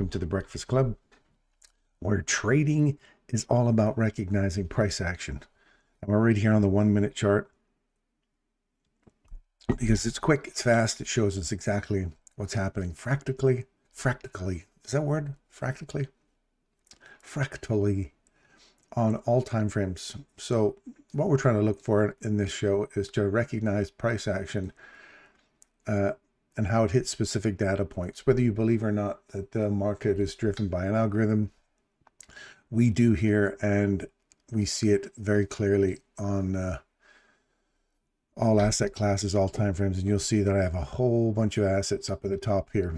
welcome to the Breakfast Club, where trading is all about recognizing price action. And we're right here on the 1 minute chart because it's quick, it's fast, it shows us exactly what's happening fractally, is that a word? Fractally on all time frames. So what we're trying to look for in this show is to recognize price action and how it hits specific data points. Whether you believe or not that the market is driven by an algorithm, we do here, and we see it very clearly on all asset classes, all time frames. And you'll see that I have a whole bunch of assets up at the top here,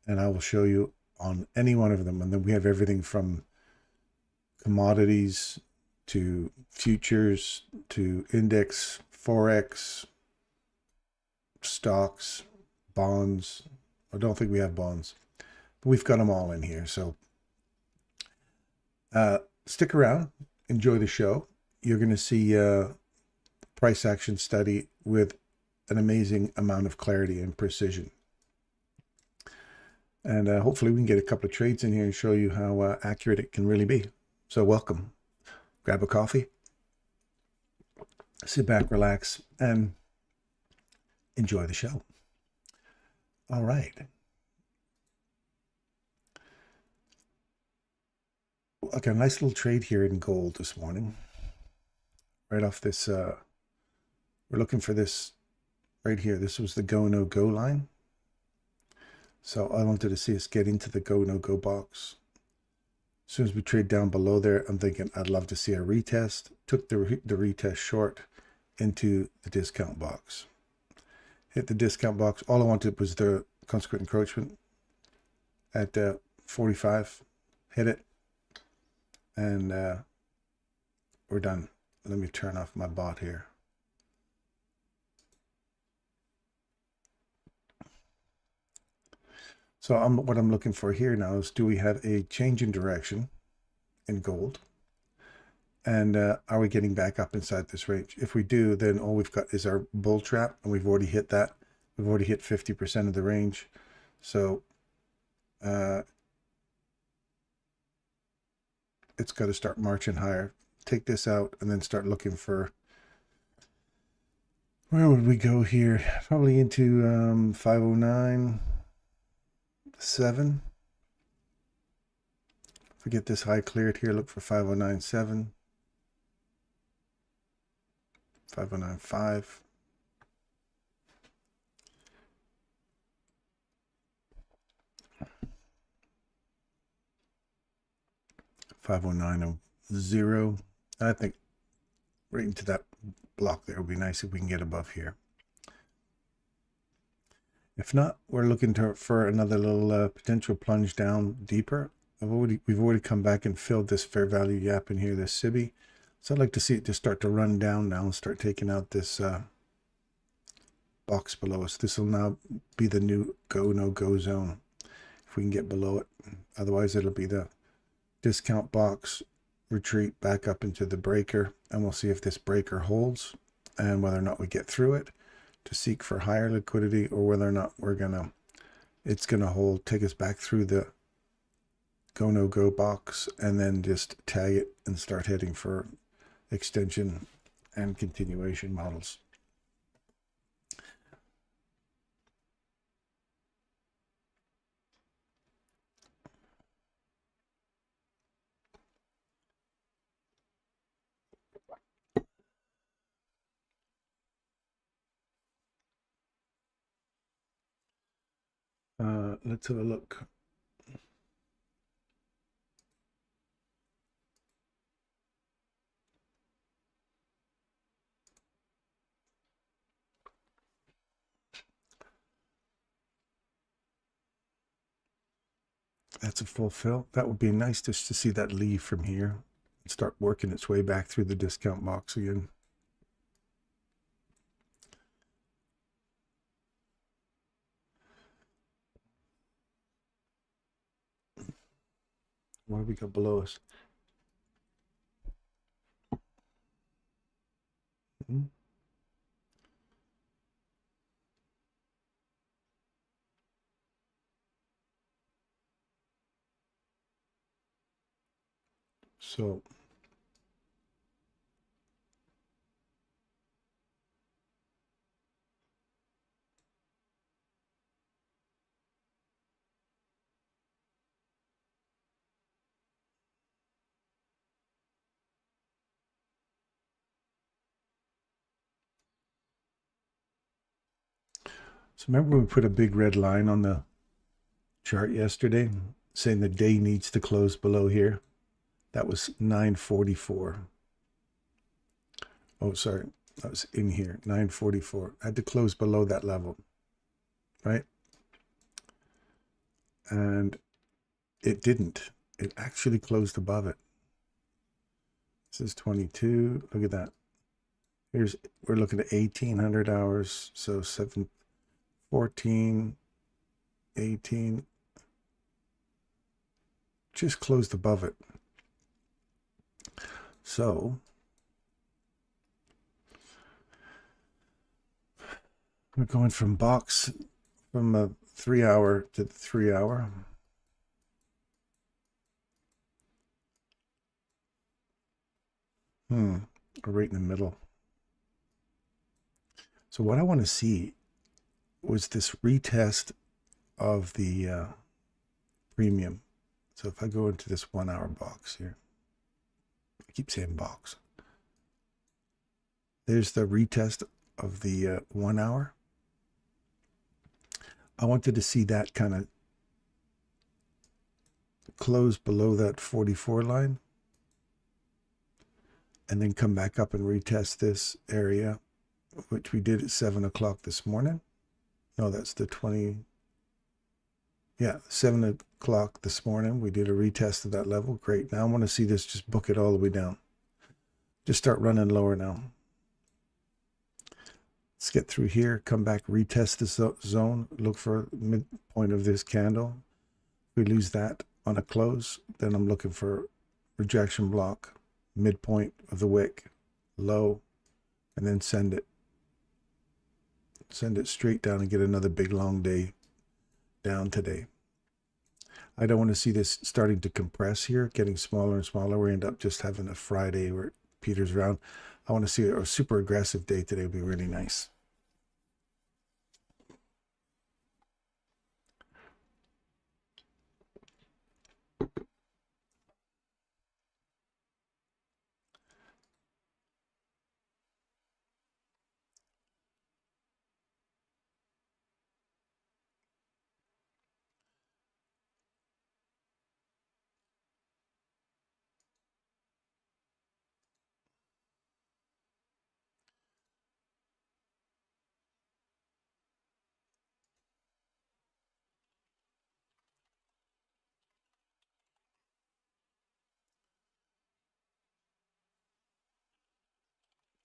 and I will show you on any one of them. And then we have everything from commodities to futures to index, forex, stocks, bonds. I don't think we have bonds, but we've got them all in here. So stick around, enjoy the show. You're going to see price action study with an amazing amount of clarity and precision. And hopefully we can get a couple of trades in here and show you how accurate it can really be. So welcome. Grab a coffee, sit back, relax, and enjoy the show. All right. Okay, a nice little trade here in gold this morning. Right off this, we're looking for this right here. This was the go, no go line. So I wanted to see us get into the go, no go box. As soon as we trade down below there, I'm thinking I'd love to see a retest. Took the retest short into the discount box. Hit the discount box. All I wanted was the consequent encroachment at 45. Hit it. And we're done. Let me turn off my bot here. So what I'm looking for here now is, do we have a change in direction in gold? And are we getting back up inside this range? If we do, then all we've got is our bull trap, and we've already hit that. We've already hit 50% of the range. So it's got to start marching higher. Take this out and then start looking for, where would we go here? Probably into 509.7. If we get this high cleared here, look for 509.7, 509.5. $509.0. I think right into that block there would be nice if we can get above here. If not, we're looking for another little potential plunge down deeper. We've already come back and filled this fair value gap in here, this SIBI. So I'd like to see it just start to run down now and start taking out this box below us. This will now be the new go, no go zone if we can get below it. Otherwise, it'll be the discount box, retreat back up into the breaker, and we'll see if this breaker holds and whether or not we get through it to seek for higher liquidity, or whether or not it's gonna hold, take us back through the go no go box, and then just tag it and start heading for extension and continuation models. Let's have a look. That's a full fill. That would be nice just to see that leave from here and start working its way back through the discount box again. What do we got below us? So remember we put a big red line on the chart yesterday saying the day needs to close below here? That was 944. Oh, sorry. That was in here, 944. I had to close below that level, right? And it didn't. It actually closed above it. This is 22. Look at that. We're looking at 1800 hours. So 7, 14, 18. Just closed above it. So we're going from a 3 hour to the 3 hour. We're right in the middle. So what I want to see was this retest of the premium. So if I go into this 1 hour box here, I keep saying box. There's the retest of the 1 hour. I wanted to see that kind of close below that 44 line and then come back up and retest this area, which we did at 7 o'clock this morning. No, that's the 20. Yeah, 7 o'clock this morning. We did a retest of that level. Great. Now I want to see this just book it all the way down. Just start running lower now. Let's get through here, come back, retest this zone, look for midpoint of this candle. If we lose that on a close, then I'm looking for rejection block, midpoint of the wick, low, and then send it. Send it straight down and get another big long day down today. I don't want to see this starting to compress here, getting smaller and smaller. We end up just having a Friday where it peters around. I want to see a super aggressive day today. Would be really nice.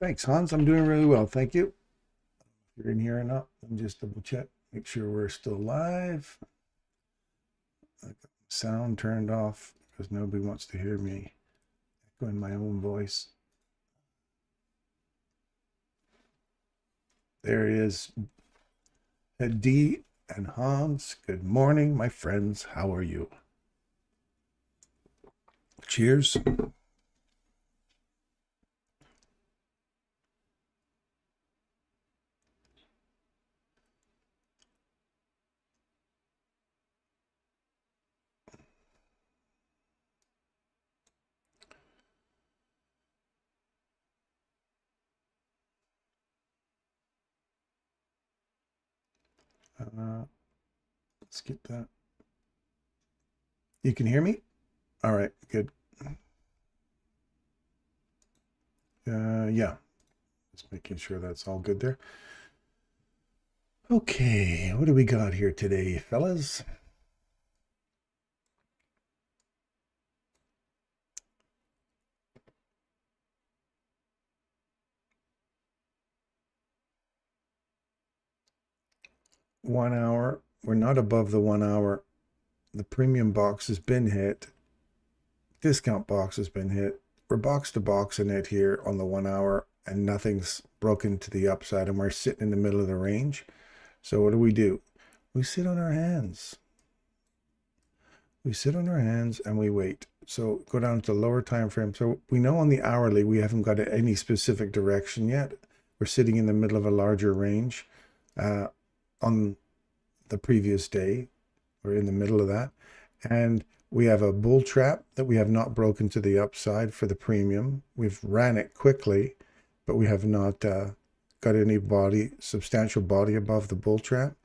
Thanks, Hans. I'm doing really well. Thank you. If you're in here or not, let me just double check. Make sure we're still live. Sound turned off because nobody wants to hear me echoing my own voice. There he is. D and Hans. Good morning, my friends. How are you? Cheers. Let's get that. You can hear me? All right, good. Yeah, just making sure that's all good there. Okay, what do we got here today, fellas? One hour. We're not above the 1 hour. The premium box has been hit. Discount box has been hit. We're box to box in it here on the 1 hour and nothing's broken to the upside and we're sitting in the middle of the range. So what do? We sit on our hands. We sit on our hands and we wait. So go down to the lower time frame. So we know on the hourly, we haven't got any specific direction yet. We're sitting in the middle of a larger range on the previous day. We're in the middle of that. And we have a bull trap that we have not broken to the upside for the premium. We've ran it quickly, but we have not got any substantial body above the bull trap.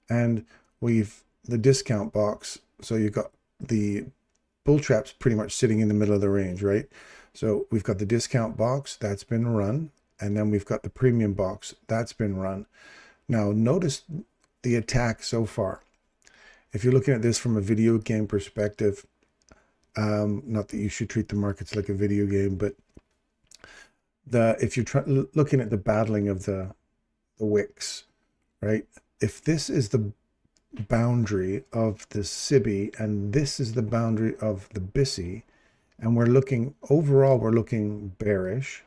And the discount box. So you've got the bull trap's pretty much sitting in the middle of the range, right? So we've got the discount box that's been run, and then we've got the premium box that's been run. Now notice the attack so far. If you're looking at this from a video game perspective, not that you should treat the markets like a video game, but if you're looking at the battling of the wicks, right? If this is the boundary of the SIBI and this is the boundary of the BISI, and we're looking bearish,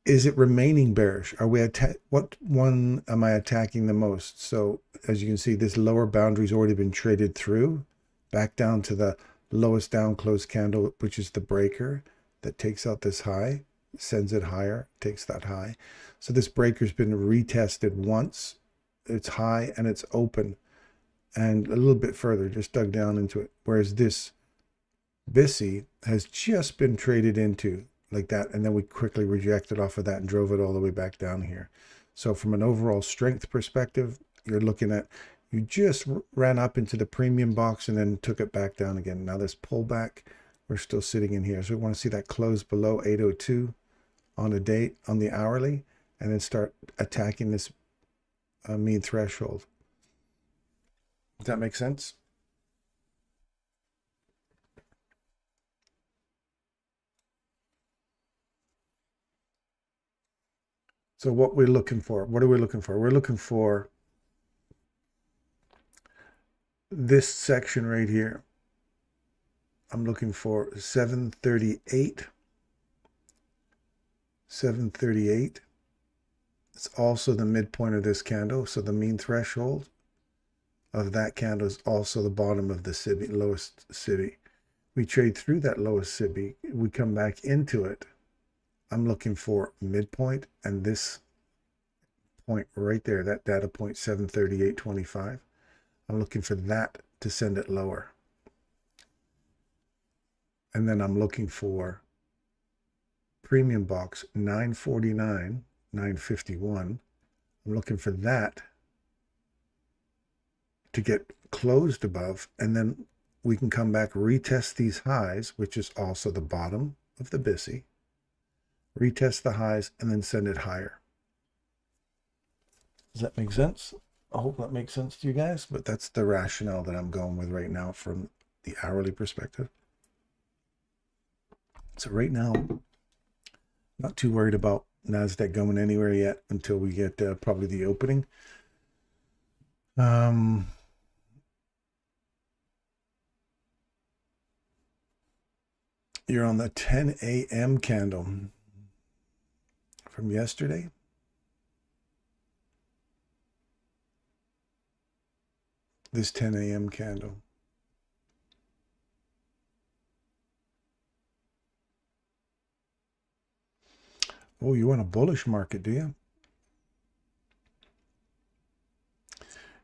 is it remaining bearish? Are we what one am I attacking the most? So as you can see, this lower boundary's already been traded through back down to the lowest down close candle, which is the breaker that takes out this high, sends it higher, takes that high. So this breaker's been retested once. It's high and it's open, and a little bit further, just dug down into it. Whereas this BISI has just been traded into like that, and then we quickly rejected off of that and drove it all the way back down here. So from an overall strength perspective, you're looking at, you just ran up into the premium box and then took it back down again. Now this pullback, we're still sitting in here. So we want to see that close below 802 on the hourly, and then start attacking this mean threshold. Does that make sense? So what we're looking for, what are we looking for? We're looking for this section right here. I'm looking for 738. 738. It's also the midpoint of this candle. So the mean threshold of that candle is also the bottom of the SIBI, lowest SIBI. We trade through that lowest SIBI. We come back into it. I'm looking for midpoint and this point right there, that data point 738.25. I'm looking for that to send it lower. And then I'm looking for premium box 949. 951. I'm looking for that to get closed above, and then we can come back, retest these highs, which is also the bottom of the BISI, retest the highs, and then send it higher. Does that make sense? I hope that makes sense to you guys, but that's the rationale that I'm going with right now from the hourly perspective. So right now, not too worried about NASDAQ going anywhere yet until we get probably the opening. You're on the 10 a.m. candle from yesterday. This 10 a.m. candle. Oh, you want a bullish market, do you?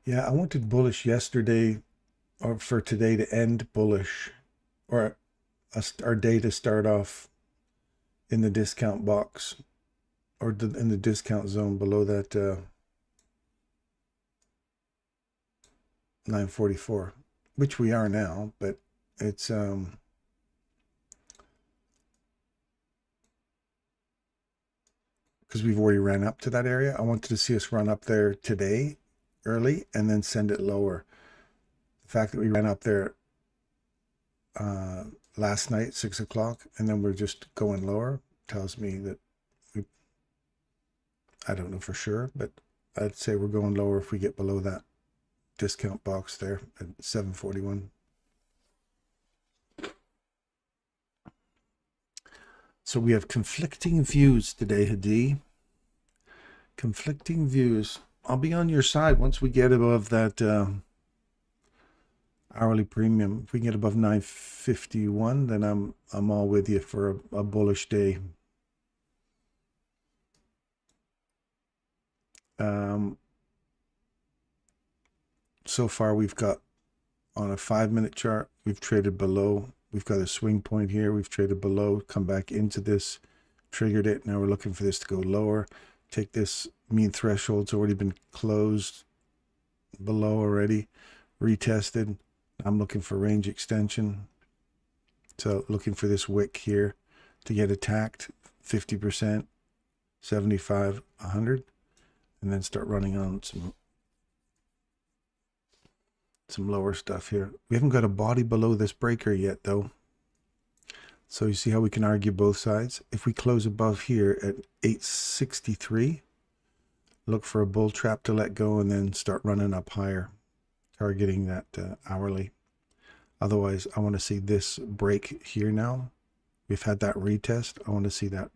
Yeah, I wanted bullish yesterday, or for today to end bullish, or our day to start off in the discount box, or in the discount zone below that 944, which we are now, but it's because we've already ran up to that area. I wanted to see us run up there today early and then send it lower. The fact that we ran up there last night, 6 o'clock, and then we're just going lower tells me that I don't know for sure, but I'd say we're going lower if we get below that discount box there at 741. So we have conflicting views today, Hadi. Conflicting views. I'll be on your side once we get above that hourly premium. If we can get above 951, then I'm all with you for a bullish day. So far we've got on a 5-minute chart, we've traded below. We've got a swing point here. We've traded below, come back into this, triggered it. Now we're looking for this to go lower. Take this mean threshold's already been closed below already, retested. I'm looking for range extension. So looking for this wick here to get attacked, 50%, 75, 100, and then start running on some lower stuff here. We haven't got a body below this breaker yet though. So you see how we can argue both sides. If we close above here at 863, look for a bull trap to let go and then start running up higher, targeting that hourly. Otherwise, I want to see this break here now. We've had that retest. I want to see that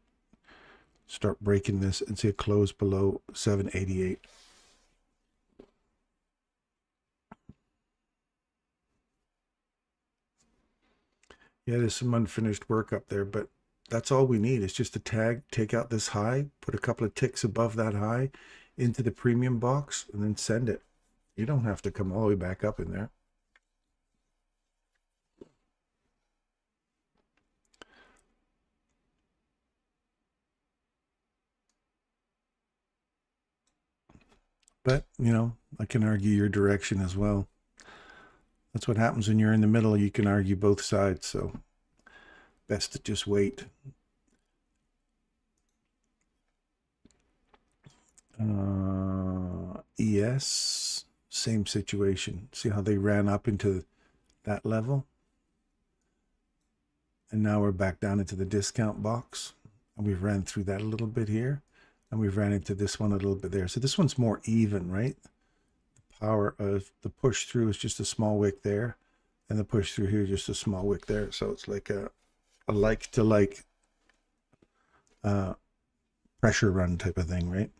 start breaking this and see it close below 788. Yeah, there's some unfinished work up there, but that's all we need. It's just a tag, take out this high, put a couple of ticks above that high into the premium box, and then send it. You don't have to come all the way back up in there. But, you know, I can argue your direction as well. That's what happens when you're in the middle. You can argue both sides, so best to just wait. ES, same situation. See how they ran up into that level? And now we're back down into the discount box. And we've ran through that a little bit here. And we've ran into this one a little bit there. So this one's more even, right? The power of the push through is just a small wick there. And the push through here is just a small wick there. So it's like a like to like pressure run type of thing, right?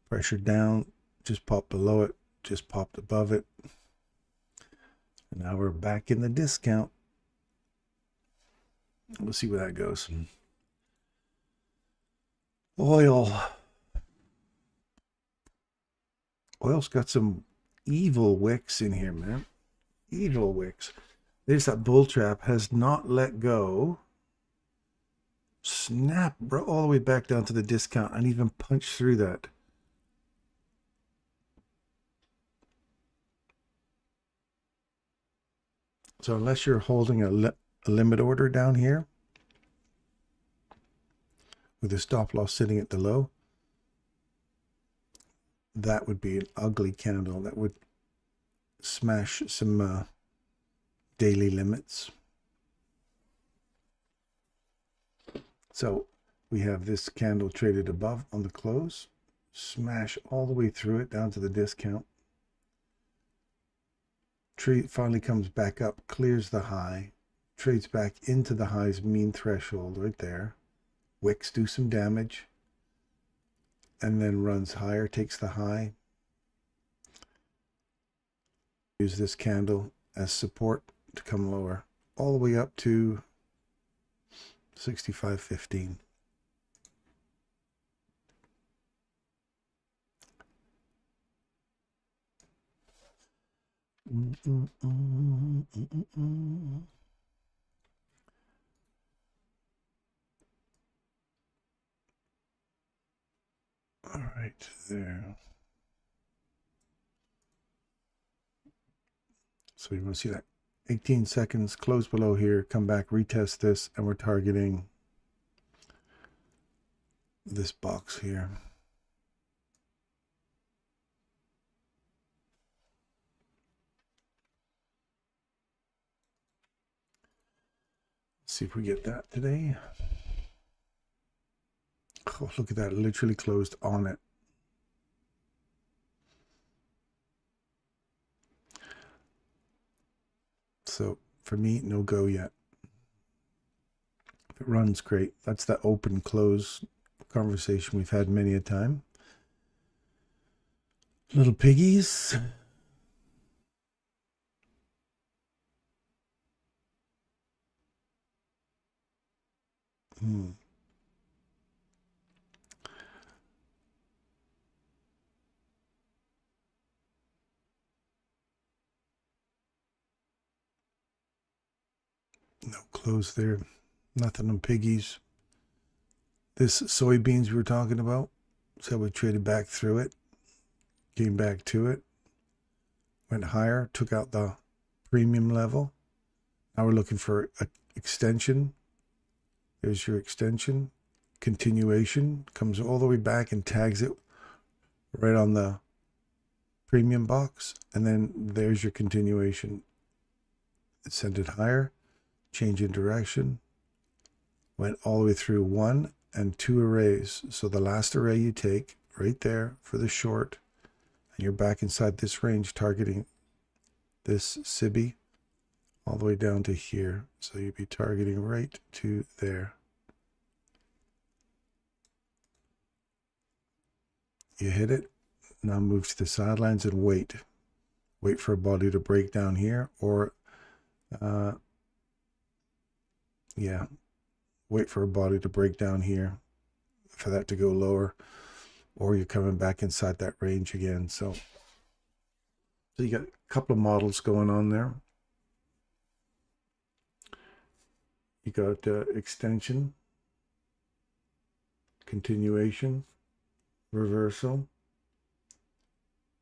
Pressure down, just popped below it, just popped above it. And now we're back in the discount. We'll see where that goes. Oil's got some evil wicks in here, man. Evil wicks. There's that bull trap, has not let go. Snap, bro, all the way back down to the discount and even punch through that. So unless you're holding a limit order down here with a stop loss sitting at the low, that would be an ugly candle. That would smash some daily limits. So we have this candle traded above on the close, smash all the way through it down to the discount. Trade finally comes back up, clears the high, trades back into the high's mean threshold right there. Wicks do some damage and then runs higher, takes the high. Use this candle as support to come lower all the way up to 65.15. All right, there. So you want to see that 18 seconds, close below here, come back, retest this, and we're targeting this box here. Let's see if we get that today. Oh, look at that, literally closed on it. So for me, no go yet. If it runs, great. That's that open close conversation we've had many a time. Little piggies. No close there. Nothing on piggies. This soybeans we were talking about. So we traded back through it. Came back to it. Went higher. Took out the premium level. Now we're looking for an extension. There's your extension. Continuation. Comes all the way back and tags it right on the premium box. And then there's your continuation. Send it higher. Change in direction. Went all the way through 1 and 2 arrays. So the last array you take right there for the short, and you're back inside this range targeting this SIBI all the way down to here. So you'd be targeting right to there. You hit it. Now move to the sidelines and wait. Wait for a body to break down here, or yeah, wait for a body to break down here for that to go lower, or you're coming back inside that range again. So you got a couple of models going on there. You got extension, continuation, reversal,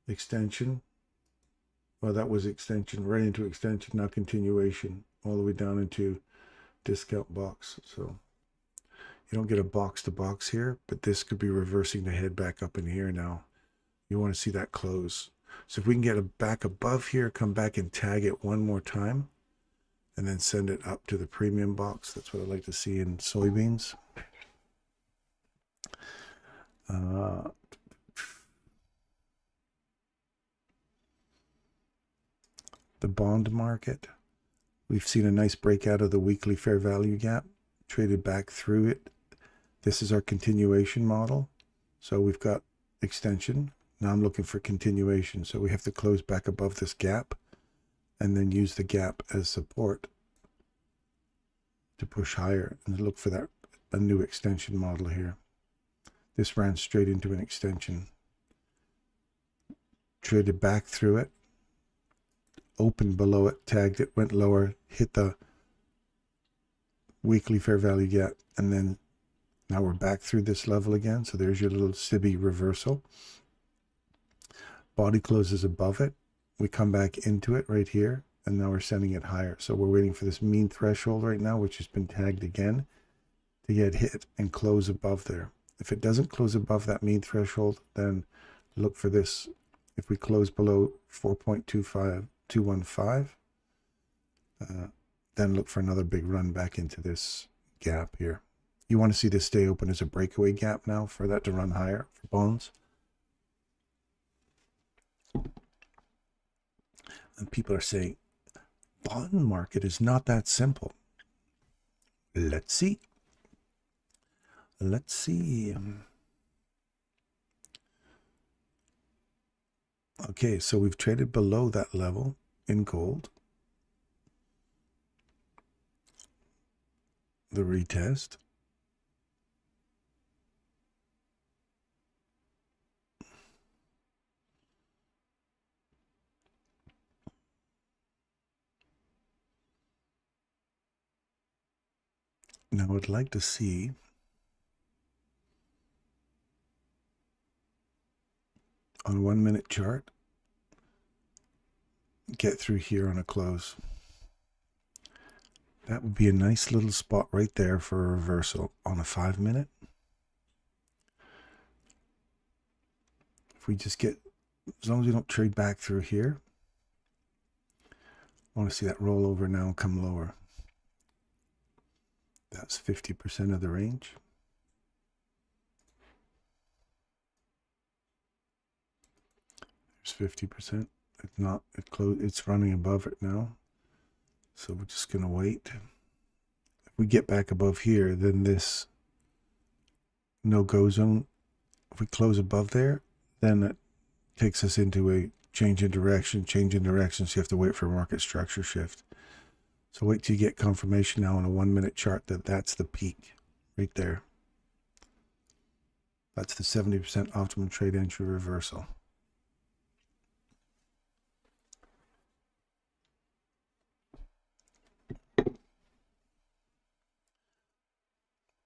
extension. Well, that was extension, right into extension, now continuation, all the way down into discount box. So you don't get a box to box here, but this could be reversing the head back up in here now. You want to see that close. So if we can get it back above here, come back and tag it one more time, and then send it up to the premium box. That's what I'd like to see in soybeans. The bond market. We've seen a nice breakout of the weekly fair value gap, traded back through it. This is our continuation model. So we've got extension. Now I'm looking for continuation. So we have to close back above this gap and then use the gap as support to push higher and look for that a new extension model here. This ran straight into an extension. Traded back through it. Opened below it, tagged it, went lower, hit the weekly fair value gap, and then now we're back through this level again. So there's your little SIBI reversal. Body closes above it. We come back into it right here, and now we're sending it higher. So we're waiting for this mean threshold right now, which has been tagged again, to get hit and close above there. If it doesn't close above that mean threshold, then look for this. If we close below 4.215, then look for another big run back into this gap here. You want to see this stay open as a breakaway gap now for that to run higher for bonds. And people are saying, bond market is not that simple. Let's see. Let's see. Okay, so we've traded below that level in gold. The retest. Now I'd like to see on a 1 minute chart, get through here on a close. That would be a nice little spot right there for a reversal on a 5 minute. If we just get, as long as we don't trade back through here, I want to see that roll over now and come lower. That's 50% of the range. There's 50%. It's not, it's running above it now. So we're just going to wait. If we get back above here, then this no-go zone, if we close above there, then it takes us into a change in direction, so you have to wait for a market structure shift. So wait till you get confirmation now on a 1 minute chart that that's the peak right there. That's the 70% optimal trade entry reversal.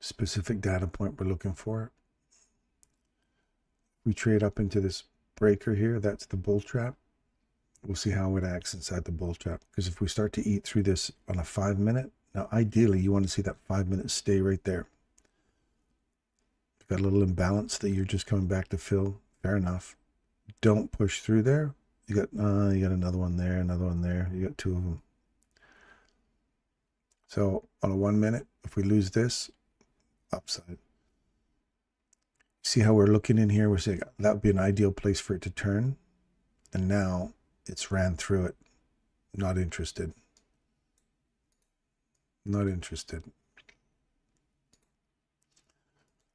Specific data point we're looking for. We trade up into this breaker here. That's the bull trap. We'll see how it acts inside the bull trap. Because if we start to eat through this on a 5 minute, now ideally you want to see that 5 minutes stay right there. You've got a little imbalance that you're just coming back to fill. Fair enough. Don't push through there. You got another one there, another one there. You got 2 of them. So on a 1 minute, if we lose this, upside. See how we're looking in here? We're saying that would be an ideal place for it to turn. And now it's ran through it. Not interested. Not interested.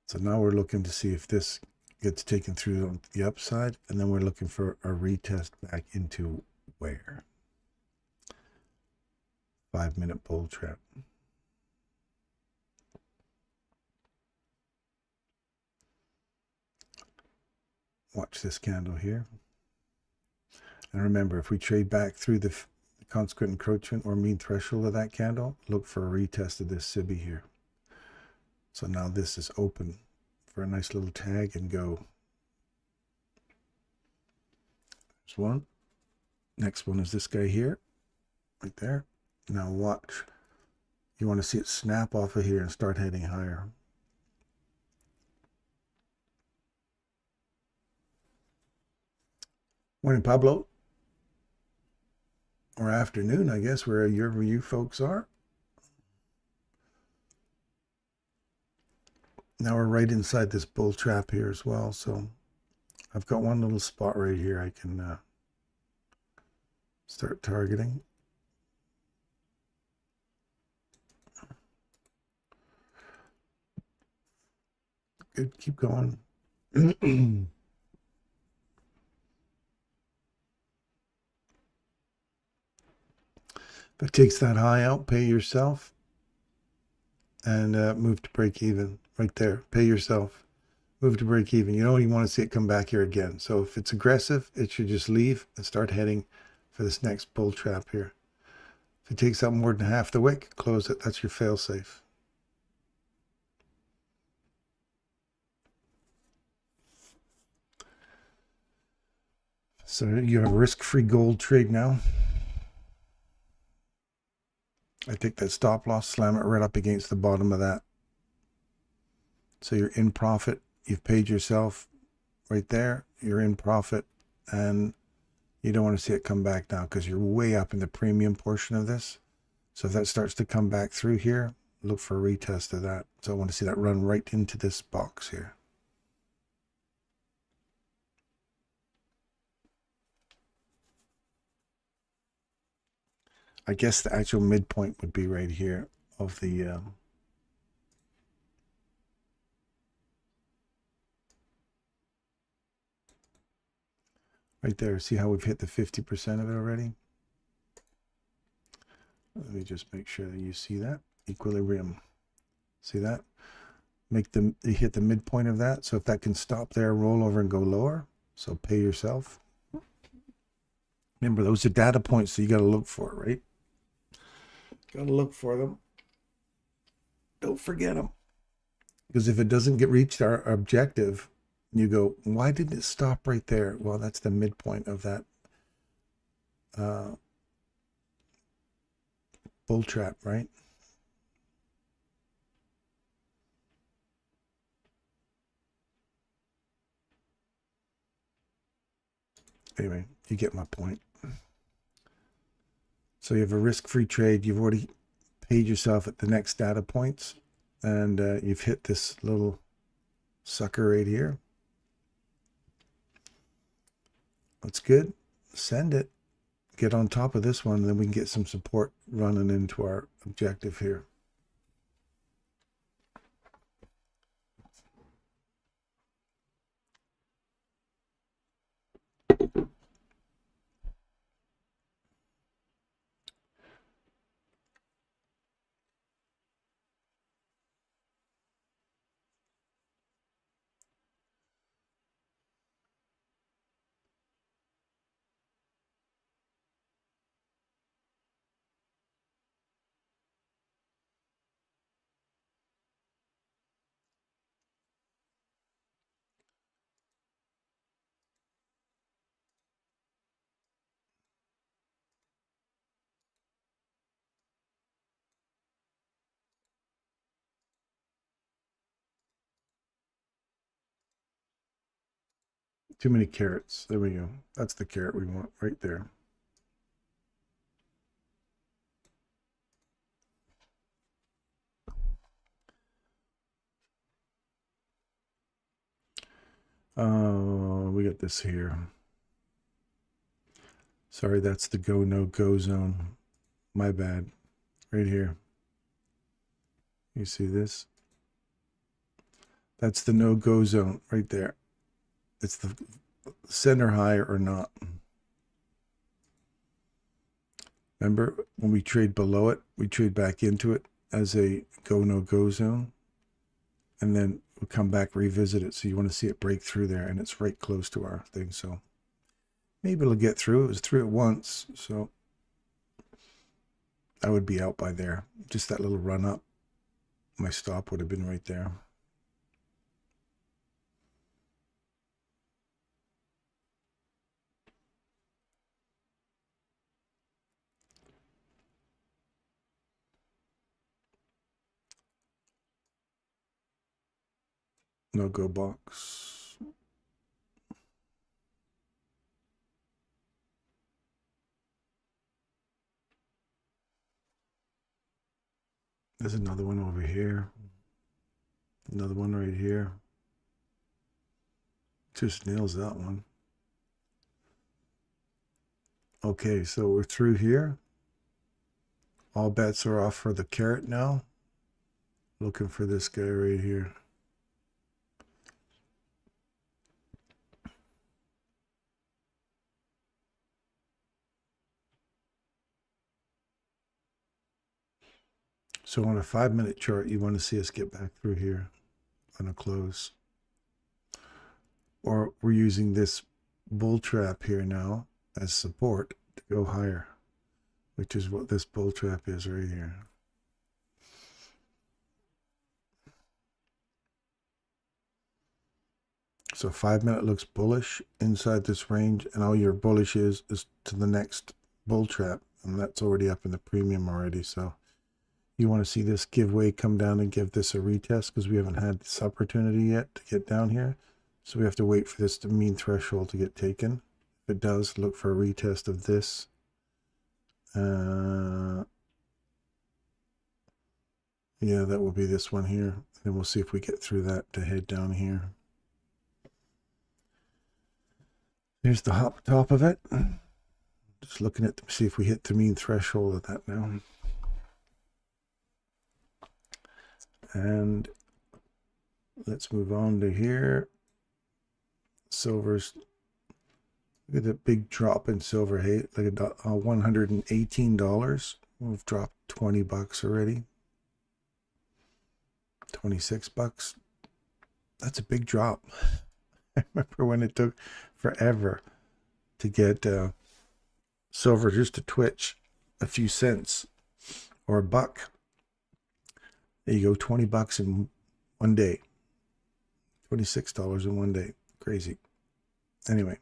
So now we're looking to see if this gets taken through on the upside. And then we're looking for a retest back into where? 5 minute bull trap. Watch this candle here. And remember, if we trade back through the consequent encroachment or mean threshold of that candle, look for a retest of this SIBI here. So now this is open for a nice little tag and go. There's one. Next one is this guy here, right there. Now watch. You want to see it snap off of here and start heading higher. Morning, Pablo. Or afternoon, I guess, wherever you folks are. Now we're right inside this bull trap here as well. So I've got one little spot right here I can start targeting. Good, keep going. If it takes that high out, pay yourself and move to break even right there. Pay yourself, move to break even. You don't even want to see it come back here again. So if it's aggressive, it should just leave and start heading for this next bull trap here. If it takes out more than half the wick, close it. That's your fail safe. So you have a risk-free gold trade now. I take that stop loss, slam it right up against the bottom of that. So you're in profit. You've paid yourself right there. You're in profit. And you don't want to see it come back now because you're way up in the premium portion of this. So if that starts to come back through here, look for a retest of that. So I want to see that run right into this box here. I guess the actual midpoint would be right here of the right there. See how we've hit the 50% of it already? Let me just make sure that you see that. Equilibrium. See that? Hit the midpoint of that. So if that can stop there, roll over and go lower. So pay yourself. Remember, those are data points that you got to look for, right? Got to look for them. Don't forget them. Because if it doesn't reach our objective, you go, why didn't it stop right there? Well, that's the midpoint of that bull trap, right? Anyway, you get my point. So you have a risk-free trade. You've already paid yourself at the next data points, and you've hit this little sucker right here. That's good. Send it. Get on top of this one, and then we can get some support running into our objective here. Too many carrots. There we go. That's the carrot we want right there. We got this here. Sorry, that's the go, no go zone. My bad. Right here. You see this? That's the no go zone right there. It's the center high or not. Remember when we trade below it, we trade back into it as a go, no go zone. And then we'll come back, revisit it. So you want to see it break through there, and it's right close to our thing. So maybe it'll get through. It was through it once, so I would be out by there. Just that little run up. My stop would have been right there. No go box. There's another one over here. Another one right here. Just nails that one. Okay, so we're through here. All bets are off for the carrot now. Looking for this guy right here. So on a 5-minute chart, you want to see us get back through here on a close. Or we're using this bull trap here now as support to go higher, which is what this bull trap is right here. So 5-minute looks bullish inside this range, and all your bullish is to the next bull trap, and that's already up in the premium already. So you want to see this give way, come down, and give this a retest, because we haven't had this opportunity yet to get down here. So we have to wait for this mean threshold to get taken. If it does, look for a retest of this. Yeah, that will be this one here. And we'll see if we get through that to head down here. Here's the top of it. Just looking at to see if we hit the mean threshold of that now. And let's move on to here. Silver's, look at that big drop in silver. Hey, like $118. We've dropped 20 bucks already. 26 bucks. That's a big drop. I remember when it took forever to get silver just to twitch a few cents or a buck. There you go, 20 bucks in one day. $26 in one day. Crazy. Anyway,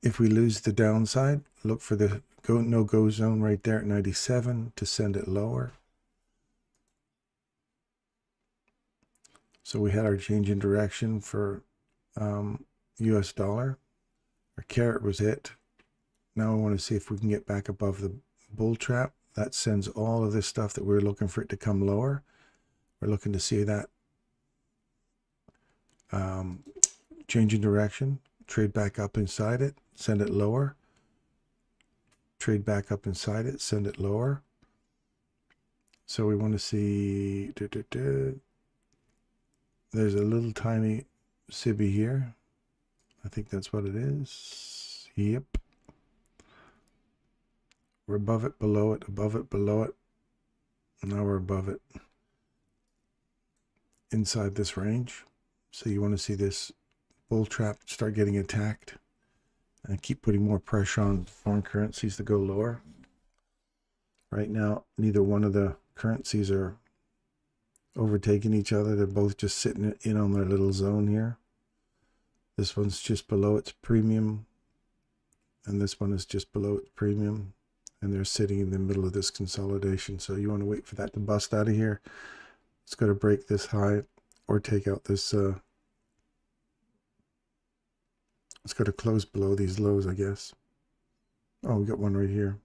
if we lose the downside, look for the no-go zone right there at 97 to send it lower. So we had our change in direction for US dollar. Our carrot was it. Now I want to see if we can get back above the bull trap. That sends all of this stuff that we're looking for it to come lower. We're looking to see that change in direction, trade back up inside it, send it lower, trade back up inside it, send it lower. So we want to see, there's a little tiny sibby here. I think that's what it is. Yep. We're above it, below it, above it, below it. Now we're above it. Inside this range. So you want to see this bull trap start getting attacked and keep putting more pressure on foreign currencies to go lower. Right now, neither one of the currencies are overtaking each other. They're both just sitting in on their little zone here. This one's just below its premium, and this one is just below its premium, and they're sitting in the middle of this consolidation. So you want to wait for that to bust out of here. It's going to break this high or take out this It's got to close below these lows, I guess. Oh, we got one right here.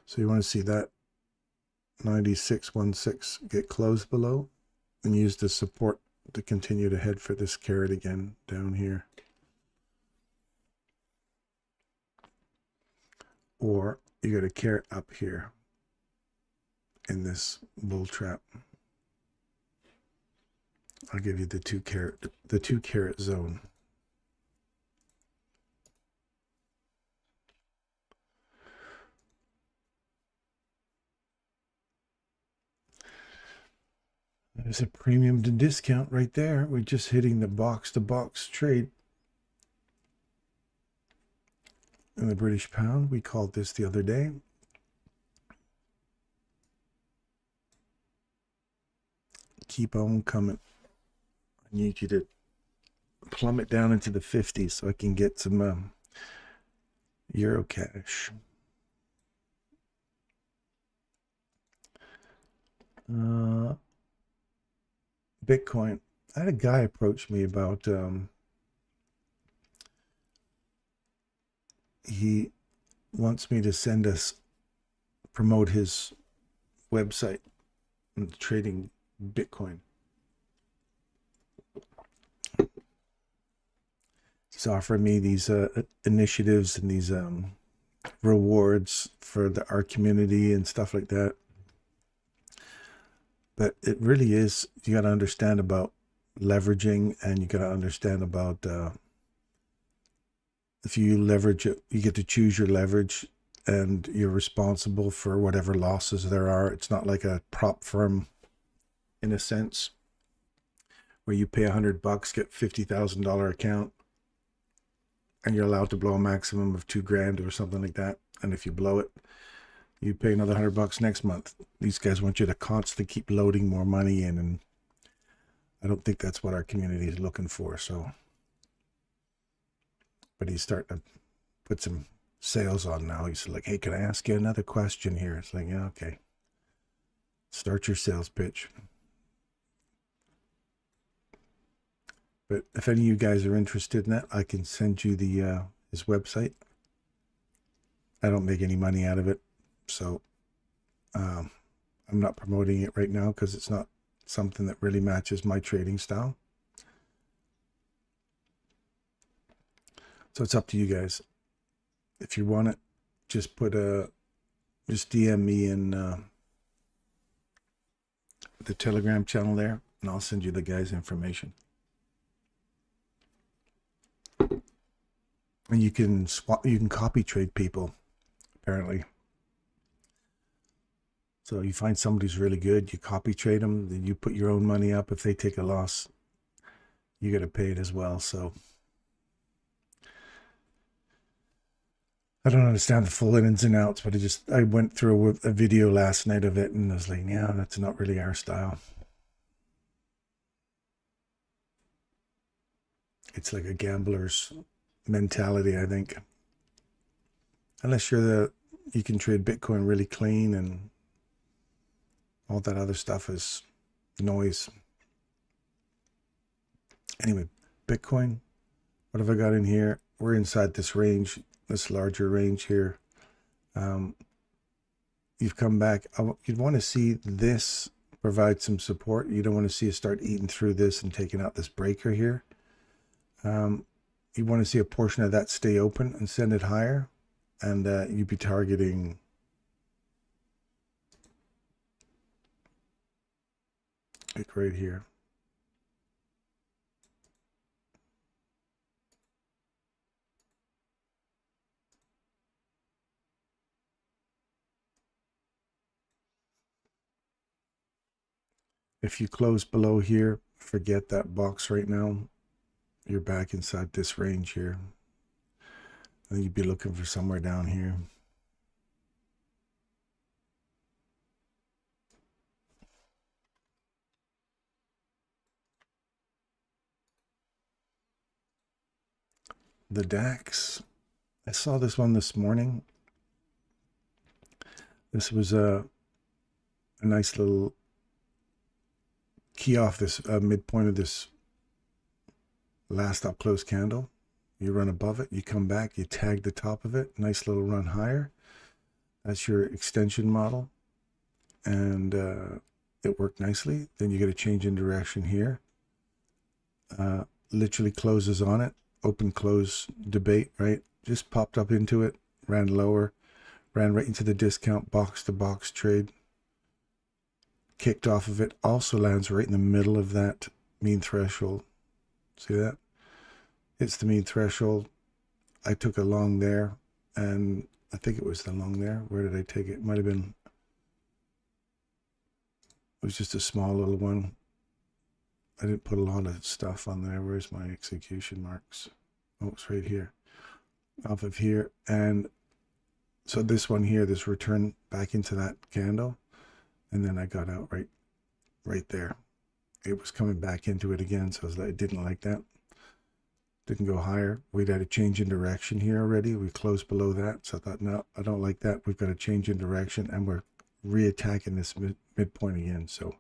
So you want to see that 96.16 get closed below and use the support to continue to head for this carrot again down here. Or you got a carrot up here in this bull trap. I'll give you the two carat zone. There's a premium to discount right there. We're just hitting the box-to-box trade. In the British pound, we called this the other day. Keep on coming. I need you to plummet down into the 50s so I can get some Euro cash. Bitcoin. I had a guy approach me about he wants me to promote his website and trading Bitcoin. He's offering me these initiatives and these rewards for our community and stuff like that. But it really is, you got to understand about leveraging, and you got to understand about if you leverage it, you get to choose your leverage and you're responsible for whatever losses there are. It's not like a prop firm in a sense where you pay $100, get $50,000 account, and you're allowed to blow a maximum of $2,000 or something like that. And if you blow it, you pay another $100 next month. These guys want you to constantly keep loading more money in, and I don't think that's what our community is looking for. So, but he's starting to put some sales on now. He's like, "Hey, can I ask you another question here?" It's like, "Yeah, okay. Start your sales pitch." But if any of you guys are interested in that, I can send you the his website. I don't make any money out of it, so I'm not promoting it right now because it's not something that really matches my trading style. So it's up to you guys. If you want it, just just DM me in the Telegram channel there, and I'll send you the guy's information. And you can copy trade people, apparently. So you find somebody who's really good, you copy trade them, then you put your own money up. If they take a loss, you got to pay it as well. So I don't understand the full ins and outs, but I went through a video last night of it, and I was like, yeah, that's not really our style. It's like a gambler's mentality, I think. Unless you can trade Bitcoin really clean, and all that other stuff is noise. Anyway, Bitcoin, what have I got in here? We're inside this range, this larger range here. You've come back. You'd want to see this provide some support. You don't want to see it start eating through this and taking out this breaker here. You want to see a portion of that stay open and send it higher, and you'd be targeting like right here. If you close below here, forget that box right now. You're back inside this range here. I think you'd be looking for somewhere down here. The DAX, I saw this one this morning. This was a nice little key off this midpoint of this last up close candle. You run above it, you come back, you tag the top of it, nice little run higher. That's your extension model, and it worked nicely. Then you get a change in direction here. Literally closes on it, open close debate, right? Just popped up into it, ran lower, ran right into the discount box to box trade, kicked off of it, also lands right in the middle of that mean threshold. See that? It's the mean threshold. I took a long there, and I think it was the long there. Where did I take it? Might have been, it was just a small little one. I didn't put a lot of stuff on there. Where's my execution marks? Oh, it's right here. Off of here. And so this one here, this return back into that candle. And then I got out right there. It was coming back into it again. So I didn't like that. Didn't go higher. We'd had a change in direction here already. We closed below that. So I thought, no, I don't like that. We've got a change in direction, and we're reattacking this midpoint again. So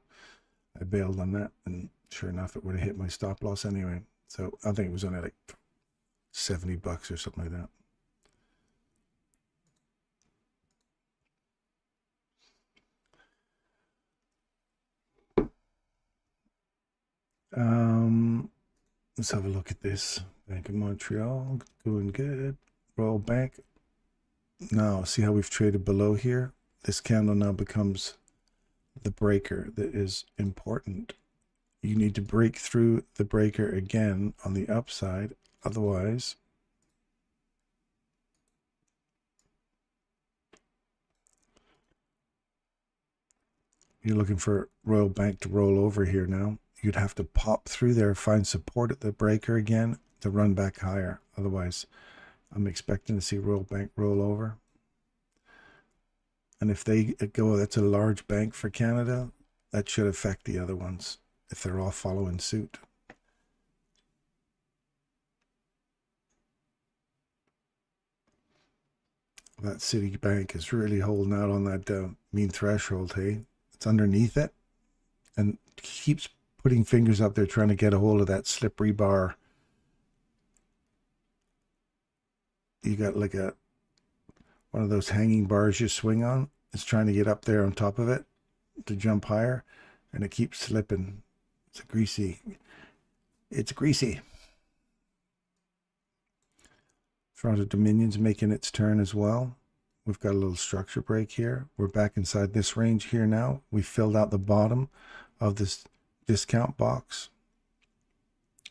I bailed on that, and sure enough, it would have hit my stop loss anyway. So I think it was only like $70 or something like that. Let's have a look at this. Bank of Montreal, doing good. Royal Bank. Now, see how we've traded below here? This candle now becomes the breaker that is important. You need to break through the breaker again on the upside. Otherwise, you're looking for Royal Bank to roll over here now. You'd have to pop through there, find support at the breaker again to run back higher. Otherwise, I'm expecting to see Royal Bank roll over. And if they go, that's a large bank for Canada, that should affect the other ones if they're all following suit. That Citibank is really holding out on that mean threshold, hey? It's underneath it and keeps putting fingers up there trying to get a hold of that slippery bar. You got like one of those hanging bars you swing on. It's trying to get up there on top of it to jump higher, and it keeps slipping. It's greasy. Toronto Dominion's making its turn as well. We've got a little structure break here. We're back inside this range here now. We filled out the bottom of this discount box,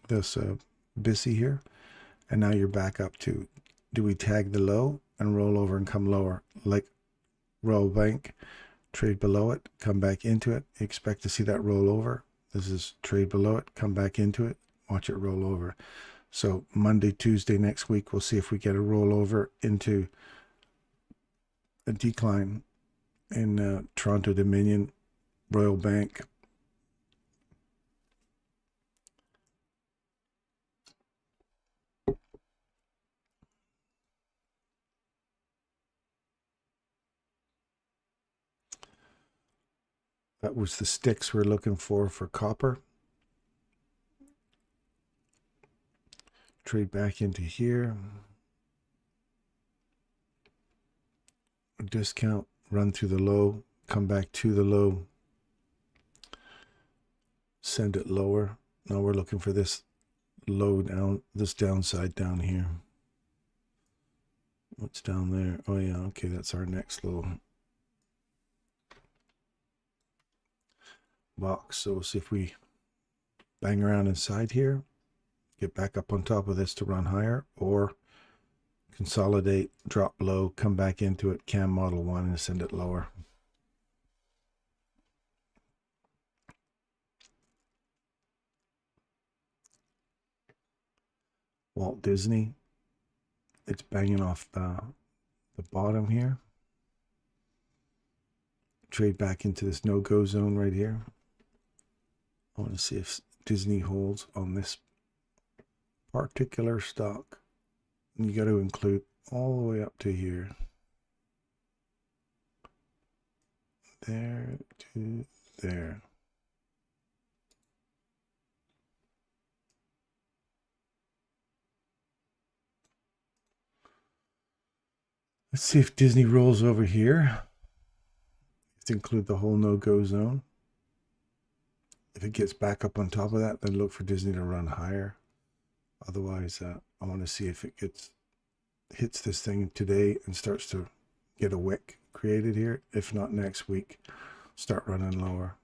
this BISI here, and now you're back up to, do we tag the low and roll over and come lower like Royal Bank? Trade below it, come back into it, expect to see that roll over. This is trade below it, come back into it, watch it roll over. So Monday, Tuesday next week, we'll see if we get a rollover into a decline in Toronto Dominion, Royal Bank. That was the sticks we're looking for copper. Trade back into here. Discount, run through the low, come back to the low, send it lower. Now we're looking for this low down, this downside down here. What's down there? Oh yeah, okay, that's our next little box. So we'll see if we bang around inside here, get back up on top of this to run higher, or consolidate, drop low, come back into it, cam model 1, and send it lower. Walt Disney, it's banging off the bottom here. Trade back into this no-go zone right here. I want to see if Disney holds on this particular stock. You got to include all the way up to here. There to there. Let's see if Disney rolls over here. To include the whole no-go zone. If it gets back up on top of that, then look for Disney to run higher. Otherwise, I want to see if it hits this thing today and starts to get a wick created here. If not, next week, start running lower.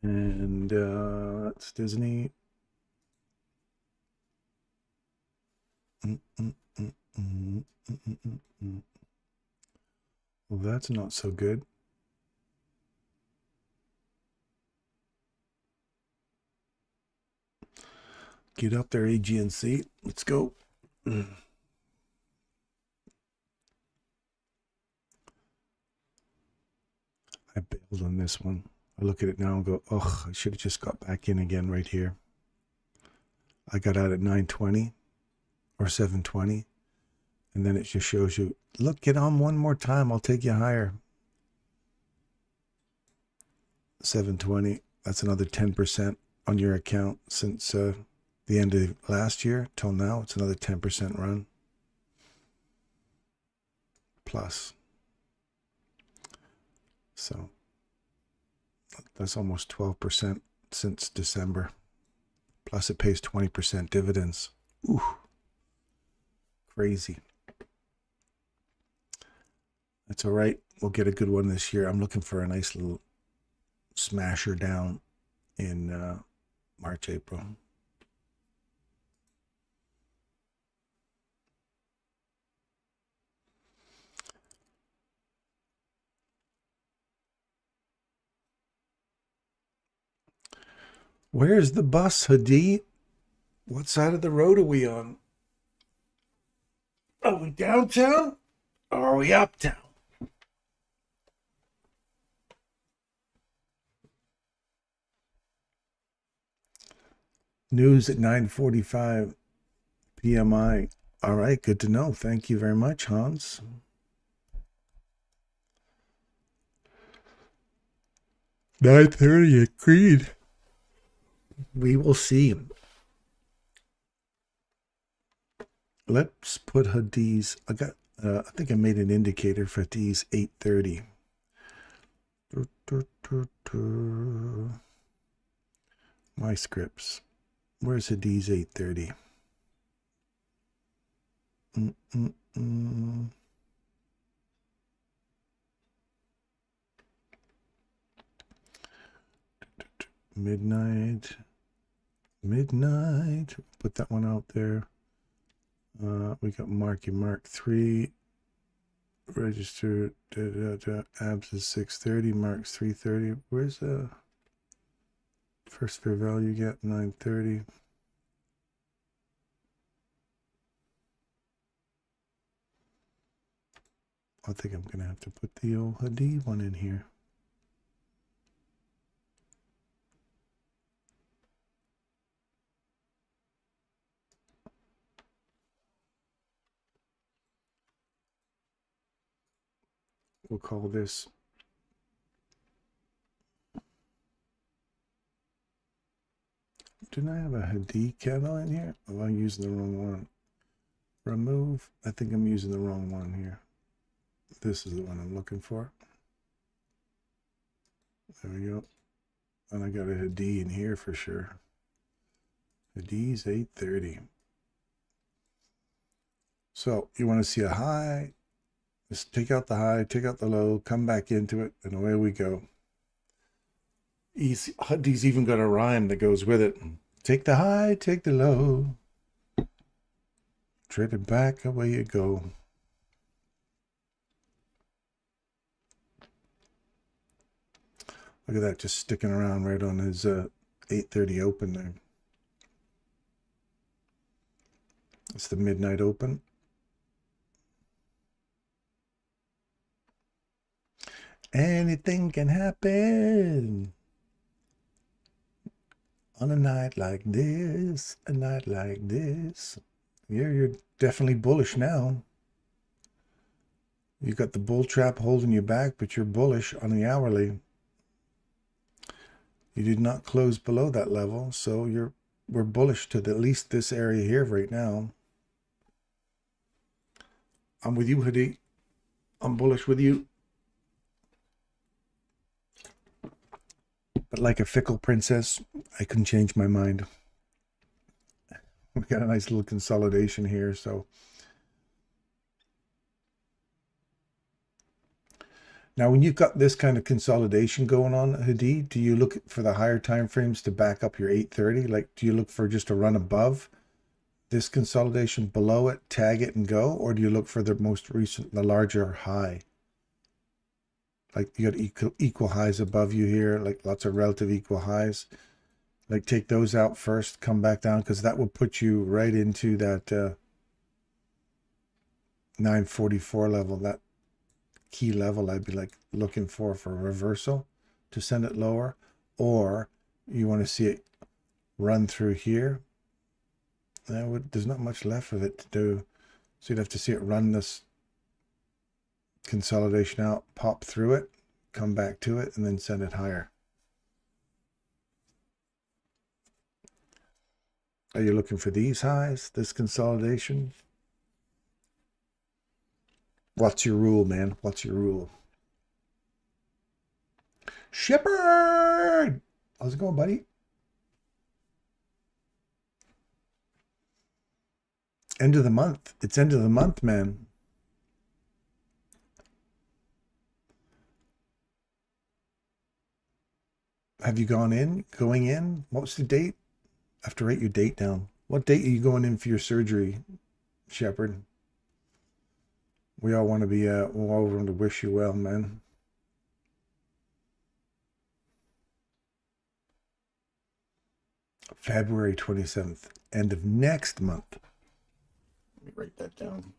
And that's Disney. Well, that's not so good. Get up there, AGNC. Let's go. I bailed on this one. I look at it now and go, oh, I should have just got back in again right here. I got out at 920 or 720. And then it just shows you, look, get on one more time. I'll take you higher. 720. That's another 10% on your account since the end of last year till now. It's another 10% run. Plus. So that's almost 12% since December. Plus it pays 20% dividends. Ooh. Crazy. That's all right. We'll get a good one this year. I'm looking for a nice little smasher down in March, April. Where's the bus, Hadi? What side of the road are we on? Are we downtown or are we uptown? News at 9:45 PMI. All right, good to know. Thank you very much, Hans. $9:30 agreed. We will see. Let's put Hadi's. I think I made an indicator for Hadi's 8:30. My scripts. Where's Hadi's 8:30? Midnight. Put that one out there. We got Mark 3. Registered. Abs is 6:30. Mark's 3:30. Where's the first fair value get? 9:30. I think I'm gonna have to put the old Hadi one in here. We'll call this didn't I have a Hadi candle in here? Oh, I'm using the wrong one. Remove. I think I'm using the wrong one here. This is the one I'm looking for. There we go. And I got a Hadi in here for sure. Hadi's 8:30. So you want to see a high. Just take out the high, take out the low, come back into it, and away we go. Hadi's even got a rhyme that goes with it. Take the high, take the low. Trade it back, away you go. Look at that, just sticking around right on his 8:30 open there. It's the midnight open. Anything can happen on a night like this, You're definitely bullish now. You got the bull trap holding you back, but you're bullish on the hourly. You did not close below that level, so you're we're bullish to at least this area here right now. I'm with you, Hadi. I'm bullish with you. But like a fickle princess, I couldn't change my mind. We got a nice little consolidation here, so. Now, when you've got this kind of consolidation going on, Hadi, do you look for the higher time frames to back up your 830? Like, do you look for just a run above this consolidation, below it, tag it and go? Or do you look for the most recent, the larger high? Like, you got equal highs above you here, like lots of relative equal highs. Like, take those out first, come back down, because that will put you right into that 944 level, that key level I'd be like looking for a reversal to send it lower, or you want to see it run through here. There's not much left of it to do, so you'd have to see it run this consolidation out, pop through it, come back to it, and then send it higher. Are you looking for these highs, this consolidation? What's your rule, man? What's your rule? Shepherd! How's it going, buddy? End of the month. It's end of the month, man. Have you gone in? Going in? What's the date? I have to write your date down. What date are you going in for your surgery, Shepherd? We all want to be, we all want to wish you well, man. February 27th, end of next month. Let me write that down.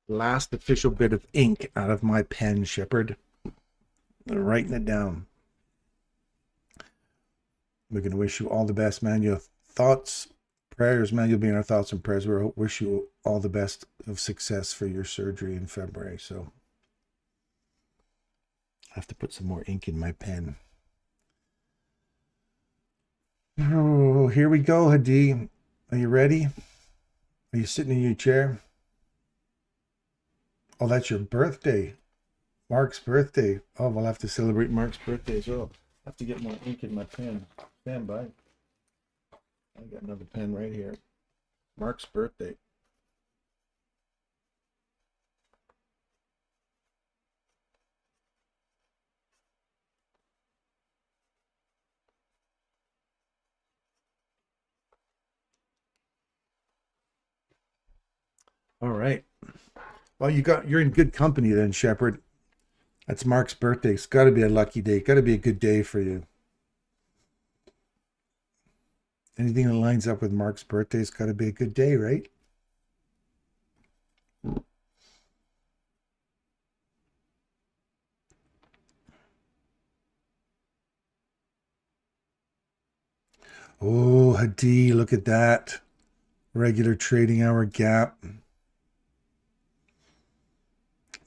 Last official bit of ink out of my pen, Shepherd. I'm writing it down. We're going to wish you all the best, man. Your thoughts, prayers, man. You'll be in our thoughts and prayers. We wish you all the best of success for your surgery in February. So I have to put some more ink in my pen. Oh, here we go, Hadi. Are you ready? Are you sitting in your chair? Oh, that's your birthday. Mark's birthday. Oh, we'll have to celebrate Mark's birthday as well. I have to get more ink in my pen. Stand by. I got another pen right here. Mark's birthday. All right. Well, you're in good company then, Shepherd. That's Mark's birthday. It's got to be a lucky day. Got to be a good day for you. Anything that lines up with Mark's birthday, it's got to be a good day, right? Oh, Hadi, look at that. Regular trading hour gap.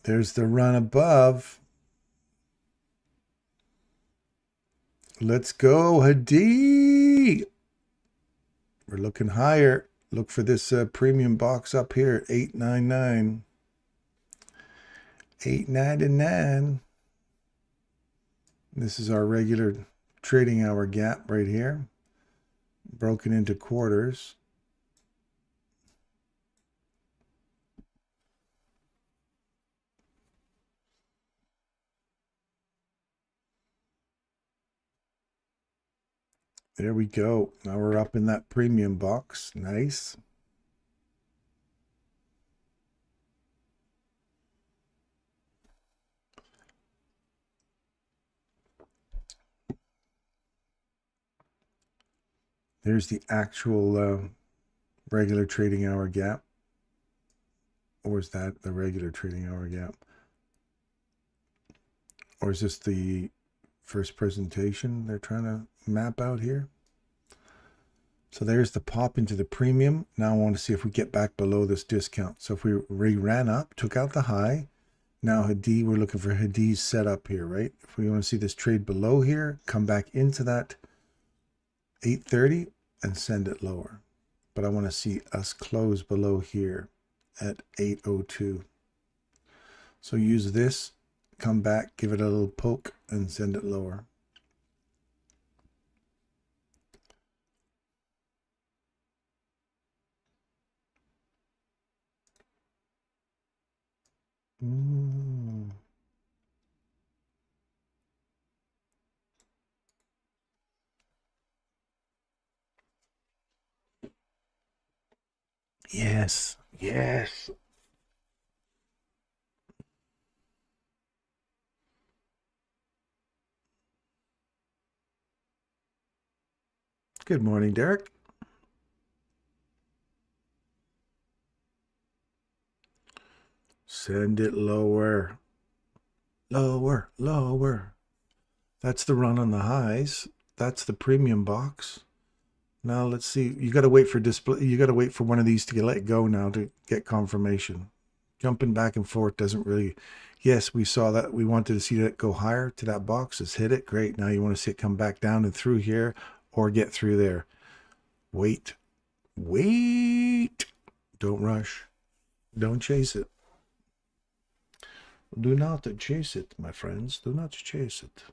There's the run above. Let's go, Hadi. We're looking higher. Look for this premium box up here at 899. 899. This is our regular trading hour gap right here. Broken into quarters. There we go. Now we're up in that premium box. Nice. There's the actual regular trading hour gap. Or is that the regular trading hour gap? Or is this the first presentation they're trying to map out here? So there's the pop into the premium. Now I want to see if we get back below this discount. So if we ran up, took out the high, now Hadi, we're looking for Hadi's setup here, right? If we want to see this trade below here, come back into that 830 and send it lower. But I want to see us close below here at 802. So use this, come back, give it a little poke and send it lower. Yes, yes. Good morning, Derek. Send it lower. Lower, lower. That's the run on the highs. That's the premium box. Now let's see. You got to wait for display. You got to wait for one of these to let go now to get confirmation. Jumping back and forth doesn't really. Yes, we saw that. We wanted to see that go higher to that box. It's hit it. Great. Now you want to see it come back down and through here or get through there. Wait. Wait. Don't rush. Don't chase it. Do not chase it, my friends. Do not chase it.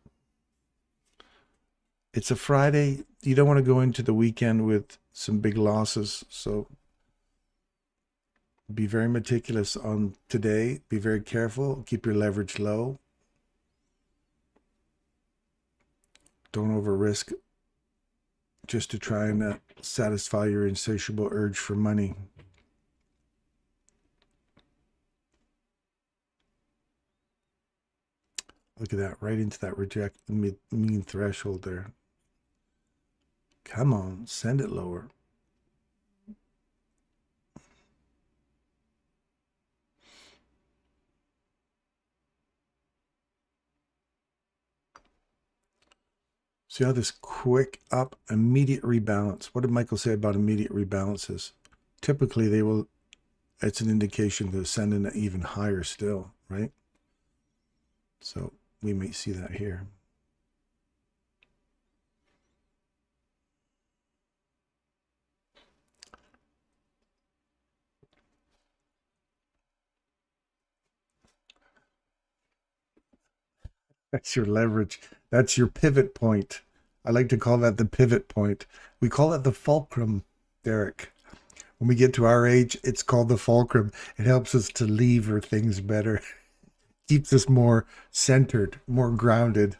It's a Friday. You don't want to go into the weekend with some big losses. So be very meticulous on today. Be very careful. Keep your leverage low. Don't over risk just to try and satisfy your insatiable urge for money. Look at that, right into that reject mean threshold there. Come on, send it lower. See how this quick up, immediate rebalance. What did Michael say about immediate rebalances? Typically they will, it's an indication to send in even higher still, right? So we may see that here. That's your leverage. That's your pivot point. I like to call that the pivot point. We call it the fulcrum, Derek. When we get to our age, it's called the fulcrum. It helps us to lever things better. Keeps us more centered, more grounded.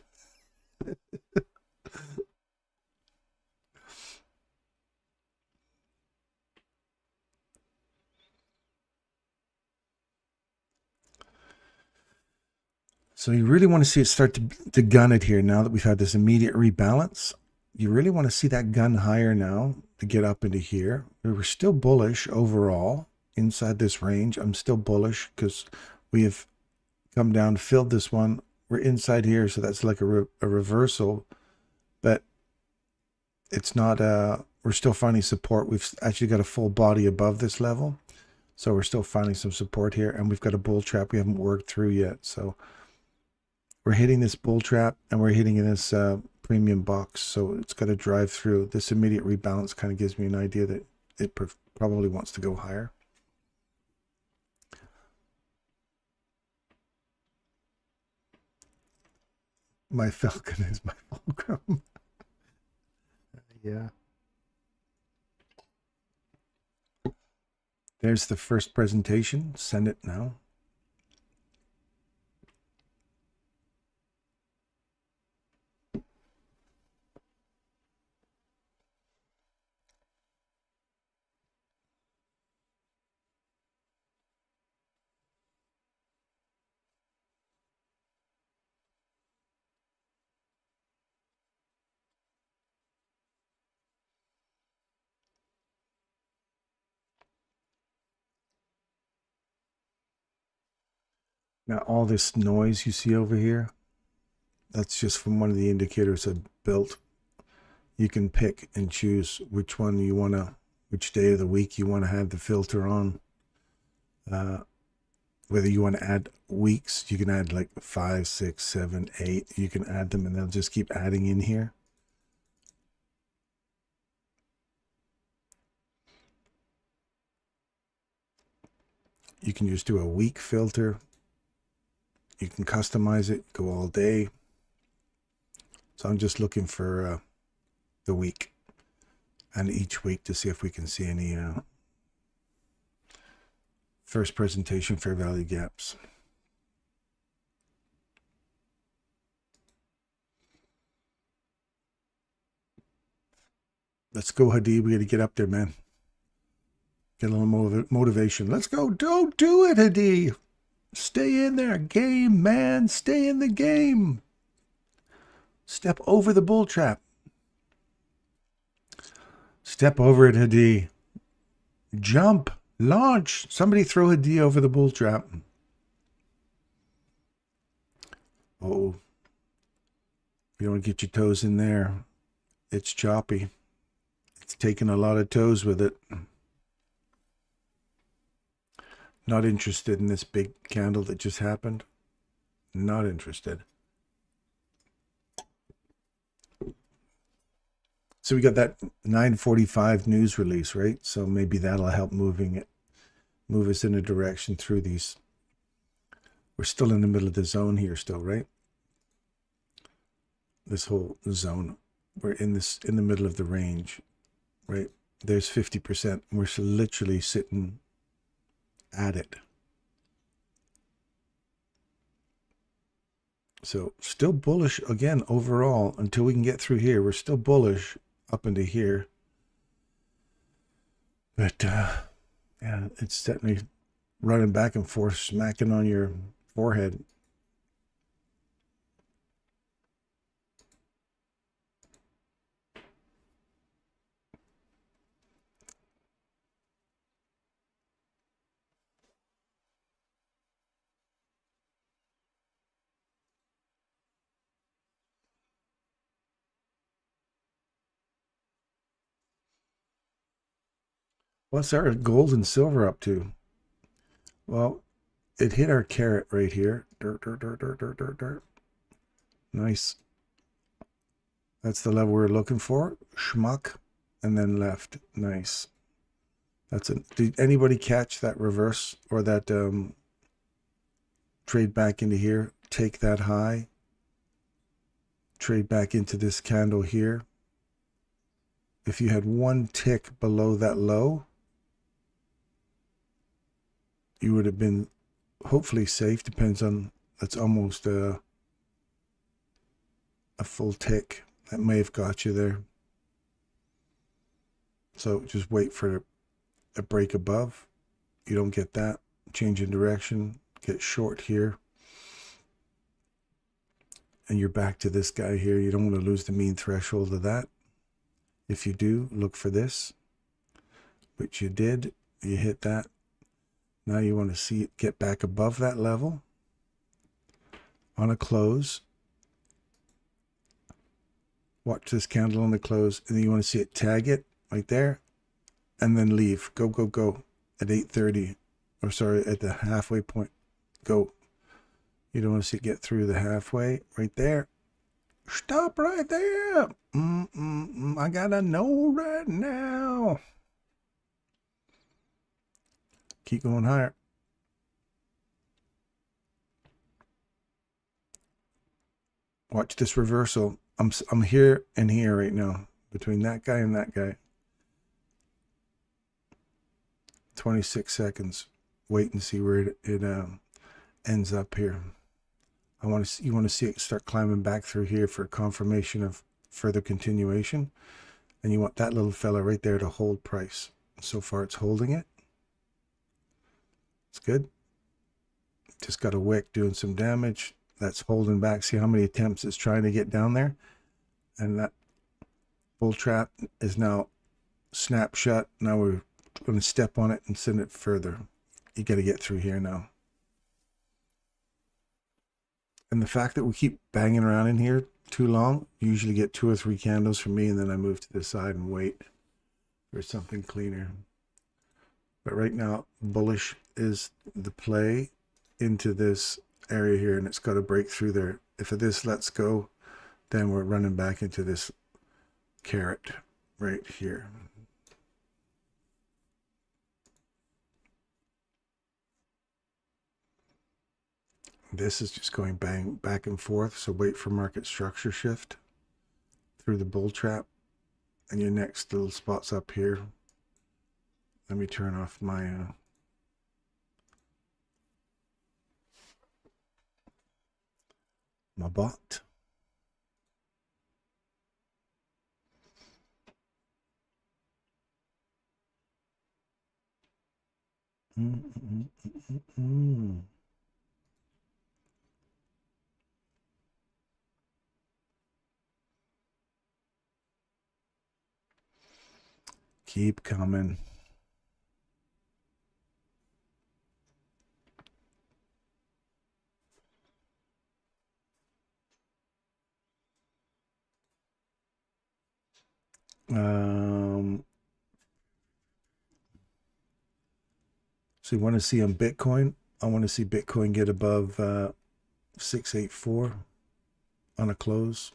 So you really want to see it start to gun it here now that we've had this immediate rebalance. You really want to see that gun higher now to get up into here. We were still bullish overall inside this range. I'm still bullish because we have come down, filled this one. We're inside here, so that's like a reversal, but it's not, we're still finding support. We've actually got a full body above this level, so we're still finding some support here, and we've got a bull trap we haven't worked through yet. So we're hitting this bull trap, and we're hitting this premium box, so it's got to drive through. This immediate rebalance kind of gives me an idea that it probably wants to go higher. My falcon is my fulcrum. Yeah. There's the first presentation. Send it now. Now all this noise you see over here, That's just from one of the indicators I built. You can pick and choose which one you want to, which day of the week you want to have the filter on. Whether you want to add weeks, you can add like 5, 6, 7, 8. You can add them and they'll just keep adding in here. You can just do a week filter. You can customize it, go all day. So I'm just looking for the week and each week to see if we can see any first presentation fair value gaps. Let's go, Hadi. We got to get up there, man. Get a little motivation. Let's go. Don't do it, Hadi. Stay in there. Game, man. Stay in the game. Step over the bull trap. Step over it, Hadi. Jump. Launch. Somebody throw Hadi over the bull trap. Oh. You don't get your toes in there. It's choppy. It's taking a lot of toes with it. Not interested in this big candle that just happened. Not interested. So we got that 9:45 news release, right? So maybe that'll help move us in a direction through these. We're still in the middle of the zone here still, right? This whole zone. We're in the middle of the range, right? There's 50%. We're literally sitting at it. So still bullish again overall until we can get through here. We're still bullish up into here. But yeah, it's definitely running back and forth, smacking on your forehead. What's our gold and silver up to? Well, it hit our carrot right here. Dirt, dirt, dirt, dirt, dirt, dirt, dirt. Nice. That's the level we're looking for. Schmuck. And then left. Nice. That's it. Did anybody catch that reverse or that trade back into here? Take that high. Trade back into this candle here. If you had one tick below that low, you would have been hopefully safe. Depends on, that's almost a full tick. That may have got you there. So just wait for a break above. You don't get that. Change in direction. Get short here. And you're back to this guy here. You don't want to lose the mean threshold of that. If you do, look for this, which you did. You hit that. Now you want to see it get back above that level on a close. Watch this candle on the close, and then you want to see it tag it right there, and then leave. Go, go, go at 8:30, or sorry, at the halfway point. Go. You don't want to see it get through the halfway right there. Stop right there. I gotta know right now. Keep going higher. Watch this reversal. I'm here and here right now, between that guy and that guy. 26 seconds. Wait and see where it ends up here. You want to see it start climbing back through here for confirmation of further continuation, and you want that little fella right there to hold price. So far it's holding it. It's good. Just got a wick doing some damage. That's holding back. See how many attempts it's trying to get down there, and that bull trap is now snapped shut. Now we're going to step on it and send it further. You got to get through here now. And the fact that we keep banging around in here too long, you usually get 2 or 3 candles from me, and then I move to the side and wait for something cleaner. But right now, bullish is the play into this area here, and it's got to break through there. If this lets go, then we're running back into this carrot right here. This is just going bang back and forth, so wait for market structure shift through the bull trap, and your next little spot's up here. Let me turn off my my bot. Keep coming. So you want to see on Bitcoin, I want to see Bitcoin get above 684 on a close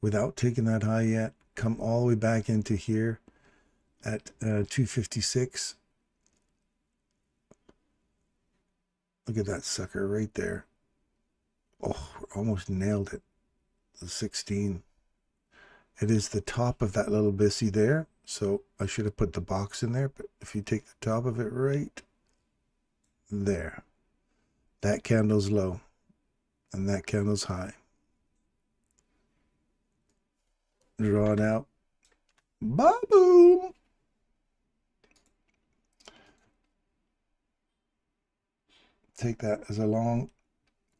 without taking that high yet. Come all the way back into here at 256. Look at that sucker right there. Oh, almost nailed it. The 16. It is the top of that little bissy there. So I should have put the box in there. But if you take the top of it right there, that candle's low and that candle's high. Draw it out. Ba-boom! Take that as a long,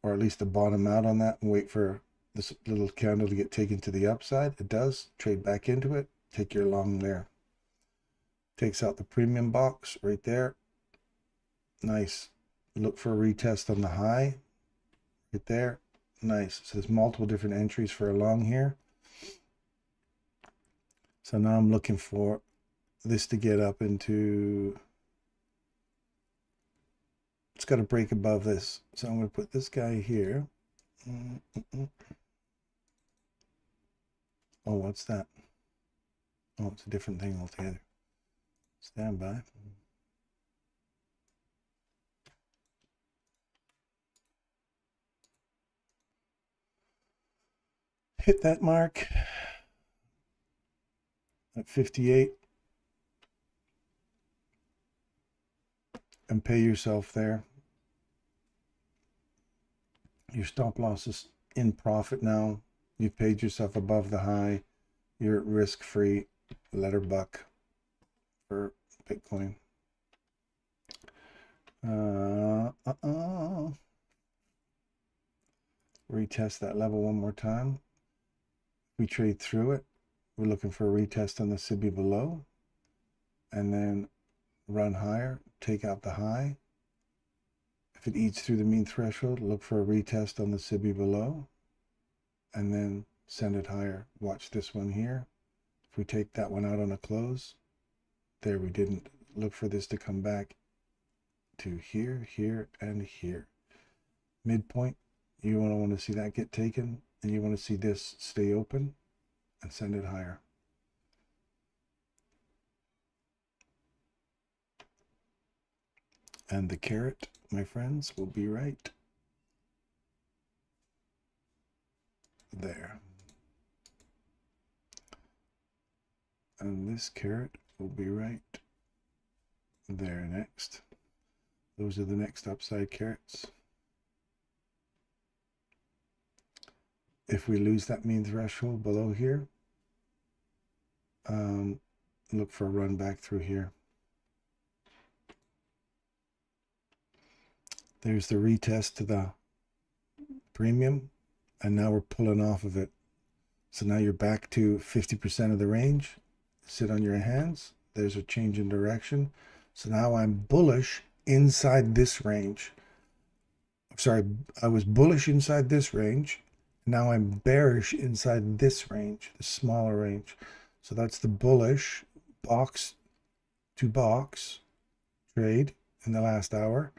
or at least a bottom out on that, and wait for this little candle to get taken to the upside. It does. Trade back into it. Take your long there. Takes out the premium box right there. Nice. Look for a retest on the high. Right there. Nice. So there's multiple different entries for a long here. So now I'm looking for this to get up into, it's got to break above this. So I'm going to put this guy here. Oh, what's that? Oh, it's a different thing altogether. Stand by. Hit that mark at 58 and pay yourself there. Your stop loss is in profit now. You've paid yourself above the high. You're risk-free. Letter buck for Bitcoin. Retest that level one more time. We trade through it. We're looking for a retest on the SIBI below, and then run higher, take out the high. If it eats through the mean threshold, look for a retest on the SIBI below, and then send it higher. Watch this one here. If we take that one out on a close, there we didn't. Look for this to come back to here, here, and here. Midpoint, you want to see that get taken, and you want to see this stay open and send it higher. And the carrot, my friends, will be right there. And this carrot will be right there next. Those are the next upside carrots. If we lose that mean threshold below here, look for a run back through here. There's the retest to the premium, and now we're pulling off of it. So now you're back to 50% of the range. Sit on your hands. There's a change in direction. So now I'm bullish inside this range sorry, I was bullish inside this range. Now I'm bearish inside this range, the smaller range. So that's the bullish box to box trade in the last hour.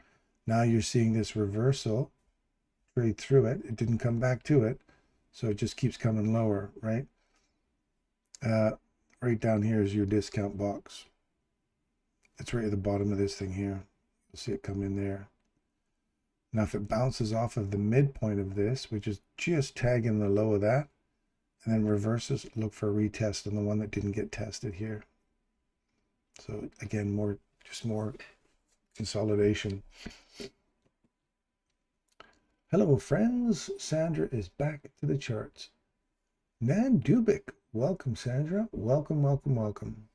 Now you're seeing this reversal trade through it. It didn't come back to it. So it just keeps coming lower, right? Right down here is your discount box. It's right at the bottom of this thing here. You'll see it come in there. Now, if it bounces off of the midpoint of this, which is just tagging the low of that, and then reverses, look for a retest on the one that didn't get tested here. So again, just more consolidation. Hello, friends. Sandra is back to the charts. Nan Dubik. Welcome, Sandra. Welcome, welcome, welcome.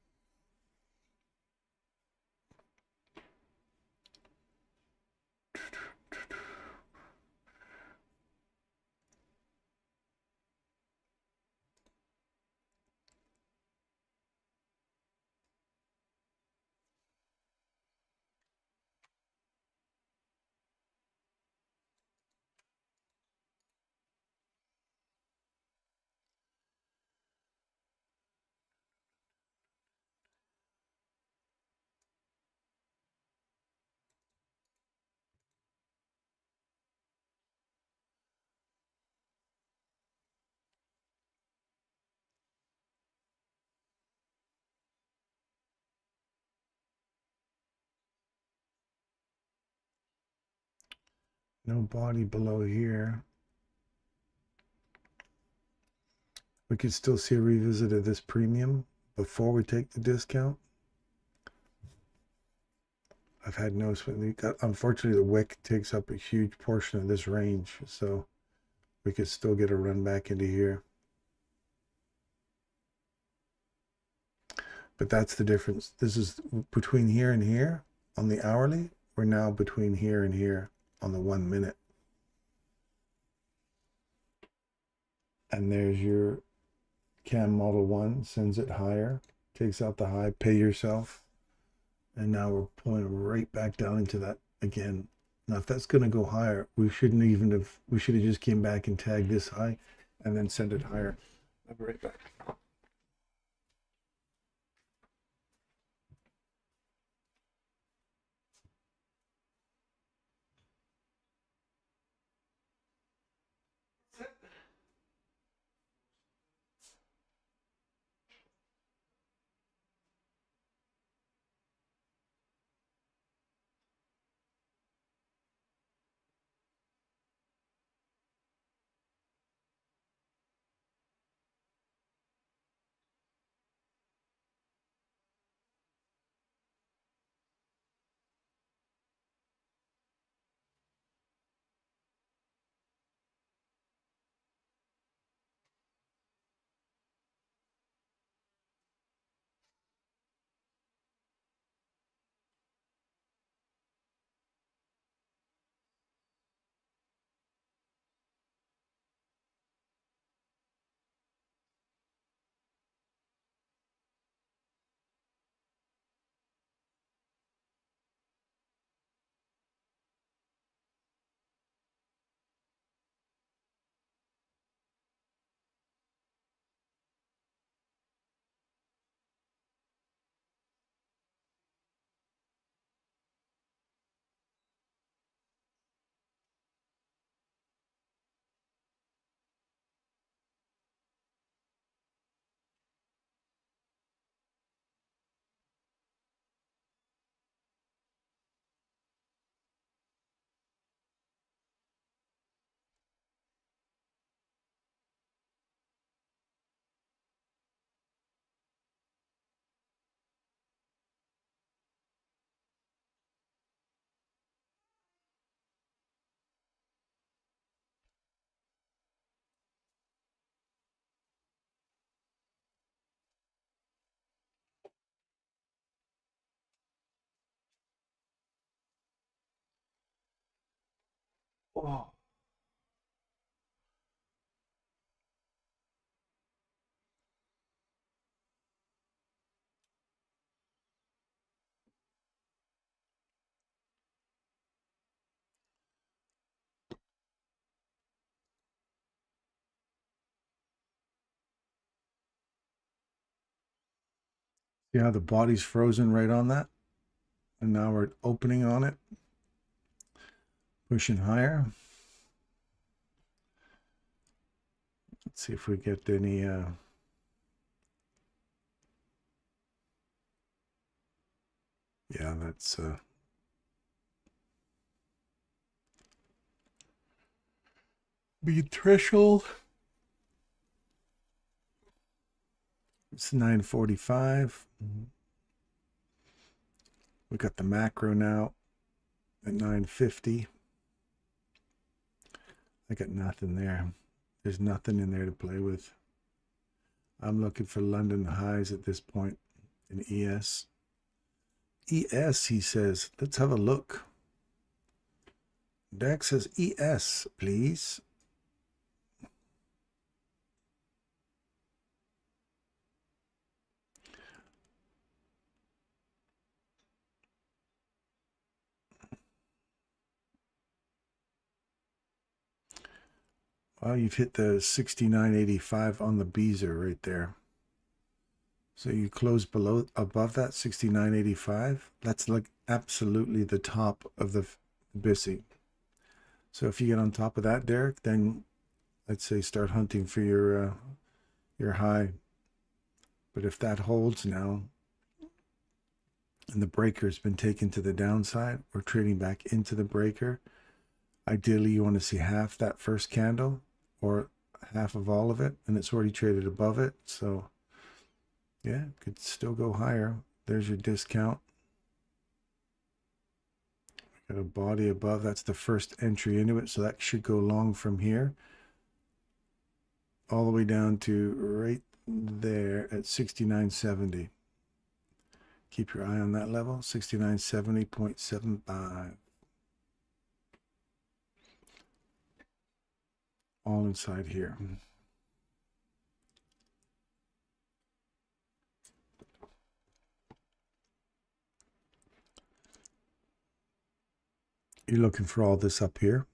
No body below here. We could still see a revisit of this premium before we take the discount. I've had no swing. Unfortunately, the wick takes up a huge portion of this range, so we could still get a run back into here. But that's the difference. This is between here and here on the hourly. We're now between here and here on the 1 minute. And there's your CAM Model 1, sends it higher, takes out the high, pay yourself. And now we're pulling right back down into that again. Now, if that's going to go higher, we should have just came back and tagged this high and then sent it higher. I'll be right back. See how the body's frozen right on that? And now we're opening on it, pushing higher. Let's see if we get any yeah, that's be threshold. It's 9:45. We got the macro now at 9:50. I got nothing there. There's nothing in there to play with. I'm looking for London highs at this point in ES. ES, he says. Let's have a look. Dex says ES, please. Well, you've hit the 69.85 on the Beezer right there. So you close above that 69.85. That's like absolutely the top of the BISI. So if you get on top of that, Derek, then I'd say start hunting for your high. But if that holds now, and the breaker's been taken to the downside, we're trading back into the breaker. Ideally, you want to see half that first candle or half of all of it, and it's already traded above it. So yeah, could still go higher. There's your discount. Got a body above. That's the first entry into it. So that should go long from here all the way down to right there at 69.70. Keep your eye on that level, 69.70.75. All inside here. You're looking for all this up here.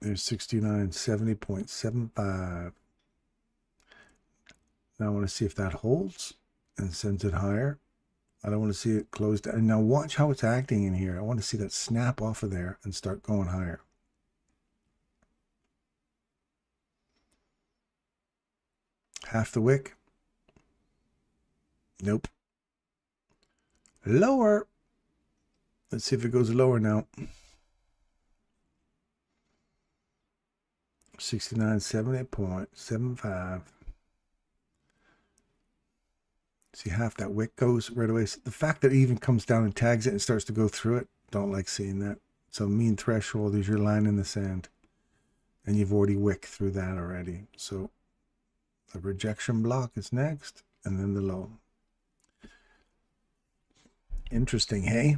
There's 69.70.75. Now I want to see if that holds and sends it higher. I don't want to see it closed. And now watch how it's acting in here. I want to see that snap off of there and start going higher. Half the wick. Nope. Lower. Let's see if it goes lower now. 69.70.75. See, half that wick goes right away. So the fact that it even comes down and tags it and starts to go through it, don't like seeing that. So mean threshold is your line in the sand. And you've already wicked through that already. So the rejection block is next, and then the low. Interesting, hey?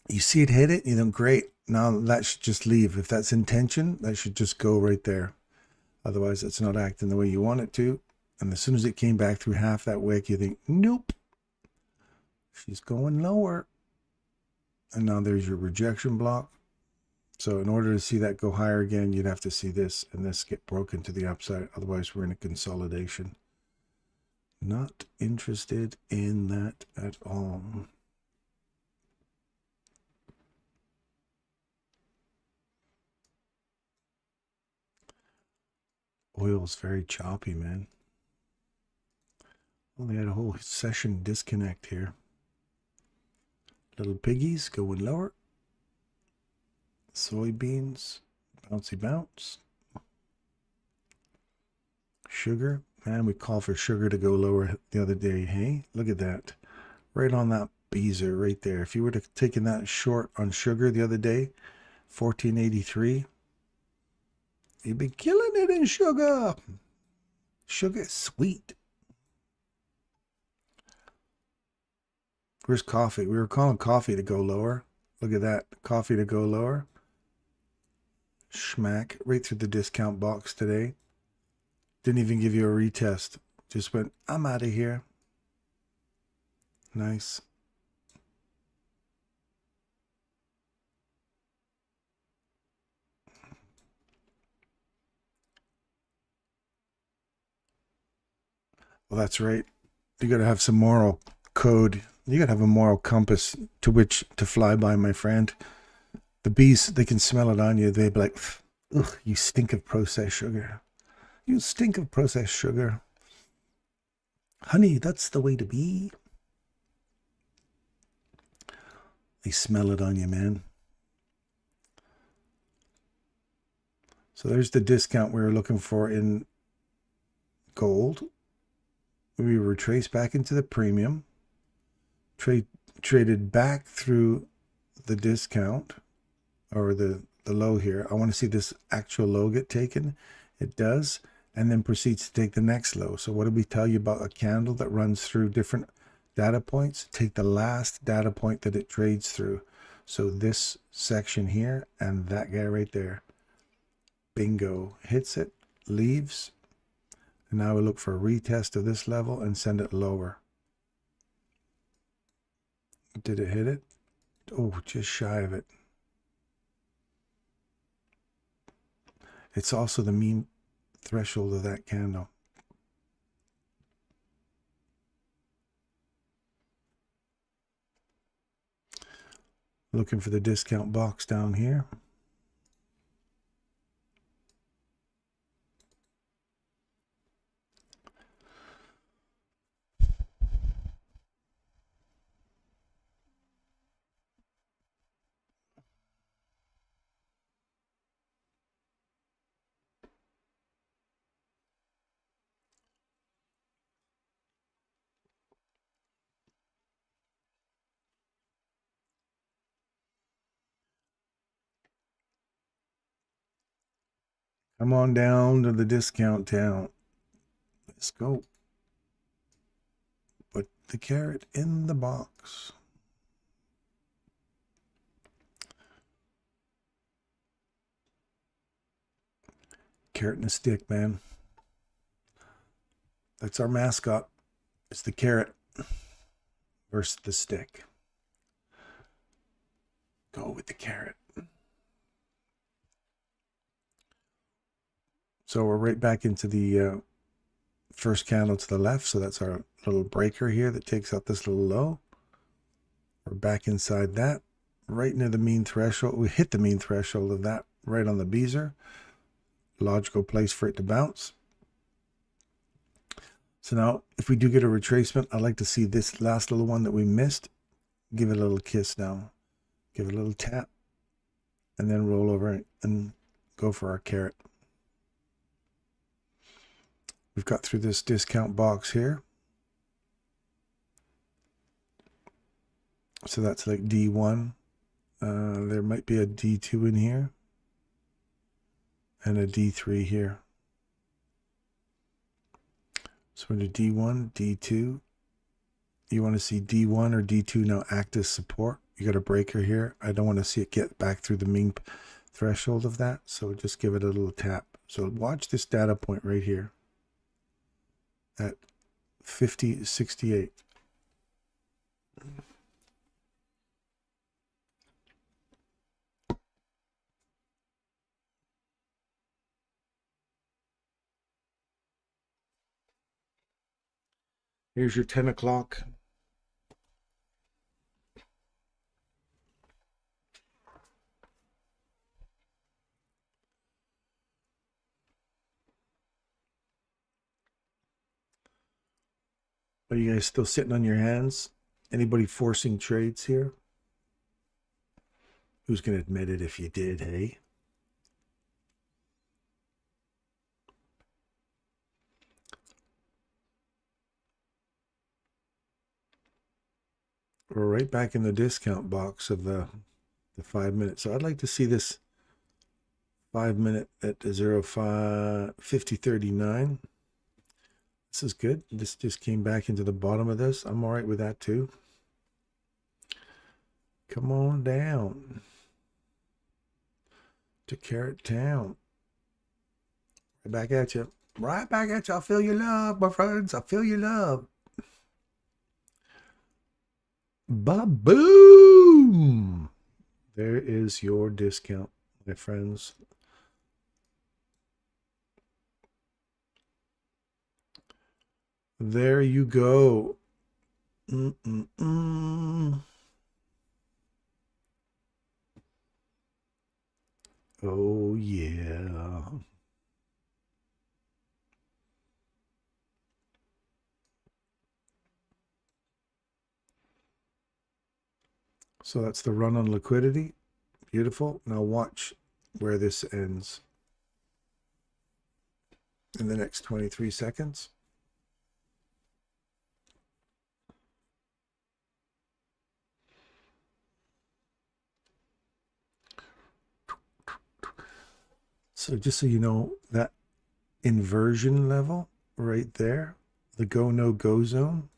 You see it hit it, you know, great. Now that should just leave. If that's intention, that should just go right there. Otherwise, it's not acting the way you want it to. And as soon as it came back through half that wick, you think, nope, she's going lower. And now there's your rejection block. So in order to see that go higher again, you'd have to see this and this get broken to the upside. Otherwise, we're in a consolidation. Not interested in that at all. Oil's very choppy, man. Well, they had a whole session disconnect here. Little piggies going lower. Soybeans, bouncy bounce. Sugar, man, we called for sugar to go lower the other day. Hey, look at that. Right on that Beezer right there. If you were to taken that short on sugar the other day, 1483, you'd be killing it in sugar. Sugar is sweet. Where's coffee? We were calling coffee to go lower. Look at that. Coffee to go lower. Schmack. Right through the discount box today. Didn't even give you a retest. Just went, I'm out of here. Nice. Well, that's right. You got to have some moral code. You got to have a moral compass to which to fly by, my friend. The bees, they can smell it on you. They'd be like, ugh, you stink of processed sugar. You stink of processed sugar. Honey, that's the way to be. They smell it on you, man. So there's the discount we were looking for in gold. We retraced back into the premium. Traded back through the discount, or the low here. I want to see this actual low get taken. It does, and then proceeds to take the next low. So what did we tell you about a candle that runs through different data points? Take the last data point that it trades through. So this section here and that guy right there. Bingo. Hits it, leaves, and now we look for a retest of this level and send it lower. Did it hit it? Oh, just shy of it. It's also the mean threshold of that candle. Looking for the discount box down here. Come on down to the discount town. Let's go. Put the carrot in the box. Carrot and a stick, man. That's our mascot. It's the carrot versus the stick. Go with the carrot. So we're right back into the first candle to the left. So that's our little breaker here that takes out this little low. We're back inside that, right near the mean threshold. We hit the mean threshold of that right on the beezer. Logical place for it to bounce. So now if we do get a retracement, I'd like to see this last little one that we missed. Give it a little kiss now. Give it a little tap. And then roll over and go for our carrot. We've got through this discount box here. So that's like D1. There might be a D2 in here. And a D3 here. So we're into D1, D2. You want to see D1 or D2 now act as support. You got a breaker here. I don't want to see it get back through the mean threshold of that. So just give it a little tap. So watch this data point right here at 50.68. Here's your 10 o'clock. Are you guys still sitting on your hands? Anybody forcing trades here? Who's going to admit it if you did, hey? We're right back in the discount box of the 5 minutes. So I'd like to see this 5 minute at 50.39. This is good. This just came back into the bottom of this. I'm all right with that too. Come on down to Carrot Town. Right back at you. Right back at you. I feel your love, my friends. I feel your love. Ba-boom! There is your discount, my friends. There you go. Oh, yeah. So that's the run on liquidity. Beautiful. Now watch where this ends in the next 23 seconds. So just so you know, that inversion level right there, the go no go zone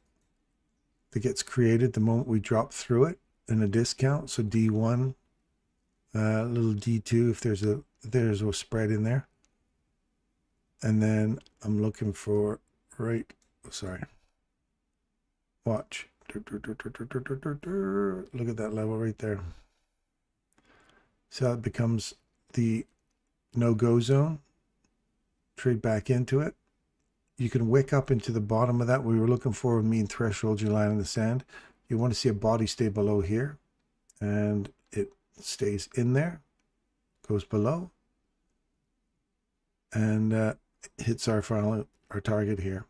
that gets created the moment we drop through it in a discount. So D1, little D2 if there's a spread in there. And then I'm looking for watch. Look at that level right there. So it becomes the no-go zone. Trade back into it. You can wick up into the bottom of that. We were looking for a mean threshold, your line in the sand. You want to see a body stay below here. And it stays in there. Goes below. And hits our target here.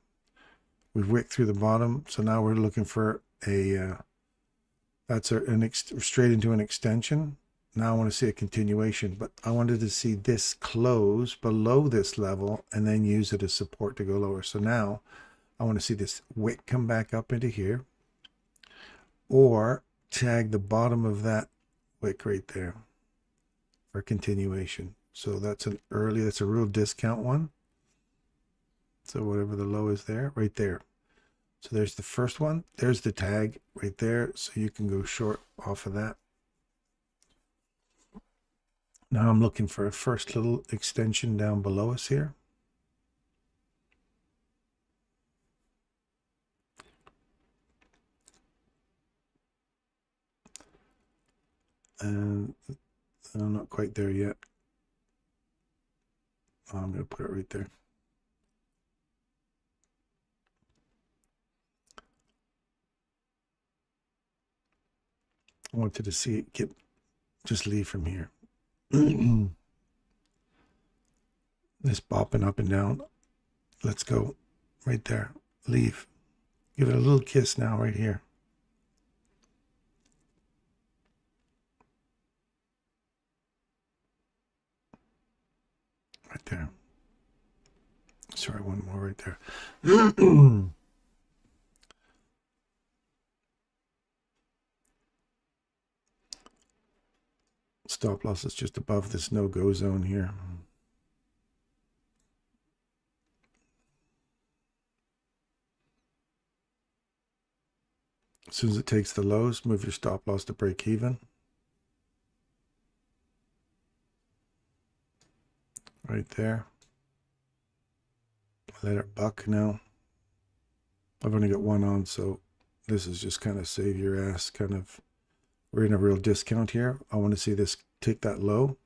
We've wicked through the bottom. So now we're looking for a, that's straight into an extension. Now I want to see a continuation, but I wanted to see this close below this level and then use it as support to go lower. So now I want to see this wick come back up into here or tag the bottom of that wick right there for continuation. So that's that's a real discount one. So whatever the low is there, right there. So there's the first one. There's the tag right there. So you can go short off of that. Now I'm looking for a first little extension down below us here. And I'm not quite there yet. I'm going to put it right there. I wanted to see it just leave from here. This bopping up and down. Let's go right there. Leave. Give it a little kiss now right here. Right there. Sorry, one more right there. Stop loss is just above this no-go zone here. As soon as it takes the lows, move your stop loss to break even. Right there. Let it buck now. I've only got one on, so this is just kind of save your ass kind of. We're in a real discount here. I want to see this take that low.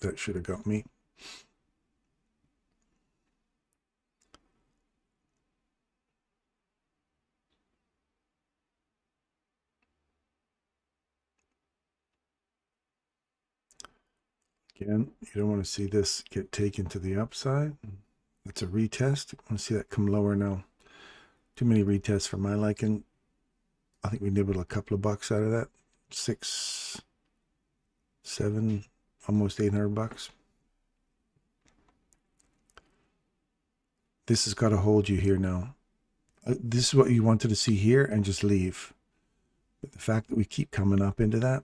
That should have got me. Again, you don't want to see this get taken to the upside. It's a retest. I want to see that come lower now. Too many retests for my liking. I think we nibbled a couple of bucks out of that. 6, 7, almost 800 bucks. This has got to hold you here now. This is what you wanted to see here and just leave. But the fact that we keep coming up into that,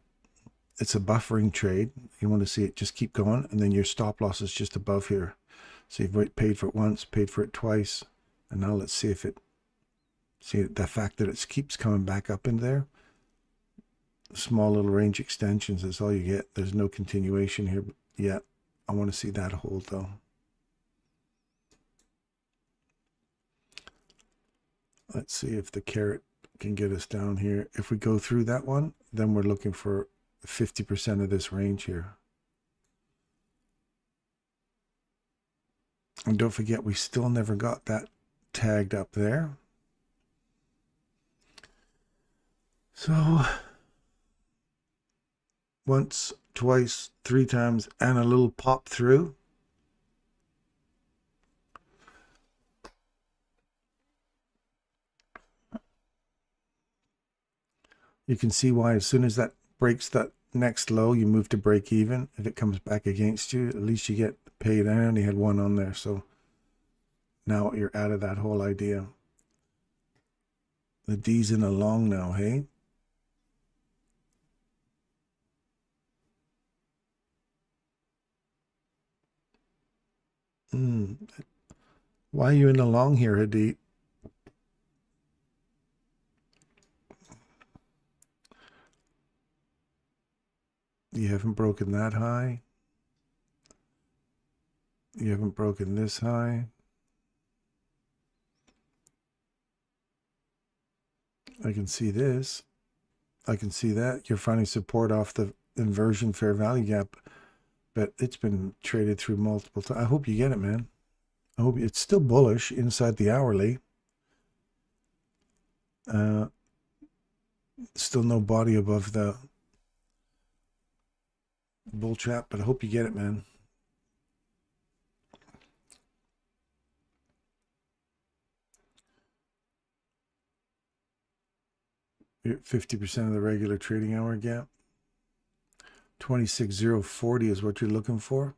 it's a buffering trade. You want to see it just keep going, and then your stop loss is just above here. So you've paid for it once, paid for it twice, and now let's see if it, the fact that it keeps coming back up in there. Small little range extensions, that's all you get. There's no continuation here yet. I want to see that hold though. Let's see if the carrot can get us down here. If we go through that one, then we're looking for 50% of this range here. And don't forget, we still never got that tagged up there. So once, twice, 3 times, and a little pop through. You can see why as soon as that breaks that next low, you move to break even. If it comes back against you, at least you get paid. I only had one on there, so now you're out of that whole idea. The D's in a long now, hey? Why are you in the long here, Hadid? You haven't broken that high. You haven't broken this high. I can see this. I can see that. You're finding support off the inversion fair value gap, but it's been traded through multiple times. I hope you get it, man. I hope it's still bullish inside the hourly. Still no body above the bull trap, but I hope you get it, man. You're at 50% of the regular trading hour gap. 26,040 is what you're looking for.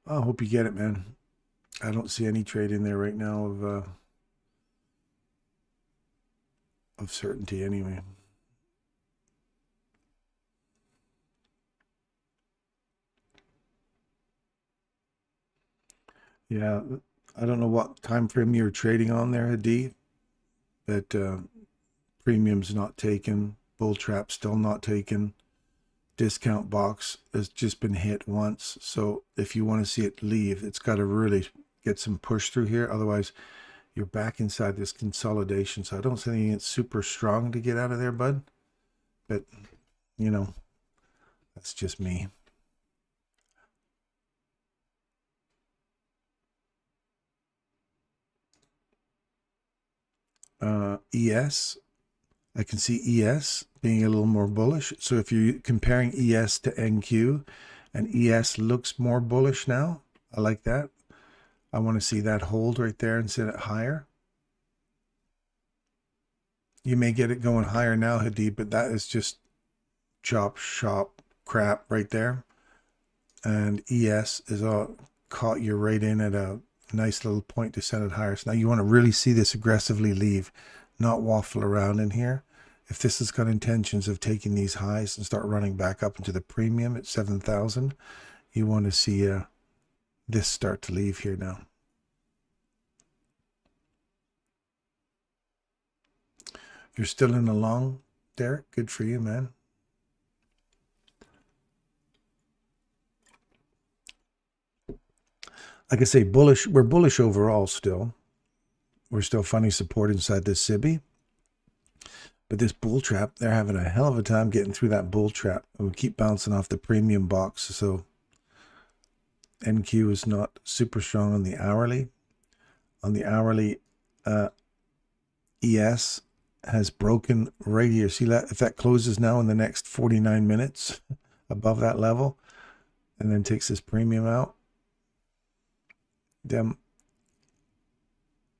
I hope you get it, man. I don't see any trade in there right now of certainty anyway. Yeah, I don't know what time frame you're trading on there, Hadid, but premium's not taken, bull trap still not taken, discount box has just been hit once. So if you want to see it leave, it's got to really get some push through here. Otherwise, you're back inside this consolidation. So I don't see anything that's super strong to get out of there, bud. But, you know, that's just me. ES, I can see ES being a little more bullish. So if you're comparing ES to NQ, and ES looks more bullish now, I like that. I want to see that hold right there and set it higher. You may get it going higher now, Hadid, but that is just chop shop crap right there. And ES is caught you right in at a nice little point to send it higher. So now you want to really see this aggressively leave, not waffle around in here. If this has got intentions of taking these highs and start running back up into the premium at 7,000, you want to see this start to leave here now. You're still in the long, Derek. Good for you, man. Like I say, bullish. We're bullish overall still. We're still finding support inside this SIBI. But this bull trap, they're having a hell of a time getting through that bull trap. And we keep bouncing off the premium box. So NQ is not super strong on the hourly. On the hourly, ES has broken right here. See that? If that closes now in the next 49 minutes above that level and then takes this premium out, then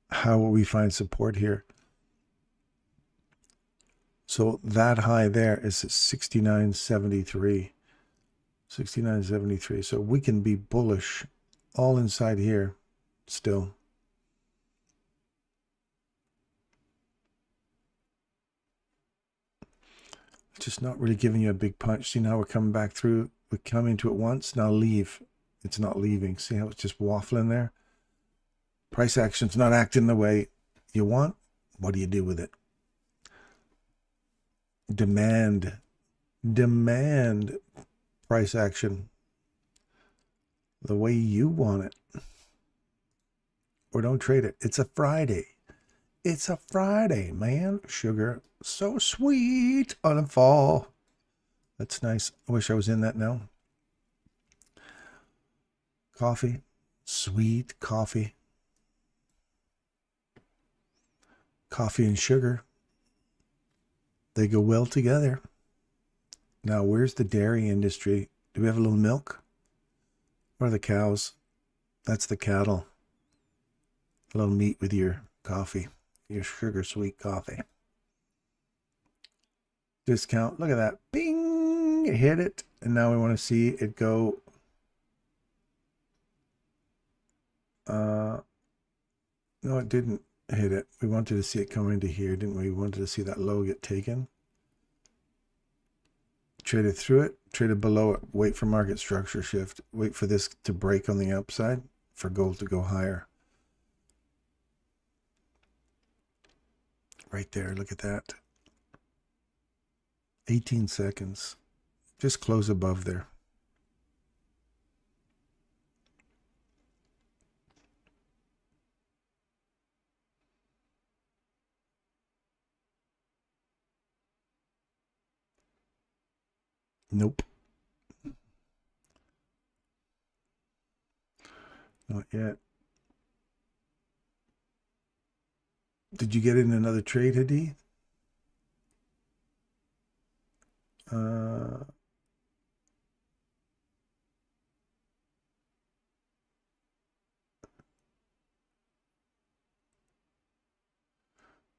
how will we find support here? So that high there is 69.73. 69.73. So we can be bullish all inside here still. Just not really giving you a big punch. See, now we're coming back through. We come into it once, now leave. It's not leaving. See how it's just waffling there? Price action's not acting the way you want. What do you do with it? Demand price action the way you want it. Or don't trade it. It's a Friday. It's a Friday, man. Sugar, so sweet on a fall. That's nice. I wish I was in that now. Coffee, sweet coffee. Coffee and sugar, they go well together. Now, where's the dairy industry? Do we have a little milk? Or the cows? That's the cattle. A little meat with your coffee, your sugar sweet coffee. Discount, look at that. Bing! It hit it. And now we want to see it go. No, it didn't hit it. We wanted to see it come into here, didn't we? We wanted to see that low get taken. Trade it through it, trade it below it, wait for market structure shift, wait for this to break on the upside for gold to go higher. Right there, look at that. 18 seconds. Just close above there. Nope. Not yet. Did you get in another trade, Hadi?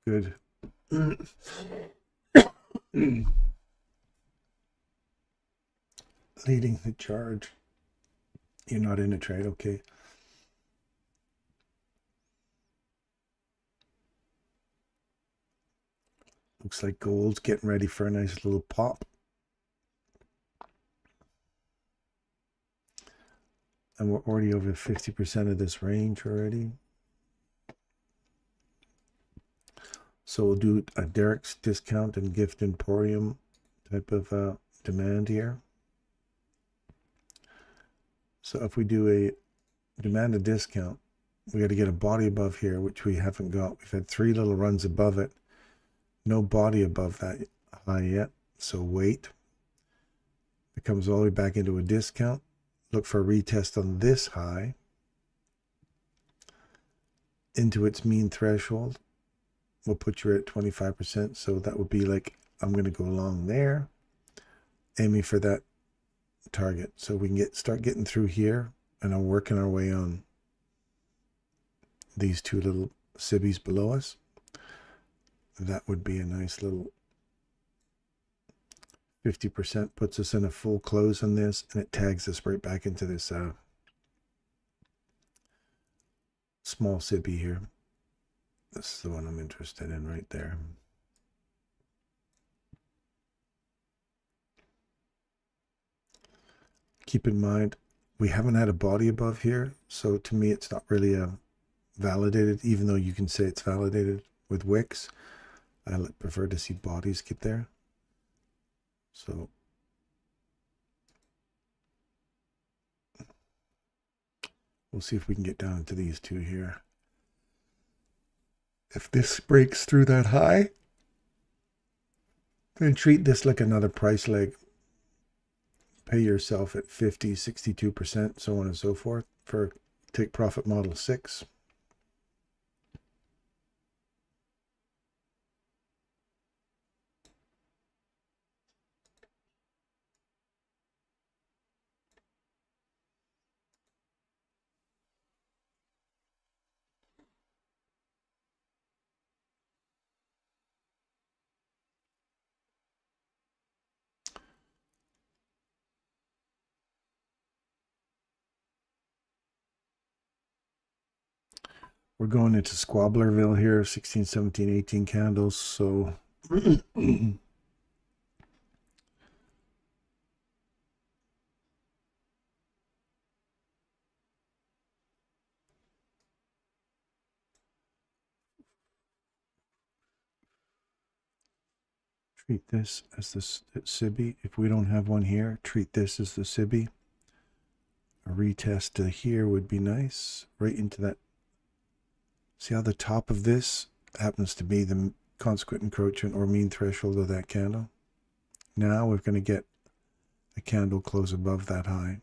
Good. Leading the charge. You're not in a trade, okay. Looks like gold's getting ready for a nice little pop. And we're already over 50% of this range already. So we'll do a Derek's discount and gift emporium type of demand here. So if we do a demand a discount, we got to get a body above here, which we haven't got. We've had 3 little runs above it. No body above that high yet. So wait. It comes all the way back into a discount. Look for a retest on this high into its mean threshold. We'll put you at 25%. So that would be like, I'm going to go along there, aiming for that target. So we can start getting through here, and I'm working our way on these 2 little sibbies below us. That would be a nice little 50%, puts us in a full close on this, and it tags us right back into this small sibby here. This is the one I'm interested in right there. Keep in mind, we haven't had a body above here, so to me it's not really validated, even though you can say it's validated with wicks. I prefer to see bodies get there. So we'll see if we can get down into these 2 here. If this breaks through that high, then treat this like another price leg. Pay yourself at 50, 62%, so on and so forth for take profit model 6. We're going into Squabblerville here, 16, 17, 18 candles. So treat this as the SIBI. If we don't have one here, treat this as the SIBI. A retest to here would be nice. Right into that. See how the top of this happens to be the consequent encroachment or mean threshold of that candle. Now we're going to get a candle close above that high.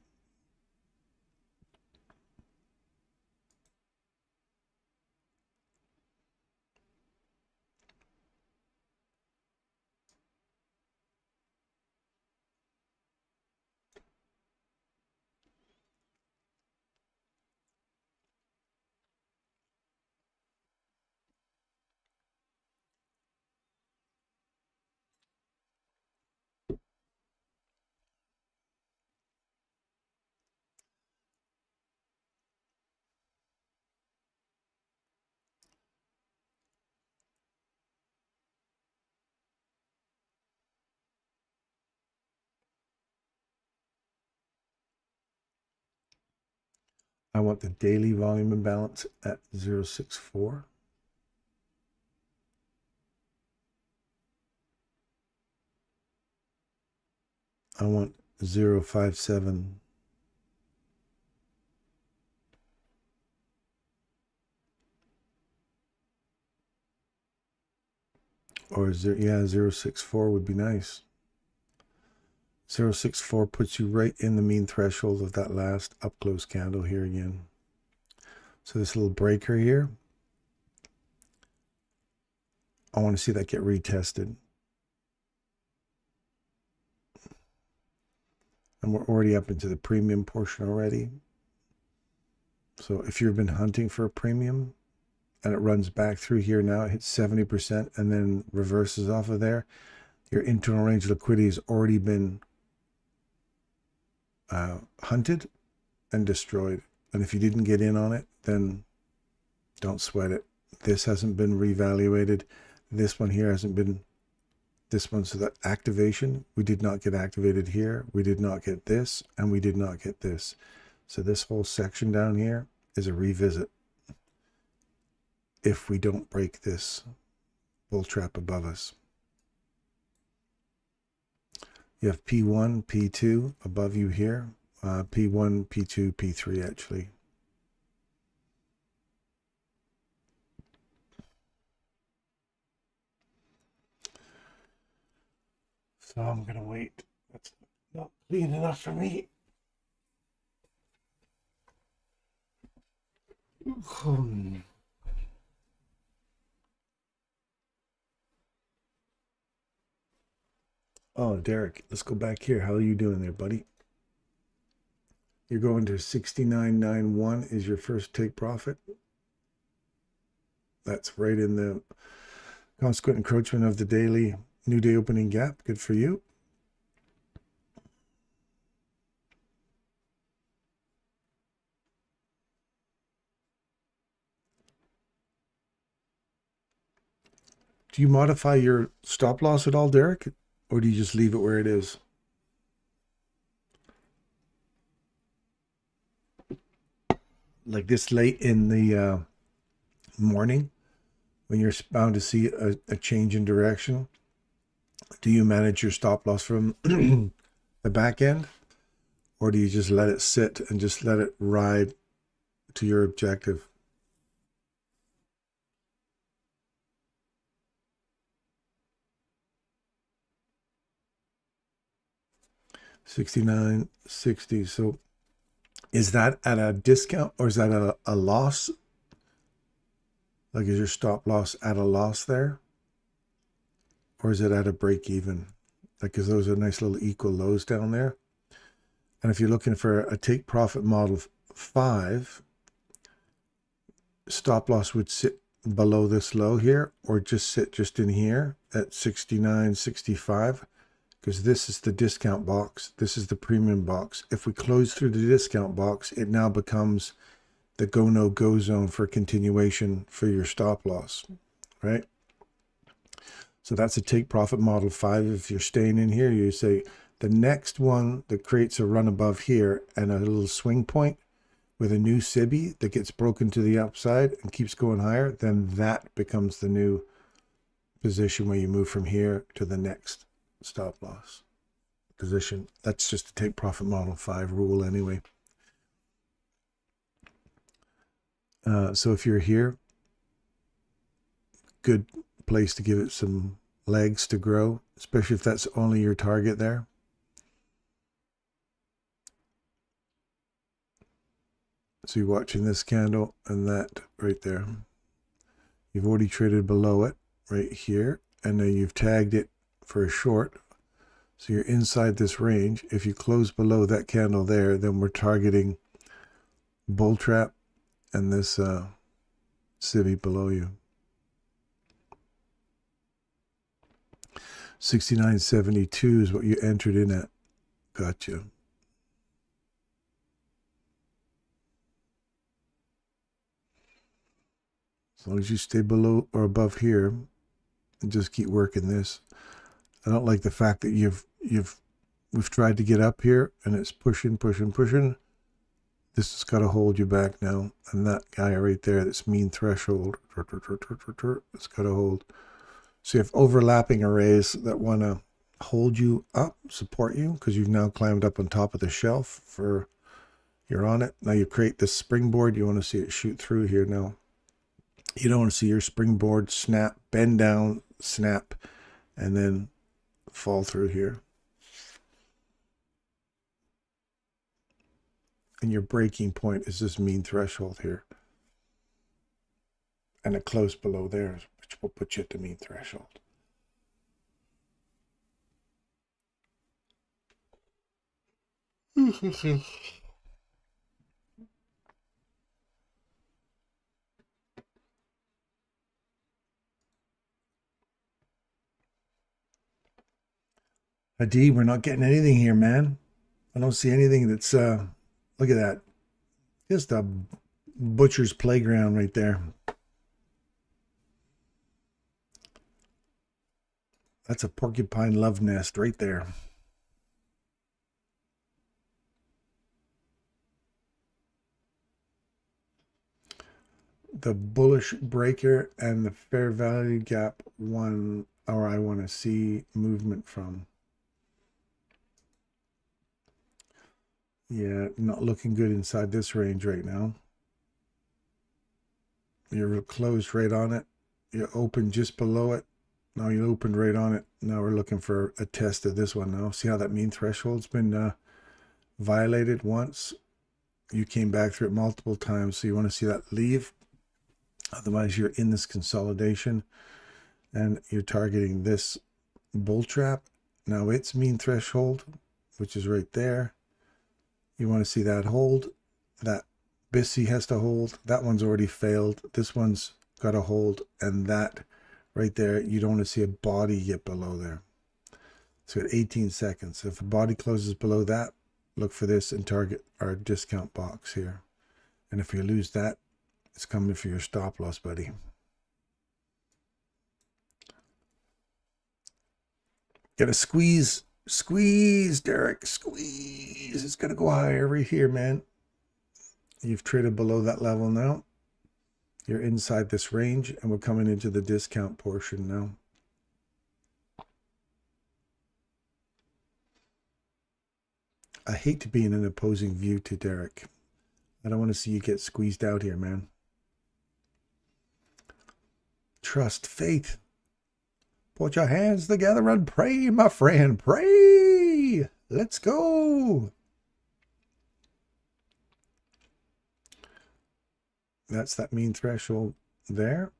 I want the daily volume imbalance at 0.64. I want 0.57. Or 0.64 would be nice. 0.64 puts you right in the mean threshold of that last up close candle here again. So this little breaker here, I want to see that get retested. And we're already up into the premium portion already. So if you've been hunting for a premium and it runs back through here now, it hits 70% and then reverses off of there, your internal range of liquidity has already been hunted and destroyed. And if you didn't get in on it, then don't sweat it. This hasn't been reevaluated. This one here hasn't been, this one, so that activation, we did not get activated here. We did not get this, and we did not get this. So this whole section down here is a revisit if we don't break this bull trap above us. You have P1, P2 above you here. P1, P2, P3 actually. So I'm going to wait. That's not clean enough for me. Oh, Derek, let's go back here. How are you doing there, buddy? You're going to 69.91 is your first take profit. That's right in the consequent encroachment of the daily new day opening gap. Good for you. Do you modify your stop loss at all, Derek? Or do you just leave it where it is? Like this late in the morning, when you're bound to see a change in direction, do you manage your stop loss from the back end? Or do you just let it sit and just let it ride to your objective? $69.60. So is that at a discount or is that at a loss? Like, is your stop loss at a loss there? Or is it at a break even? Like, because those are nice little equal lows down there. And if you're looking for a take profit model 5, stop loss would sit below this low here, or just sit just in here at 69.65, because this is the discount box. This is the premium box. If we close through the discount box, it now becomes the go no go zone for continuation for your stop loss, right? So that's a take profit model 5. If you're staying in here, you say the next one that creates a run above here and a little swing point with a new SIBI that gets broken to the upside and keeps going higher, then that becomes the new position where you move from here to the next stop loss position. That's just the take profit model 5 rule anyway. So if you're here, good place to give it some legs to grow, especially if that's only your target there. So you're watching this candle and that right there. You've already traded below it right here, and then you've tagged it for a short. So you're inside this range. If you close below that candle there, then we're targeting bull trap and this civvy below you. 69.72 is what you entered in at. Gotcha. As long as you stay below or above here and just keep working this. I don't like the fact that we've tried to get up here and it's pushing. This has got to hold you back now. And that guy right there, that's mean threshold, it's got to hold. So you have overlapping arrays that want to hold you up, support you, because you've now climbed up on top of the shelf you're on it. Now you create this springboard. You want to see it shoot through here now. You don't want to see your springboard snap, bend down, snap, and then fall through here. And your breaking point is this mean threshold here. And a close below there, which will put you at the mean threshold. Adi, we're not getting anything here, man. I don't see anything that's, look at that. Just a butcher's playground right there. That's a porcupine love nest right there. The bullish breaker and the fair value gap one, or I want to see movement from. Yeah, not looking good inside this range right now. You're closed right on it. You're open just below it. Now you opened right on it. Now we're looking for a test of this one now. See how that mean threshold's been violated once. You came back through it multiple times, so you want to see that leave. Otherwise, you're in this consolidation, and you're targeting this bull trap. Now its mean threshold, which is right there. You want to see that hold. That BISI has to hold. That one's already failed. This one's got to hold, and that right there, you don't want to see a body get below there. So at 18 seconds, if a body closes below that, look for this and target our discount box here. And if you lose that, it's coming for your stop loss, buddy. Gotta squeeze, Derek, squeeze. It's gonna go higher right here, man. You've traded below that level now. You're inside this range, and we're coming into the discount portion now. I hate to be in an opposing view to Derek. I don't want to see you get squeezed out here, man. Trust, faith. Put your hands together and pray, my friend. Pray. Let's go. That's that mean threshold there.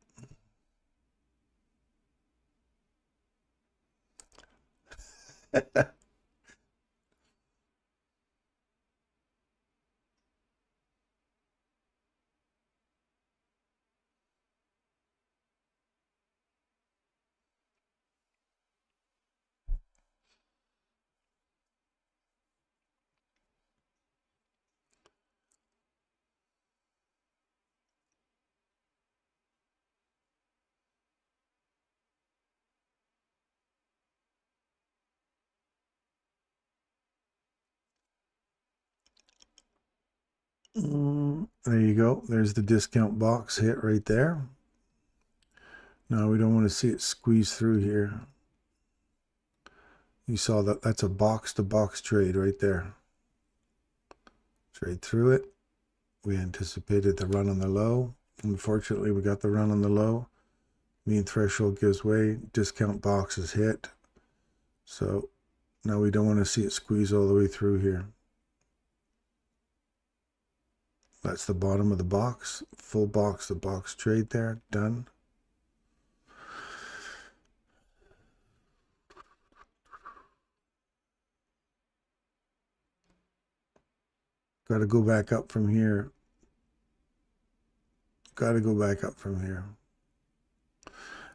There you go. There's the discount box hit right there. No, we don't want to see it squeeze through here. You saw that that's a box-to-box trade right there. Trade through it. We anticipated the run on the low. Unfortunately, we got the run on the low. Mean threshold gives way. Discount box is hit. So now we don't want to see it squeeze all the way through here. That's the bottom of the box. Full box-to-box trade there. Done. Got to go back up from here. Got to go back up from here.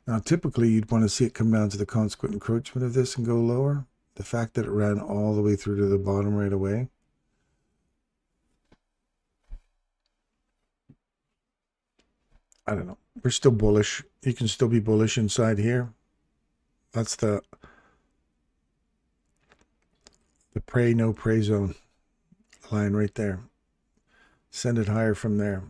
Now, typically, you'd want to see it come down to the consequent encroachment of this and go lower. The fact that it ran all the way through to the bottom right away. I don't know. We're still bullish. You can still be bullish inside here. That's the pray, no pray zone line right there. Send it higher from there.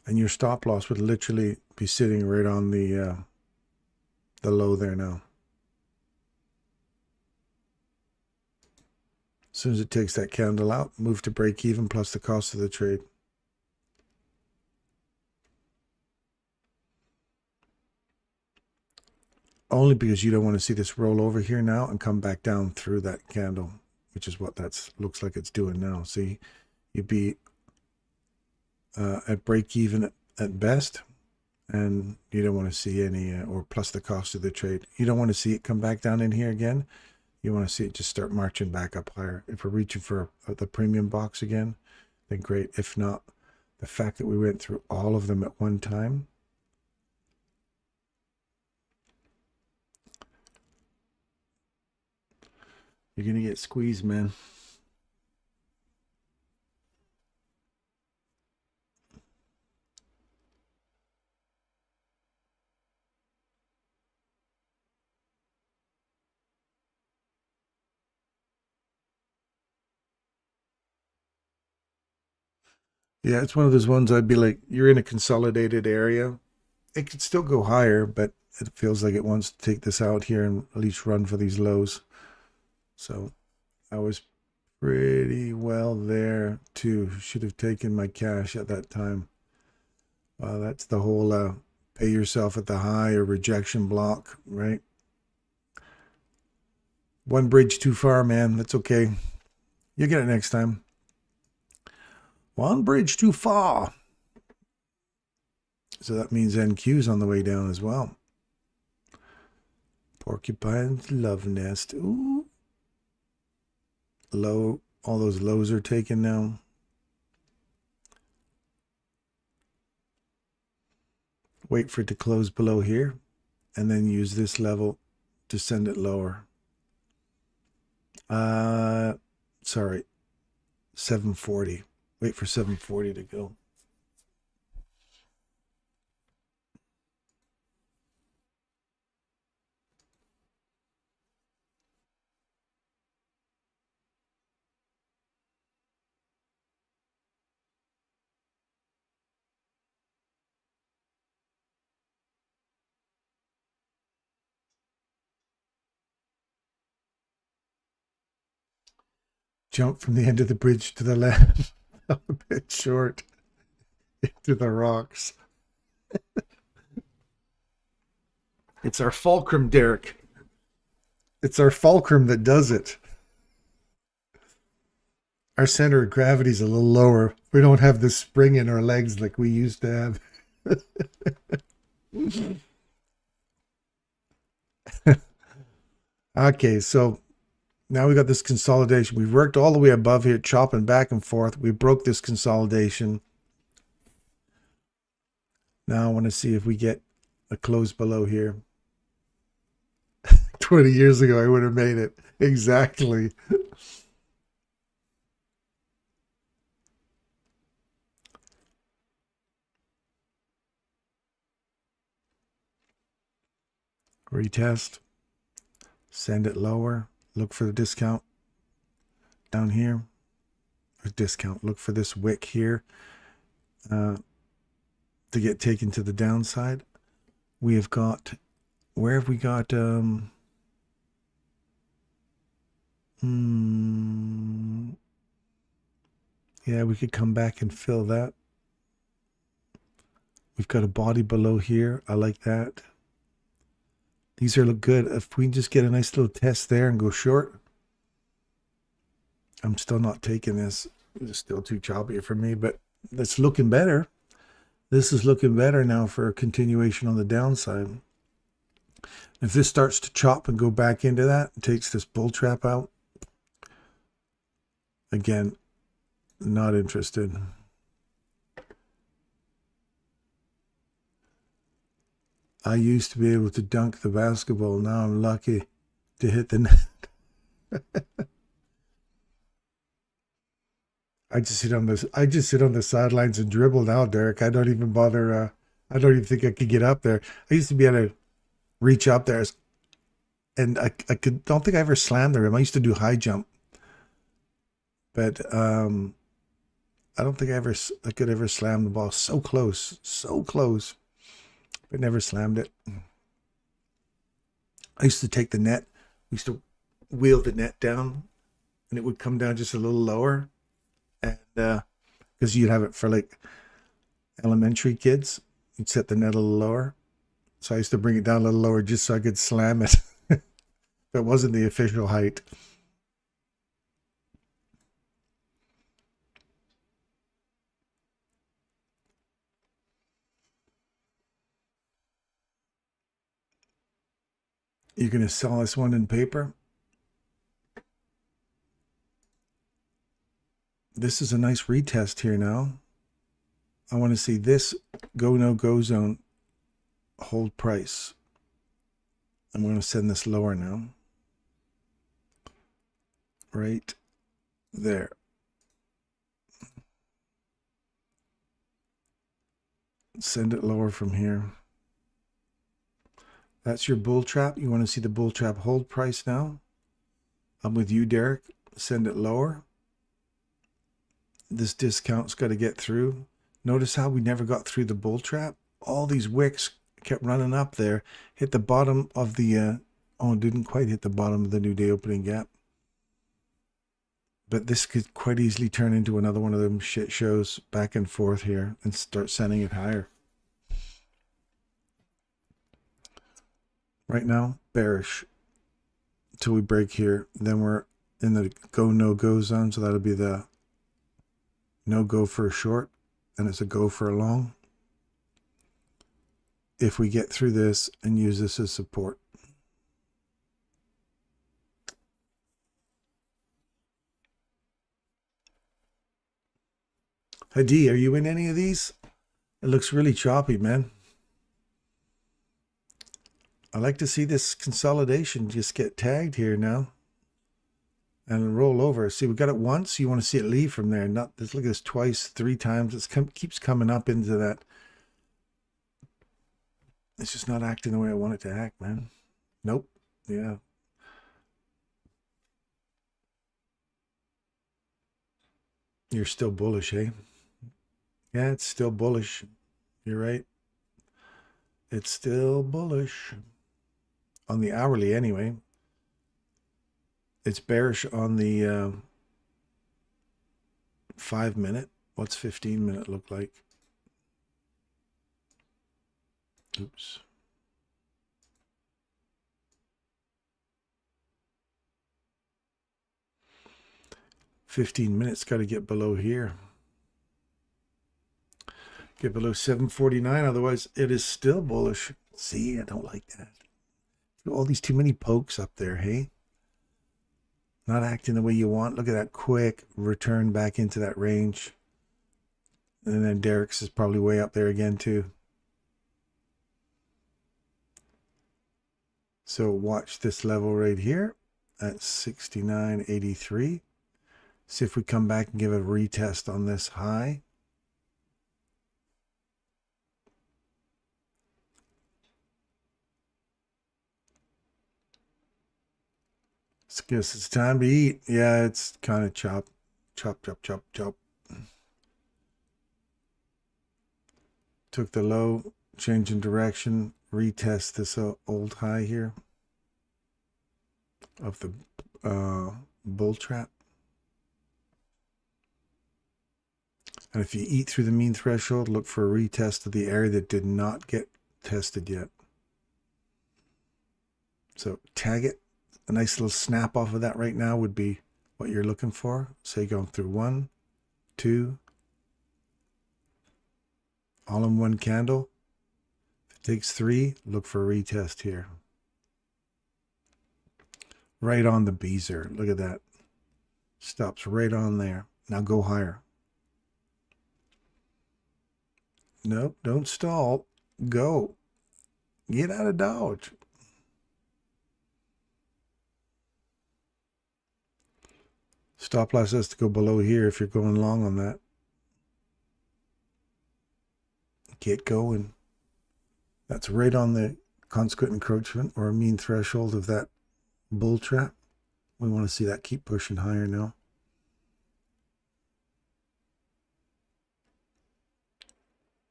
And your stop loss would literally be sitting right on the low there now. As soon as it takes that candle out, move to break even plus the cost of the trade. Only because you don't want to see this roll over here now and come back down through that candle, which is what that looks like it's doing now. See, you'd be at break even at best, and you don't want to see any, or plus the cost of the trade. You don't want to see it come back down in here again. You want to see it just start marching back up higher. If we're reaching for the premium box again, then great. If not, the fact that we went through all of them at one time, you're going to get squeezed, man. Yeah, it's one of those ones I'd be like, you're in a consolidated area. It could still go higher, but it feels like it wants to take this out here and at least run for these lows. So I was pretty well there too. Should have taken my cash at that time. That's the whole pay yourself at the high or rejection block, right? One bridge too far, man. That's okay. You get it next time. One bridge too far. So that means NQ's on the way down as well. Porcupine's love nest. Ooh. Low. All those lows are taken now. Wait for it to close below here, and then use this level to send it lower. Sorry, 740. Wait for 740 to go. Jump from the end of the bridge to the left. A bit short into the rocks. It's our fulcrum, Derek. It's our fulcrum that does it. Our center of gravity is a little lower. We don't have the spring in our legs like we used to have. Okay, so now we got this consolidation. We've worked all the way above here, chopping back and forth. We broke this consolidation. Now I want to see if we get a close below here. 20 years ago, I would have made it. Exactly. Retest. Send it lower. Look for the discount down here. Or discount. Look for this wick here. to get taken to the downside. We have got, where have we got, yeah, we could come back and fill that. We've got a body below here. I like that. These are look good. If we can just get a nice little test there and go short, I'm still not taking this. It's still too choppy for me, but it's looking better. This is looking better now for a continuation on the downside. If this starts to chop and go back into that, it takes this bull trap out. Again, not interested. I used to be able to dunk the basketball. Now I'm lucky to hit the net. I just sit on the sidelines and dribble now, Derek. I don't even bother. I don't even think I could get up there. I used to be able to reach up there, and I don't think I ever slammed the rim. I used to do high jump, but I don't think I could ever slam the ball. So close, but never slammed it. I used to take the net. We used to wheel the net down, and it would come down just a little lower. And because you'd have it for like elementary kids, you'd set the net a little lower. So I used to bring it down a little lower just so I could slam it. That wasn't the official height. You're going to sell this one in paper. This is a nice retest here now. I want to see this go, no go zone hold price. I'm going to send this lower now. Right there. Send it lower from here. That's your bull trap. You want to see the bull trap hold price now? I'm with you, Derek. Send it lower. This discount's got to get through. Notice how we never got through the bull trap? All these wicks kept running up there. Hit the bottom of the, oh, it didn't quite hit the bottom of the new day opening gap. But this could quite easily turn into another one of them shit shows back and forth here and start sending it higher. Right now, bearish until we break here. Then we're in the go, no go zone. So that'll be the no go for a short, and it's a go for a long. If we get through this and use this as support. Hadi, are you in any of these? It looks really choppy, man. I like to see this consolidation just get tagged here now and roll over. See, we got it once. You want to see it leave from there. Not this. Look at this twice, 3 times. It keeps coming up into that. It's just not acting the way I want it to act, man. Nope. Yeah. You're still bullish, eh? Yeah, it's still bullish. You're right. It's still bullish. On the hourly, anyway. It's bearish on the 5 minute. What's 15 minute look like? Oops. $15 got to get below here. Get below 749, otherwise it is still bullish. See, I don't like that. All these too many pokes up there, hey? Not acting the way you want. Look at that quick return back into that range. And then Derek's is probably way up there again too. So watch this level right here at 69.83. See if we come back and give a retest on this high. I guess it's time to eat. Yeah, it's kind of chop. Took the low, change in direction, retest this old high here of the bull trap. And if you eat through the mean threshold, look for a retest of the area that did not get tested yet. So tag it. A nice little snap off of that right now would be what you're looking for. Say going through 1, 2, all in one candle. If it takes 3, look for a retest here. Right on the beezer. Look at that. Stops right on there. Now go higher. Nope, don't stall. Go. Get out of dodge. Stop loss has to go below here if you're going long on that. Get going. That's right on the consequent encroachment or mean threshold of that bull trap. We want to see that keep pushing higher now.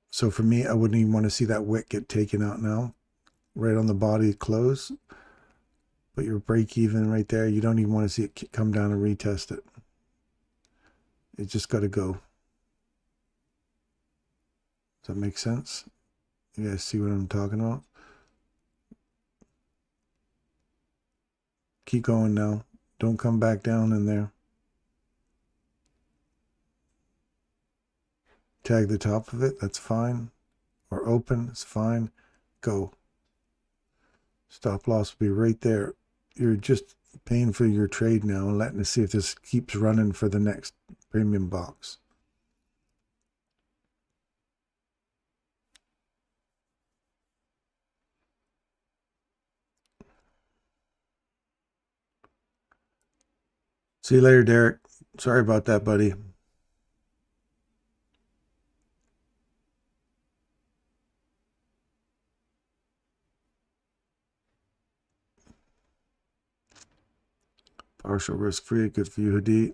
So for me, I wouldn't even want to see that wick get taken out now. Right on the body close. But your break even right there, you don't even want to see it come down and retest it. It just got to go. Does that make sense? You guys see what I'm talking about? Keep going now. Don't come back down in there. Tag the top of it, that's fine. Or open, it's fine. Go. Stop loss will be right there. You're just paying for your trade now and letting us see if this keeps running for the next premium box. See you later, Derek. Sorry about that, buddy. Partial risk free, good for you, Hadi.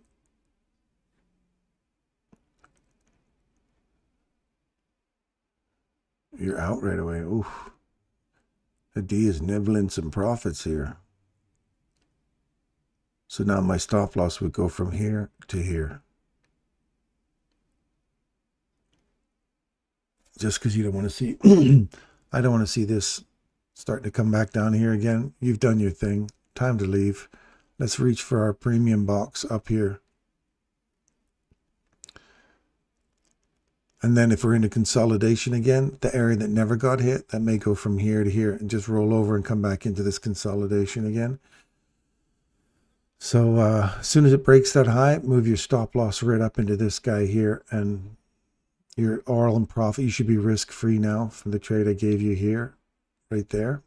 You're out right away. Oof. Hadi is nibbling some profits here. So now my stop loss would go from here to here. Just because you don't want to see, I don't want to see this starting to come back down here again. You've done your thing. Time to leave. Let's reach for our premium box up here. And then if we're into consolidation again, the area that never got hit, that may go from here to here and just roll over and come back into this consolidation again. So as soon as it breaks that high, move your stop loss right up into this guy here, and you're all in profit. You should be risk-free now from the trade I gave you here, right there.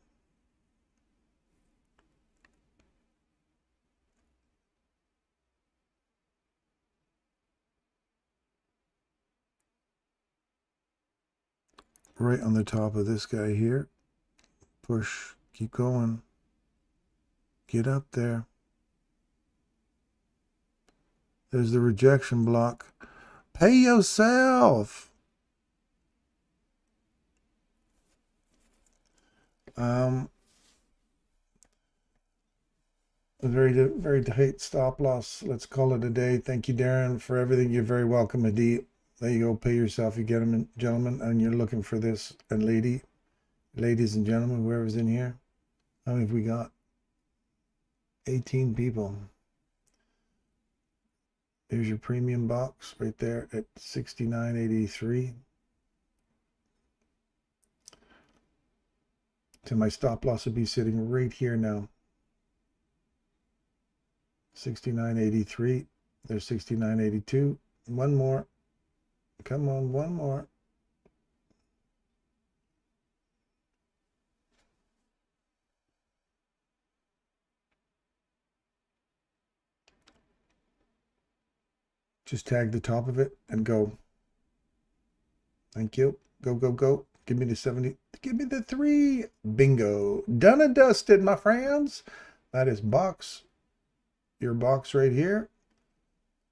Right on the top of this guy here. Push, keep going. Get up there. There's the rejection block. Pay yourself. A very tight stop loss. Let's call it a day. Thank you, Darren, for everything. You're very welcome, Adi. There you go. Pay yourself. You get them, gentlemen, and you're looking for this. And ladies and gentlemen, whoever's in here. How many have we got? 18 people. There's your premium box right there at $69.83. So my stop loss would be sitting right here now. $69.83. There's $69.82. One more. Come on, one more. Just tag the top of it and go. Thank you. Go, go, go. Give me the 70. Give me the 3. Bingo. Done and dusted, my friends. That is box. Your box right here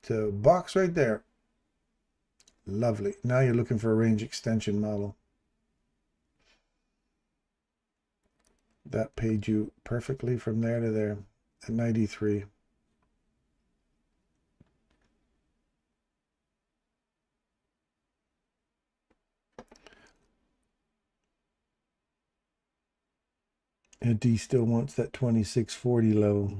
to box right there. Lovely. Now you're looking for a range extension model. That paid you perfectly from there to there at 93. And D still wants that 2640 level.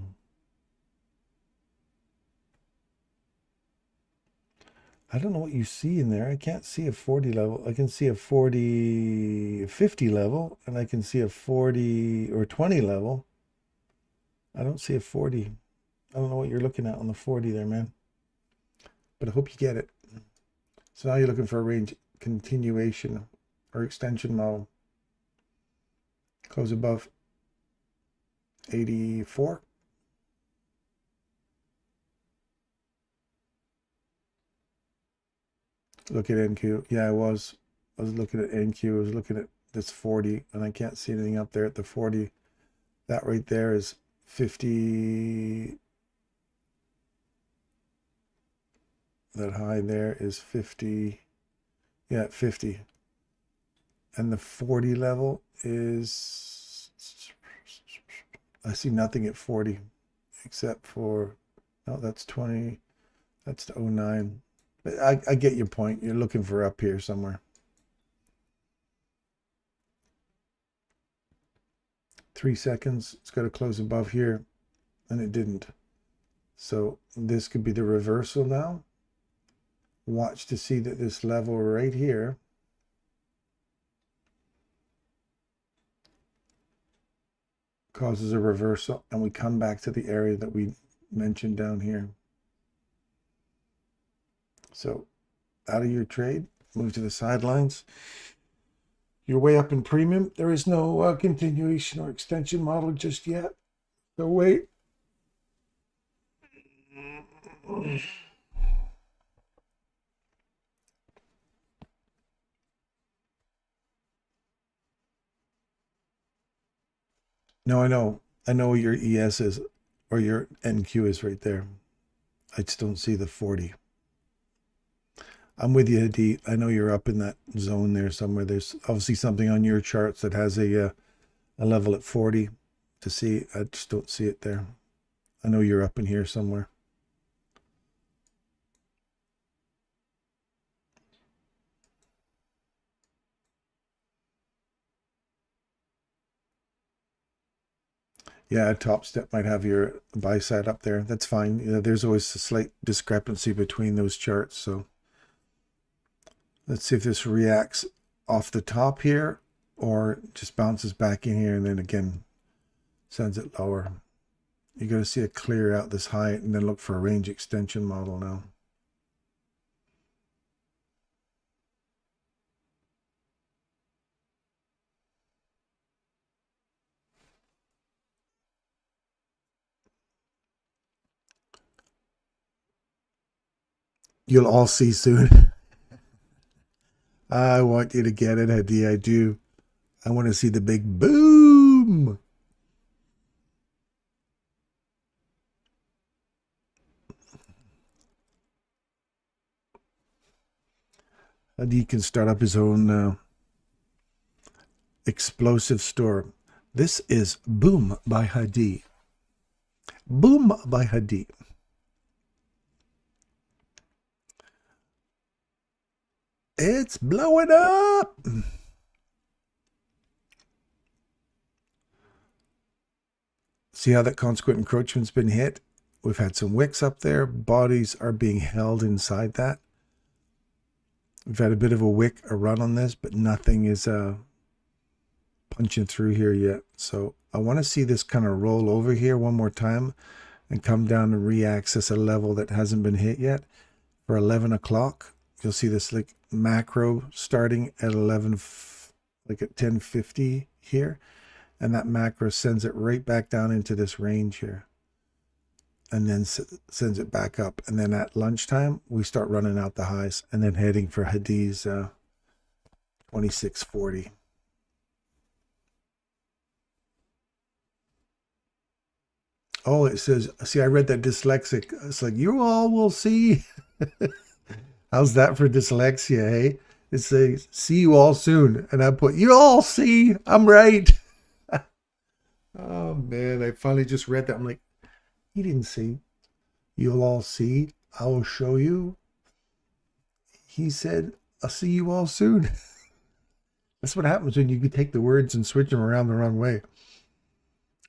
I don't know what you see in there. I can't see a 40 level. I can see a 50 level, and I can see a 40 or 20 level. I don't see a 40. I don't know what you're looking at on the 40 there, man. But I hope you get it. So now you're looking for a range continuation or extension model. Close above 84. Look at NQ. Yeah, I was looking at NQ. I was looking at this 40, and I can't see anything up there at the 40. That right there is 50. That high there is 50. Yeah, 50. And the 40 level is, I see nothing at 40 except for, no, that's 20. That's the 09. But I get your point. You're looking for up here somewhere. 3 seconds. It's got to close above here, and it didn't. So this could be the reversal now. Watch to see that this level right here causes a reversal, and we come back to the area that we mentioned down here. So out of your trade, move to the sidelines. You're way up in premium. There is no continuation or extension model just yet. So wait. No, I know. I know what your ES is, or your NQ is right there. I just don't see the 40. I'm with you, Hadi. I know you're up in that zone there somewhere. There's obviously something on your charts that has a level at 40 to see. I just don't see it there. I know you're up in here somewhere. Yeah, a top step might have your buy side up there. That's fine. You know, there's always a slight discrepancy between those charts. So let's see if this reacts off the top here or just bounces back in here and then again sends it lower. You got to see it clear out this high and then look for a range extension model now. You'll all see soon. I want you to get it, Hadi. I do. I want to see the big boom. Hadi can start up his own explosive store. This is Boom by Hadi. Boom by Hadi. It's blowing up. See how that consequent encroachment's been hit? We've had some wicks up there. Bodies are being held inside that. We've had a bit of a wick, a run on this, but nothing is punching through here yet. So I want to see this kind of roll over here one more time and come down and re-access a level that hasn't been hit yet. For 11 o'clock, you'll see this like macro starting at 11, like at 10:50 here. And that macro sends it right back down into this range here. And then sends it back up. And then at lunchtime, we start running out the highs and then heading for Hadi's 2640. Oh, it says, see, I read that dyslexic. It's like, you all will see. How's that for dyslexia, hey? It says, see you all soon. And I put, you all see, I'm right. Oh man, I finally just read that. I'm like, he didn't say, you'll all see, I will show you. He said, I'll see you all soon. That's what happens when you take the words and switch them around the wrong way.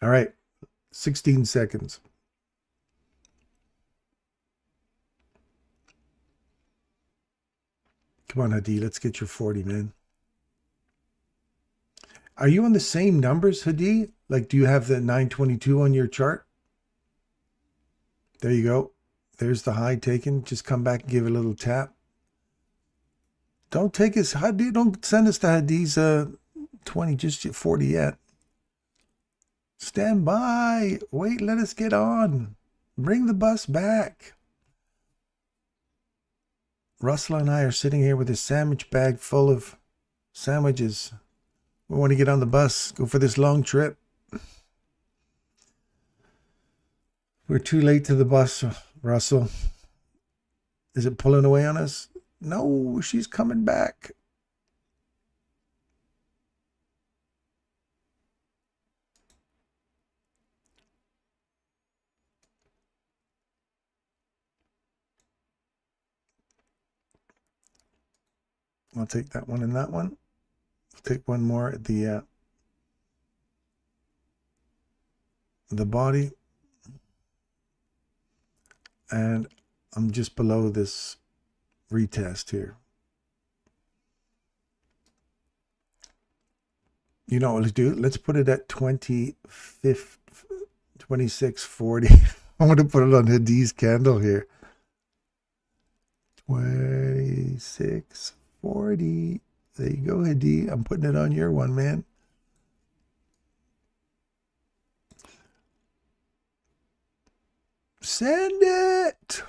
All right, 16 seconds. Come on, Hadi, let's get your 40, man. Are you on the same numbers, Hadi? Like, do you have the 922 on your chart? There you go. There's the high taken. Just come back and give it a little tap. Don't take us, Hadi. Don't send us to Hadi's 20, just 40 yet. Stand by. Wait, let us get on. Bring the bus back. Russell and I are sitting here with a sandwich bag full of sandwiches. We want to get on the bus, go for this long trip. We're too late to the bus, Russell. Is it pulling away on us? No, she's coming back. I'll take that one and that one. I'll take one more at the body. And I'm just below this retest here. You know what let's do? Let's put it at 2640. I want to put it on Hadi's candle here. 2640. There you go, Hadi. I'm putting it on your one, man. Send it.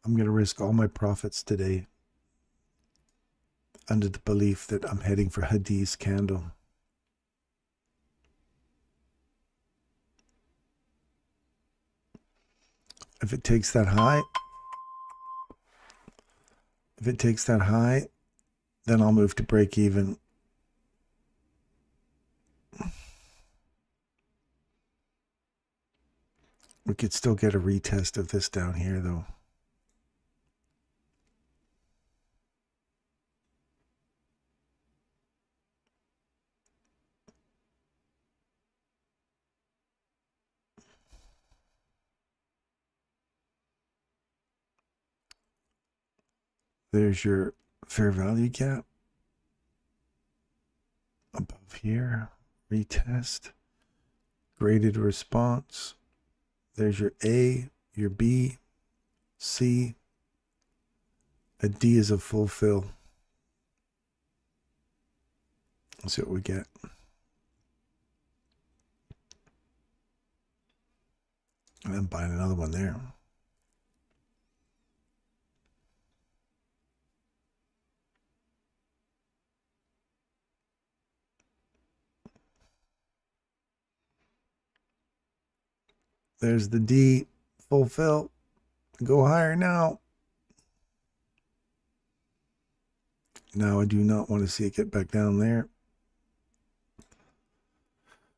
I'm going to risk all my profits today under the belief that I'm heading for Hadi's candle. If it takes that high, then I'll move to break even. We could still get a retest of this down here, though. There's your fair value gap. Above here, retest, graded response. There's your A, your B, C. A D is a fulfill. Let's see what we get. And I'm buying another one there. There's the D, fulfill. Go higher now. Now I do not want to see it get back down there.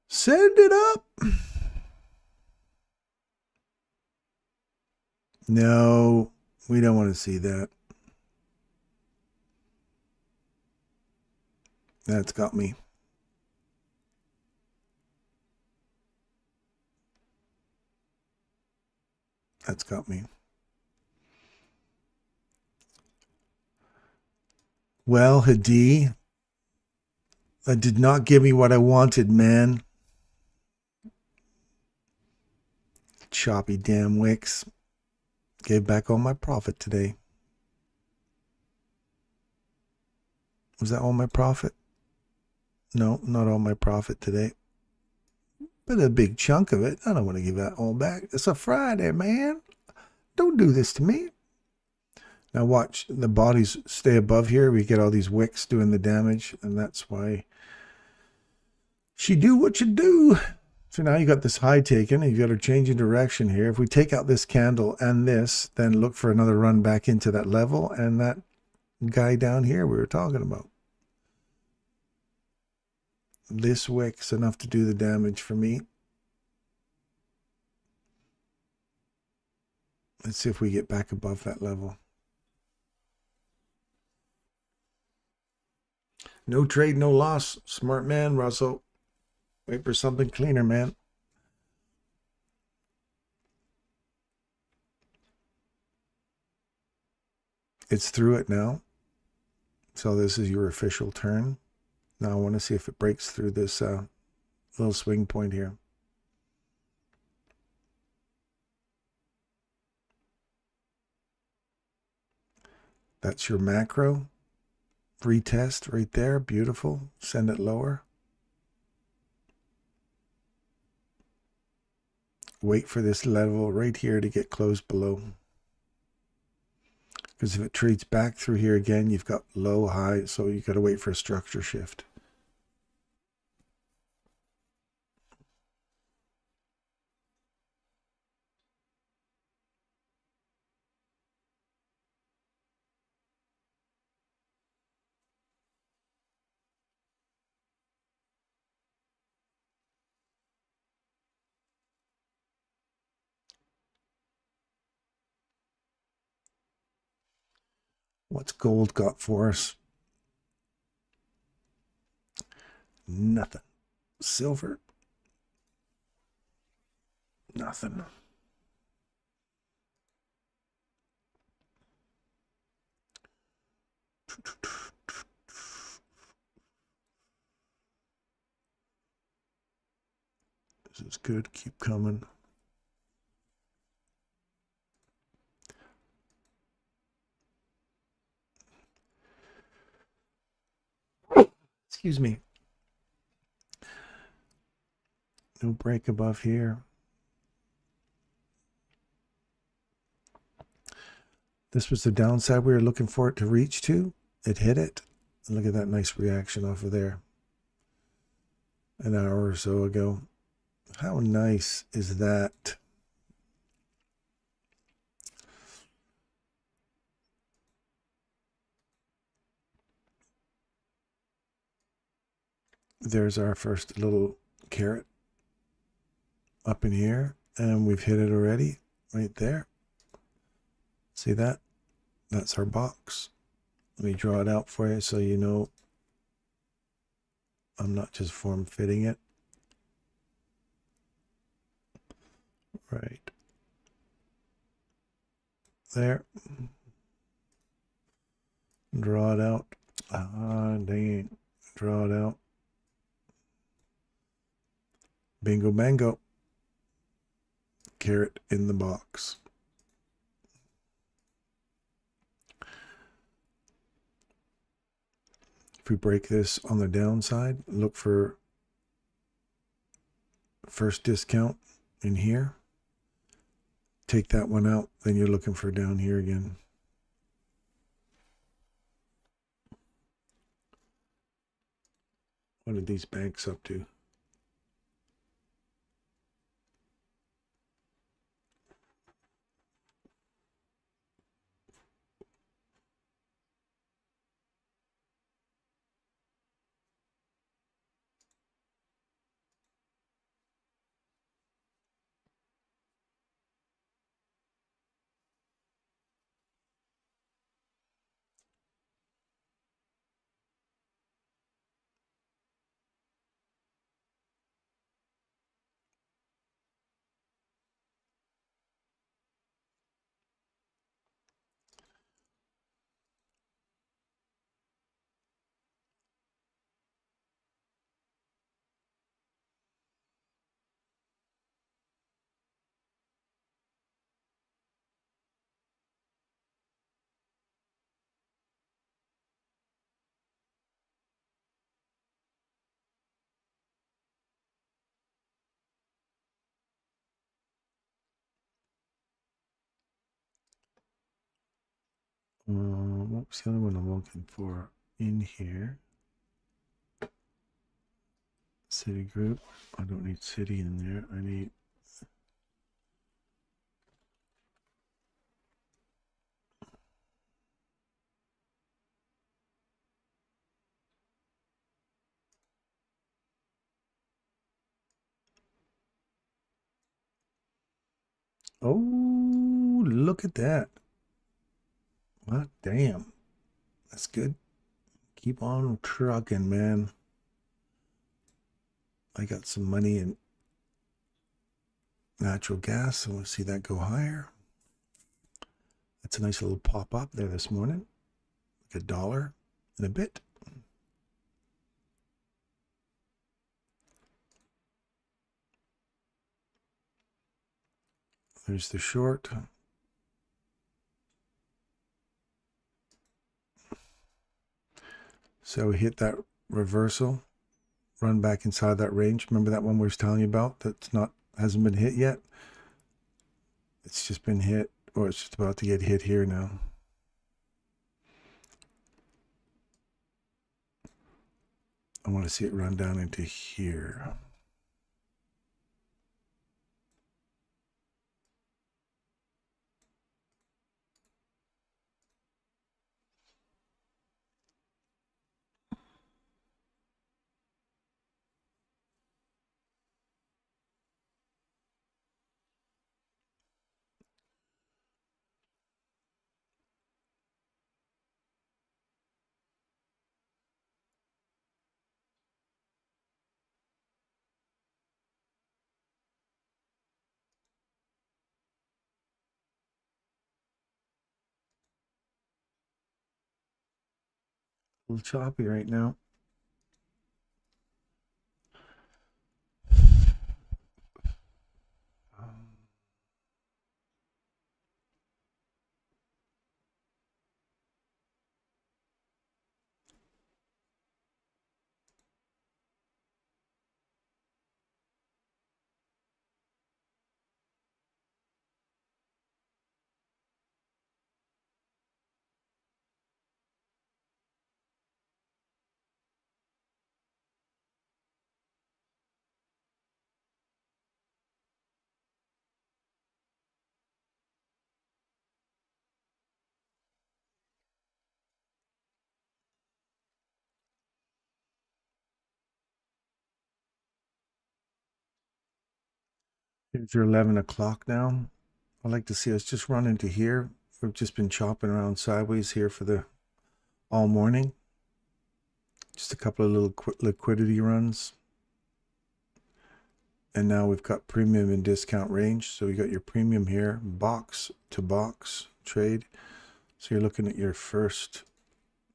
Send it up. No, we don't want to see that. That's got me. That's got me. Well, Hadi, that did not give me what I wanted, man. Choppy damn wicks. Gave back all my profit today. Was that all my profit? No, not all my profit today. But a big chunk of it. I don't want to give that all back. It's a Friday, man. Don't do this to me. Now watch, the bodies stay above here. We get all these wicks doing the damage, and that's why she do what you do. So now you got this high taken, and you got a change in direction here. If we take out this candle and this, then look for another run back into that level and that guy down here we were talking about. This wick's enough to do the damage for me. Let's see if we get back above that level. No trade, no loss. Smart man, Russell. Wait for something cleaner, man. It's through it now. So this is your official turn. Now I want to see if it breaks through this little swing point here. That's your macro. Retest right there. Beautiful. Send it lower. Wait for this level right here to get closed below. Because if it trades back through here again, you've got low, high, so you got to wait for a structure shift. What's gold got for us? Nothing. Silver? Nothing. This is good. Keep coming. Excuse me. No break above here. This was the downside we were looking for it to reach to. It hit it. And look at that nice reaction off of there. An hour or so ago. How nice is that? There's our first little carrot up in here, and we've hit it already right there. See that? That's our box. Let me draw it out for you so you know I'm not just form fitting it. Right there. Draw it out. Ah, dang it. Draw it out. Bingo bango. Carrot in the box. If we break this on the downside, look for first discount in here. Take that one out, then you're looking for down here again. What are these banks up to? What was the other one I'm looking for in here? Citigroup. I don't need Citi in there. I need oh, look at that. What? Damn. That's good. Keep on trucking, man. I got some money in natural gas. I want to see that go higher. That's a nice little pop up there this morning. Like $1 and a bit. There's the short. So we hit that reversal, run back inside that range. Remember that one we was telling you about that's not hasn't been hit yet? It's just been hit, or it's just about to get hit here now. I want to see it run down into here. A little choppy right now. Here's your 11 o'clock now. I'd like to see us just run into here. We've just been chopping around sideways here for the all morning. Just a couple of little liquidity runs. And now we've got premium and discount range. So you got your premium here, box to box trade. So you're looking at your first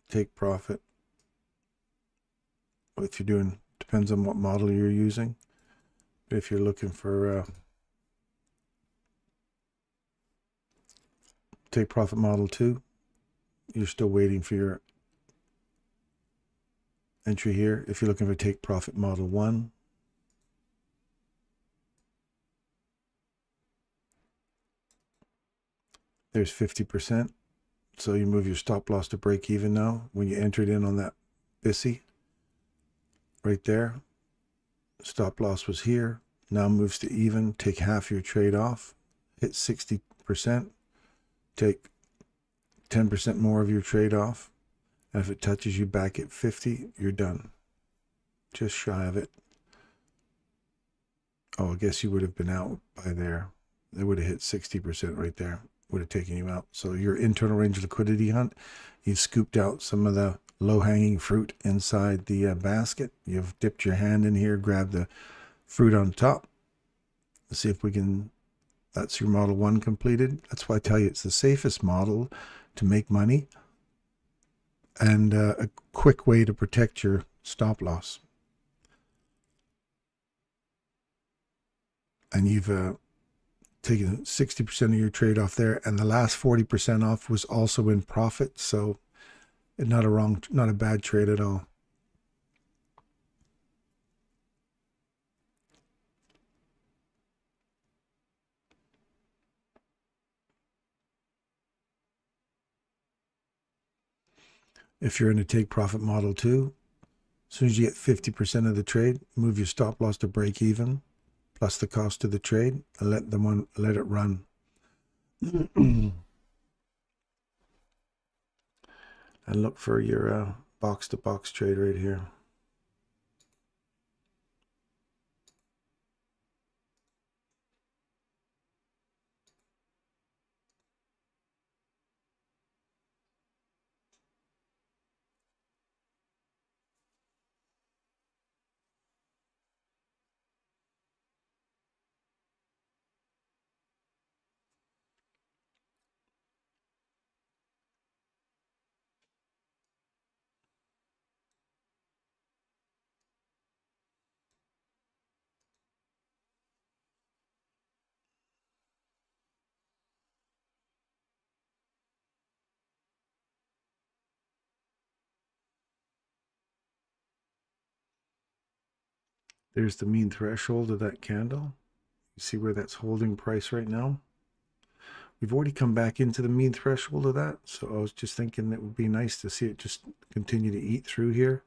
take profit. If you're doing, depends on what model you're using. But if you're looking for take profit model 2, you're still waiting for your entry here. If you're looking for take profit model 1, there's 50%. So you move your stop loss to break even now. When you entered in on that BISI, right there, stop loss was here. Now moves to even. Take half your trade off. Hit 60%. Take 10% more of your trade off. And if it touches you back at 50, you're done. Just shy of it. Oh, I guess you would have been out by there. They would have hit 60% right there. Would have taken you out. So your internal range liquidity hunt, you've scooped out some of the low-hanging fruit inside the basket. You've dipped your hand in here, grabbed the fruit on top. Let's see if we can, that's your model 1 completed. That's why I tell you it's the safest model to make money and a quick way to protect your stop loss. And you've taken 60% of your trade off there, and the last 40% off was also in profit. So not a bad trade at all. If you're in a take profit model 2, As soon as you get 50% of the trade, move your stop loss to break even, plus the cost of the trade, and let it run. And look for your box-to-box trade right here. There's the mean threshold of that candle. You see where that's holding price right now? We've already come back into the mean threshold of that, so I was just thinking it would be nice to see it just continue to eat through here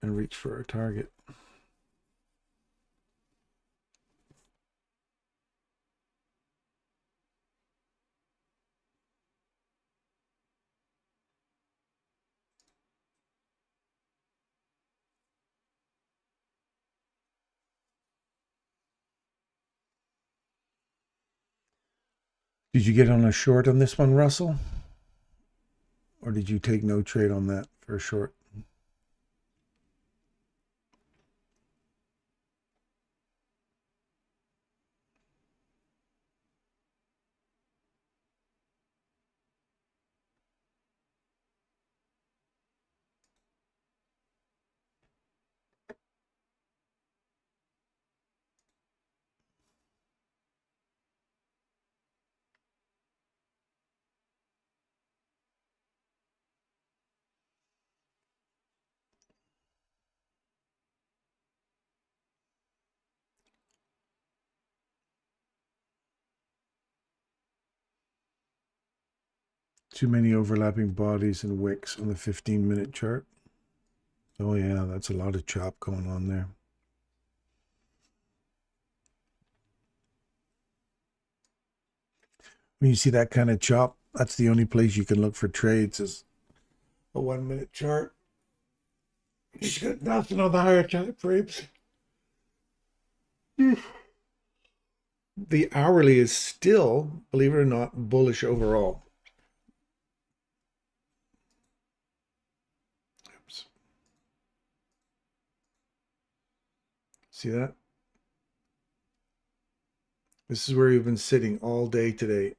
and reach for our target. Did you get on a short on this one, Russell? Or did you take no trade on that for a short? Too many overlapping bodies and wicks on the 15-minute chart. Oh yeah, that's a lot of chop going on there. When you see that kind of chop, that's the only place you can look for trades is a 1-minute chart. You got nothing on the higher time frames. The hourly is still, believe it or not, bullish overall. Oops. See that? This is where we've been sitting all day today.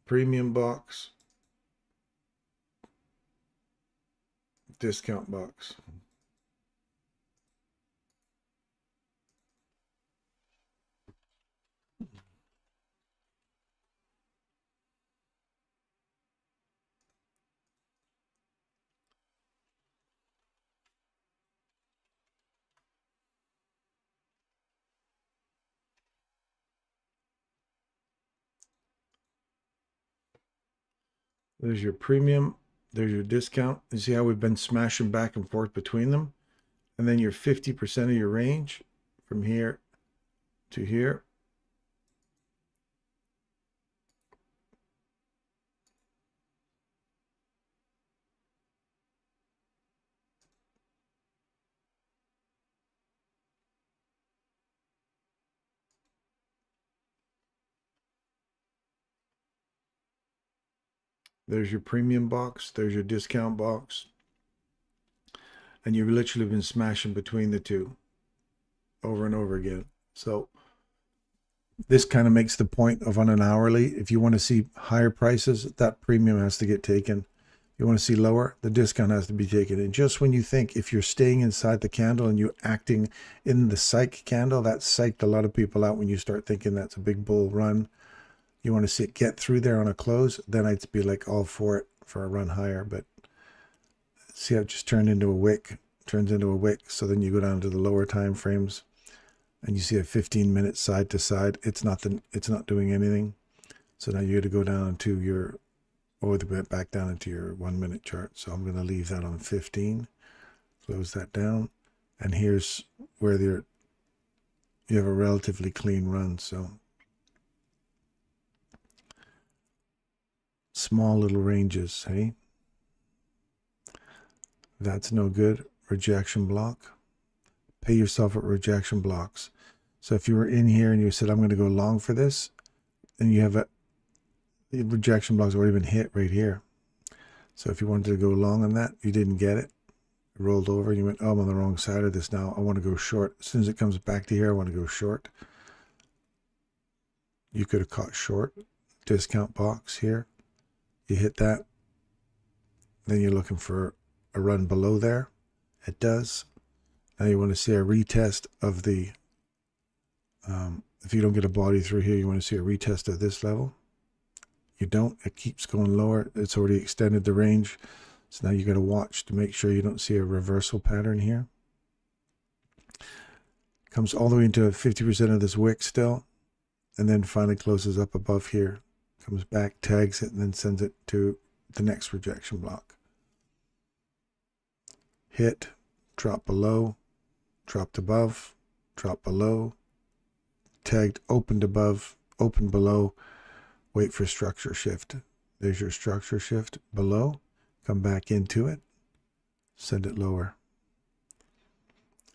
Premium box. Discount box. There's your premium. There's your discount. You see how we've been smashing back and forth between them? And then your 50% of your range from here to here. There's your premium box. There's your discount box. And you've literally been smashing between the two over and over again. So this kind of makes the point of on an hourly, if you want to see higher prices, that premium has to get taken. You want to see lower, the discount has to be taken. And just when you think if you're staying inside the candle and you're acting in the psych candle, that psyched a lot of people out when you start thinking that's a big bull run. You want to see it get through there on a close, then I'd be like all for it for a run higher. But see how it just turned into a wick, turns into a wick. So then you go down to the lower time frames and you see a 15-minute side to side. It's not doing anything. So now you got to go down to your or the bit back down into your 1 minute chart. So I'm going to leave that on 15. Close that down. And here's where you have a relatively clean run. So small little ranges, hey? That's no good. Rejection block. Pay yourself at rejection blocks. So if you were in here and you said, I'm going to go long for this, and you have the rejection blocks already been hit right here. So if you wanted to go long on that, you didn't get it. It rolled over and you went, oh, I'm on the wrong side of this now. I want to go short. As soon as it comes back to here, I want to go short. You could have caught short. Discount box here. You hit that. Then you're looking for a run below there. It does. Now you want to see a retest of the, if you don't get a body through here, you want to see a retest of this level. You don't, it keeps going lower. It's already extended the range. So now you got to watch to make sure you don't see a reversal pattern here. Comes all the way into 50% of this wick still, and then finally closes up above here. Comes back, tags it, and then sends it to the next rejection block. Hit, drop below, dropped above, drop below, tagged, opened above, opened below, wait for structure shift. There's your structure shift below. Come back into it, send it lower.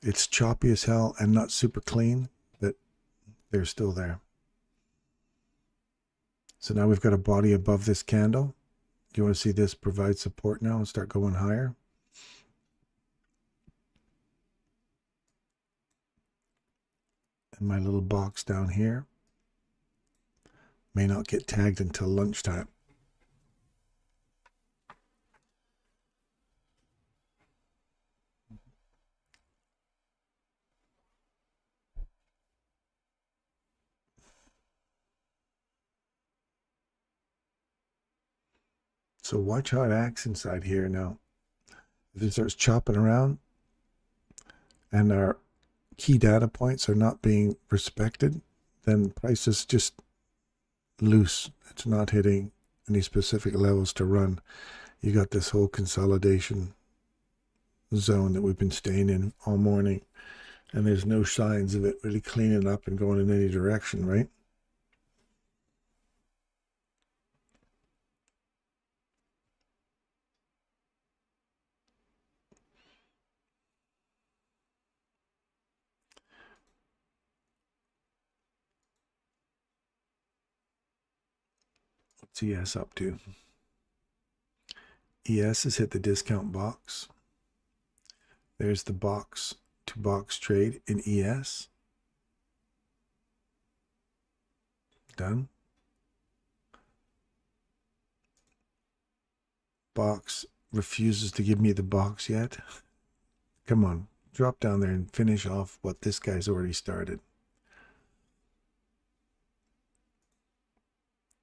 It's choppy as hell and not super clean, but they're still there. So now we've got a body above this candle. You want to see this provide support now and start going higher. And my little box down here may not get tagged until lunchtime. So watch how it acts inside here now. If it starts chopping around and our key data points are not being respected, then price is just loose. It's not hitting any specific levels to run. You got this whole consolidation zone that we've been staying in all morning, and there's no signs of it really cleaning up and going in any direction, right? What's ES up to? ES has hit the discount box. There's the box to box trade in ES. Done. Box refuses to give me the box yet. Come on, drop down there and finish off what this guy's already started.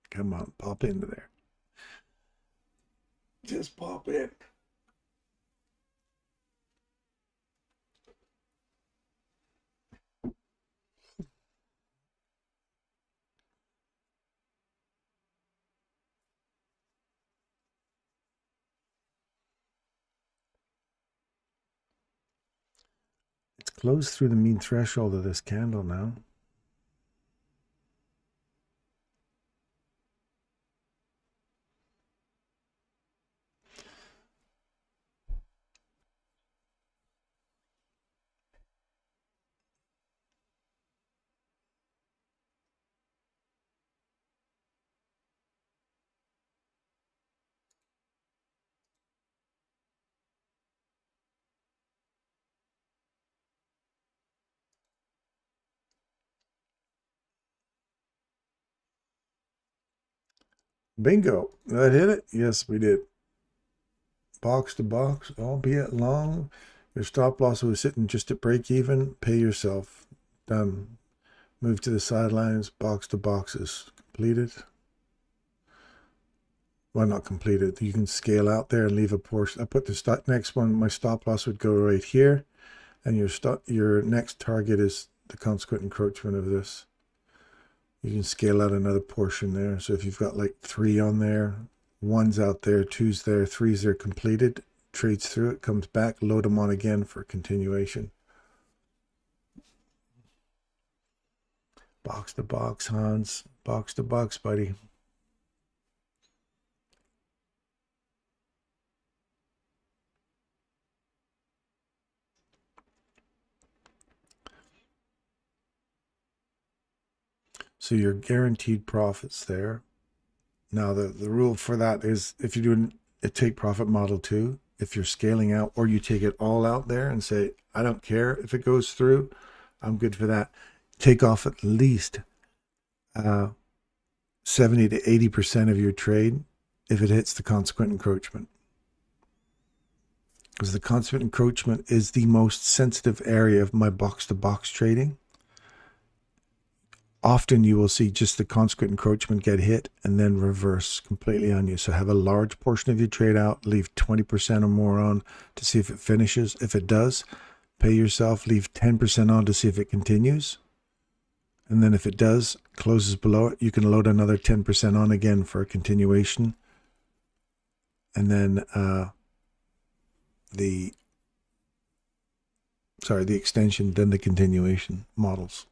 Come on, pop into there. Just pop in. It's closed through the mean threshold of this candle now. Bingo. That hit it? Yes, we did. Box to box, albeit long. Your stop loss was sitting just at break even. Pay yourself. Done. Move to the sidelines. Box to box is completed. Well, not completed. You can scale out there and leave a portion. I put the next one. My stop loss would go right here, and your next target is the consequent encroachment of this. You can scale out another portion there. So if you've got like 3 on there, One's out there, two's there, threes are completed. Trades through it, comes back, load them on again for continuation. Box to box, Hans. Box to box, buddy. So your guaranteed profits there. Now the rule for that is if you're doing a take profit model too, if you're scaling out or you take it all out there and say, I don't care if it goes through, I'm good for that. Take off at least 70 to 80% of your trade if it hits the consequent encroachment. Because the consequent encroachment is the most sensitive area of my box-to-box trading. Often you will see just the consequent encroachment get hit and then reverse completely on you. So have a large portion of your trade out, leave 20% or more on to see if it finishes. If it does, pay yourself, leave 10% on to see if it continues. And then if it does, closes below it, you can load another 10% on again for a continuation. And then the extension, then the continuation models.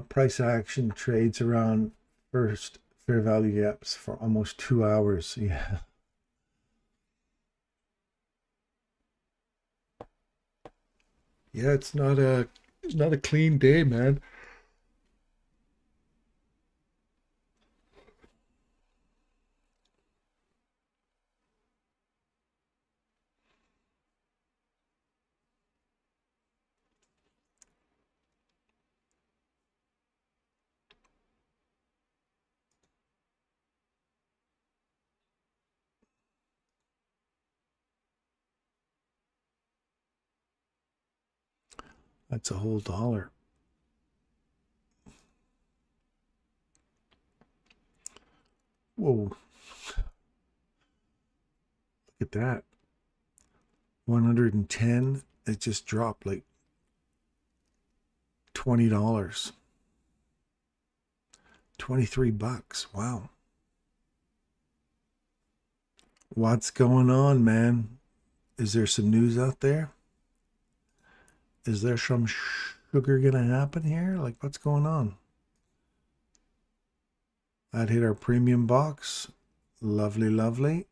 Price action trades around first fair value gaps for almost 2 hours. Yeah. Yeah, it's not a clean day, man. That's a whole dollar. Whoa. Look at that. 110. It just dropped like $20. 23 bucks. Wow. What's going on, man? Is there some news out there? Is there some sugar gonna happen here? Like, what's going on? That hit our premium box. Lovely, lovely.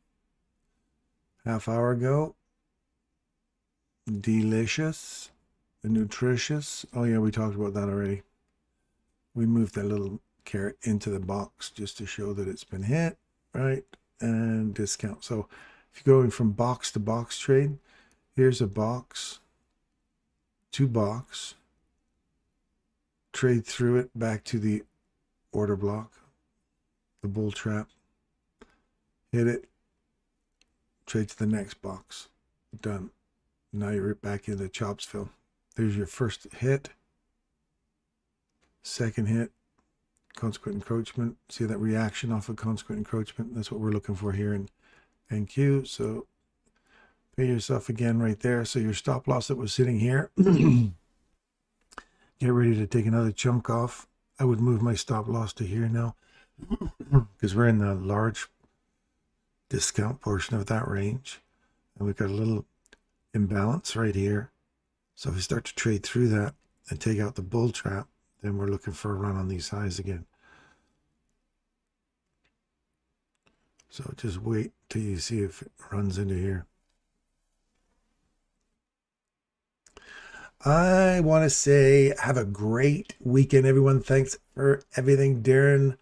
Half hour ago. Delicious. Nutritious. Oh yeah, we talked about that already. We moved that little carrot into the box just to show that it's been hit, right? And discount. So if you're going from box to box trade, here's a box, 2 box, trade through it back to the order block, the bull trap, hit it, trade to the next box, done. Now you're back into Chopsville. There's your first hit, second hit, consequent encroachment. See that reaction off of consequent encroachment? That's what we're looking for here in NQ. So pay yourself again right there. So your stop loss that was sitting here, get ready to take another chunk off. I would move my stop loss to here now because we're in the large discount portion of that range. And we've got a little imbalance right here. So if we start to trade through that and take out the bull trap, then we're looking for a run on these highs again. So just wait till you see if it runs into here. I want to say have a great weekend, everyone. Thanks for everything, Darren.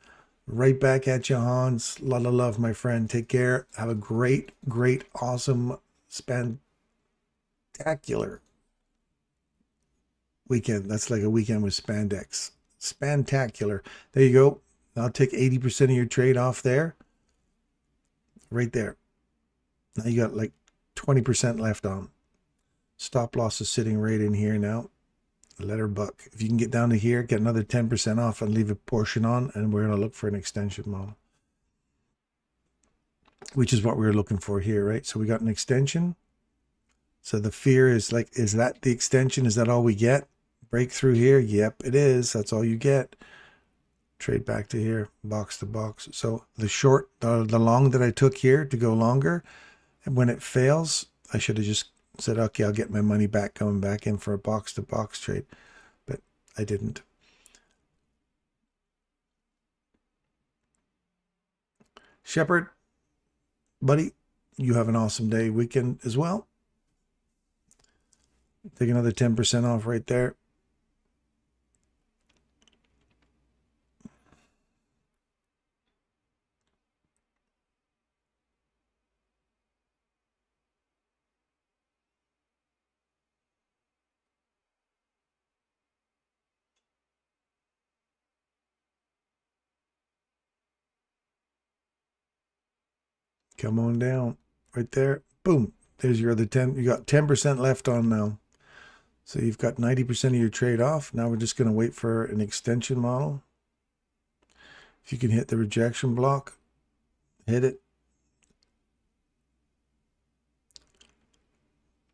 Right back at you, Hans. A lot of love, my friend. Take care. Have a great, awesome, spectacular weekend. That's like a weekend with spandex. Spantacular. There you go. I'll take 80% of your trade off there. Right there. Now you got like 20% left on. Stop loss is sitting right in here now. Let her buck. If you can get down to here, get another 10% off and leave a portion on, and we're going to look for an extension model, which is what we were looking for here, right? So we got an extension. So the fear is like, is that the extension? Is that all we get? Breakthrough here? Yep, it is. That's all you get. Trade back to here, box to box. So the short, the long that I took here to go longer, and when it fails, I should have just said, okay, I'll get my money back coming back in for a box to box trade, but I didn't. Shepard, buddy, you have an awesome day, weekend as well. Take another 10% off right there. Come on down right there. Boom. There's your other 10. You got 10% left on now. So you've got 90% of your trade off. Now we're just going to wait for an extension model. If you can hit the rejection block, hit it.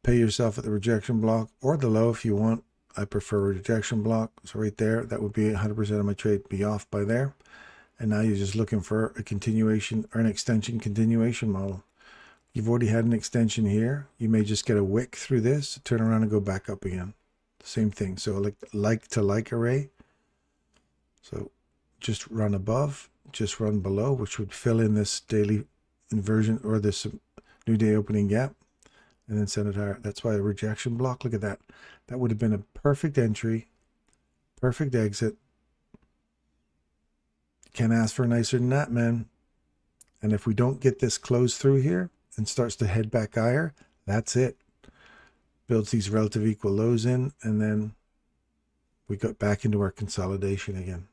Pay yourself at the rejection block or the low if you want. I prefer rejection block. So right there, that would be 100% of my trade be off by there. And now you're just looking for a continuation or an extension continuation model. You've already had an extension here. You may just get a wick through this, turn around and go back up again. Same thing. So like to like array. So just run above, just run below, which would fill in this daily inversion or this new day opening gap, and then send it higher. That's why a rejection block, look at that. That would have been a perfect entry, perfect exit. Can't ask for nicer than that, man. And if we don't get this close through here and starts to head back higher, that's it. Builds these relative equal lows in, and then we got back into our consolidation again.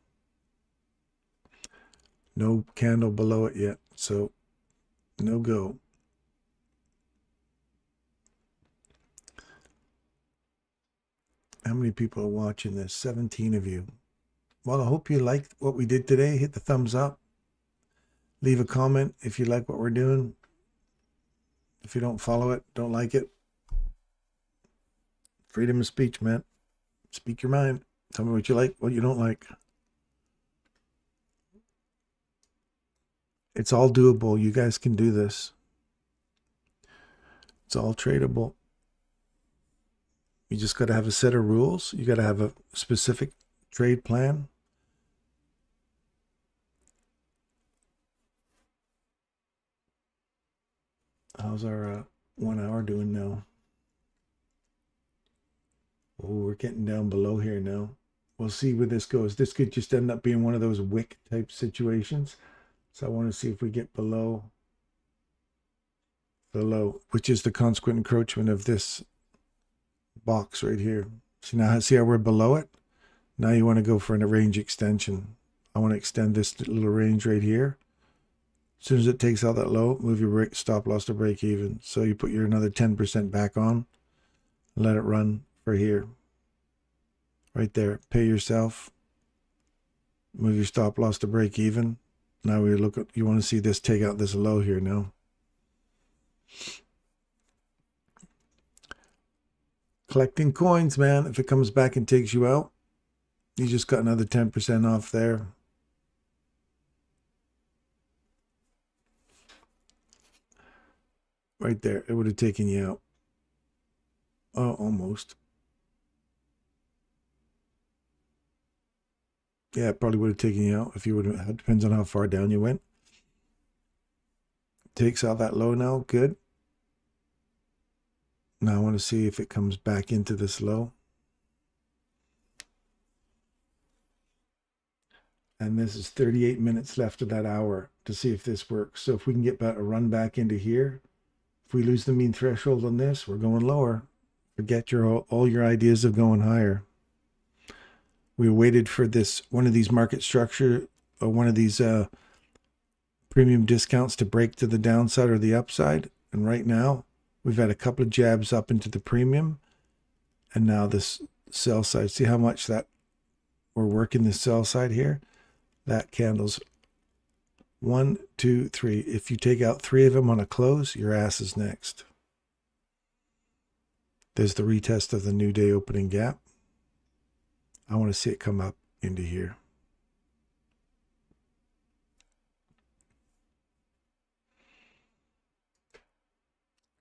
No candle below it yet, so no go. How many people are watching this? 17 of you. Well, I hope you liked what we did today. Hit the thumbs up. Leave a comment if you like what we're doing. If you don't follow it, don't like it. Freedom of speech, man. Speak your mind. Tell me what you like, what you don't like. It's all doable. You guys can do this. It's all tradable. You just got to have a set of rules. You got to have a specific trade plan. How's our 1 hour doing now? Oh, we're getting down below here now. We'll see where this goes. This could just end up being one of those wick type situations. So I want to see if we get below the low, which is the consequent encroachment of this box right here. So now see how we're below it? Now you want to go for a range extension. I want to extend this little range right here. As soon as it takes out that low, move your stop loss to break even. So you put your another 10% back on. Let it run for here. Right there. Pay yourself. Move your stop loss to break even. Now we look at, you want to see this take out this low here now. Collecting coins, man. If it comes back and takes you out, you just got another 10% off there. Right there. It would have taken you out. Oh, almost. Yeah, it probably would have taken you out if you would have. It depends on how far down you went. Takes out that low now. Good. Now I want to see if it comes back into this low. And this is 38 minutes left of that hour to see if this works. So if we can get a run back into here, if we lose the mean threshold on this, we're going lower. Forget all your ideas of going higher. We waited for this, one of these market structure, or one of these premium discounts to break to the downside or the upside. And right now, we've had a couple of jabs up into the premium. And now this sell side, see how much that we're working the sell side here? That candle's 1, 2, 3. If you take out 3 of them on a close, your ass is next. There's the retest of the new day opening gap. I want to see it come up into here.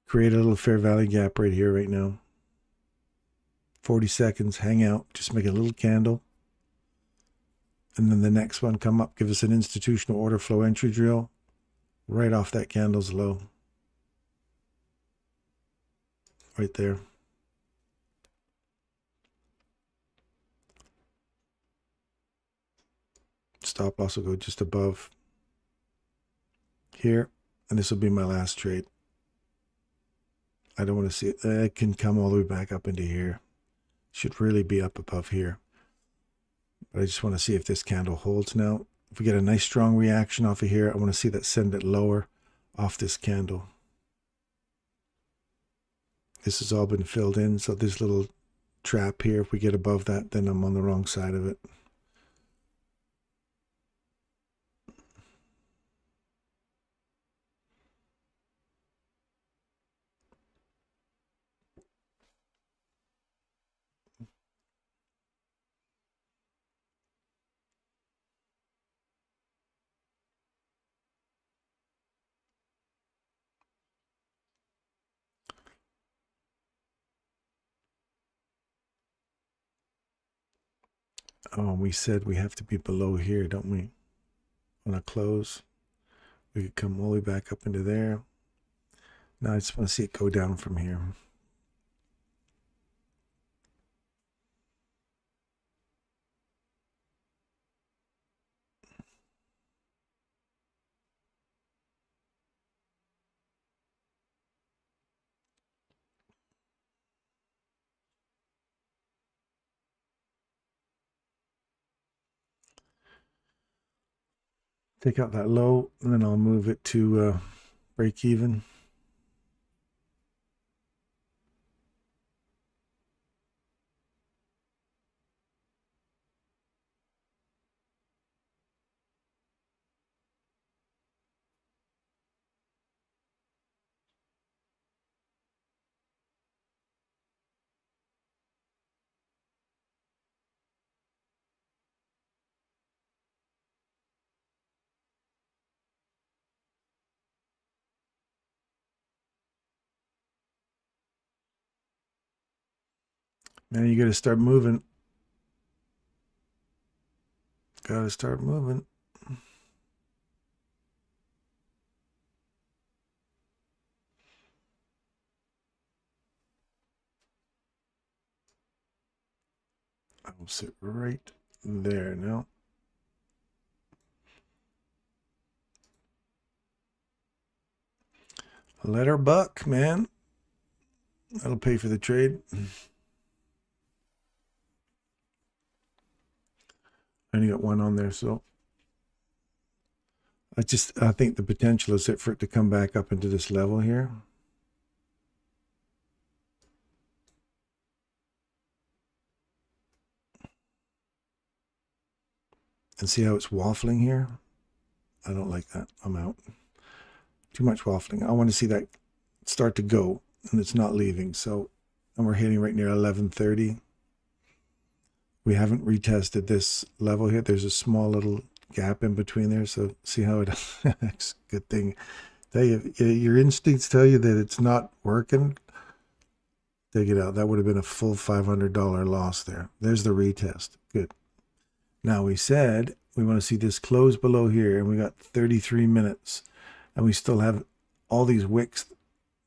Create a little fair value gap right here, right now. 40 seconds, hang out, just make a little candle. And then the next one come up, give us an institutional order flow entry drill right off that candle's low. Right there. Stop loss will go just above here. And this will be my last trade. I don't want to see it. It can come all the way back up into here. Should really be up above here. But I just want to see if this candle holds now. If we get a nice strong reaction off of here, I want to see that send it lower off this candle. This has all been filled in. So this little trap here, if we get above that, then I'm on the wrong side of it. Oh, we said we have to be below here, don't we? On a close. We could come all the way back up into there. Now I just want to see it go down from here. Take out that low, and then I'll move it to break even. Now you got to start moving. Got to start moving. I'll sit right there now. Let her buck, man. That'll pay for the trade. I only got one on there, so I think the potential is for it to come back up into this level here. And see how it's waffling here? I don't like that. I'm out. Too much waffling. I want to see that start to go, and it's not leaving. So, and we're hitting right near 1130. We haven't retested this level here. There's a small little gap in between there. So see how it acts. Good thing. Tell you, your instincts tell you that it's not working. Take it out. That would have been a full $500 loss there. There's the retest. Good. Now we said we want to see this close below here, and we got 33 minutes, and we still have all these wicks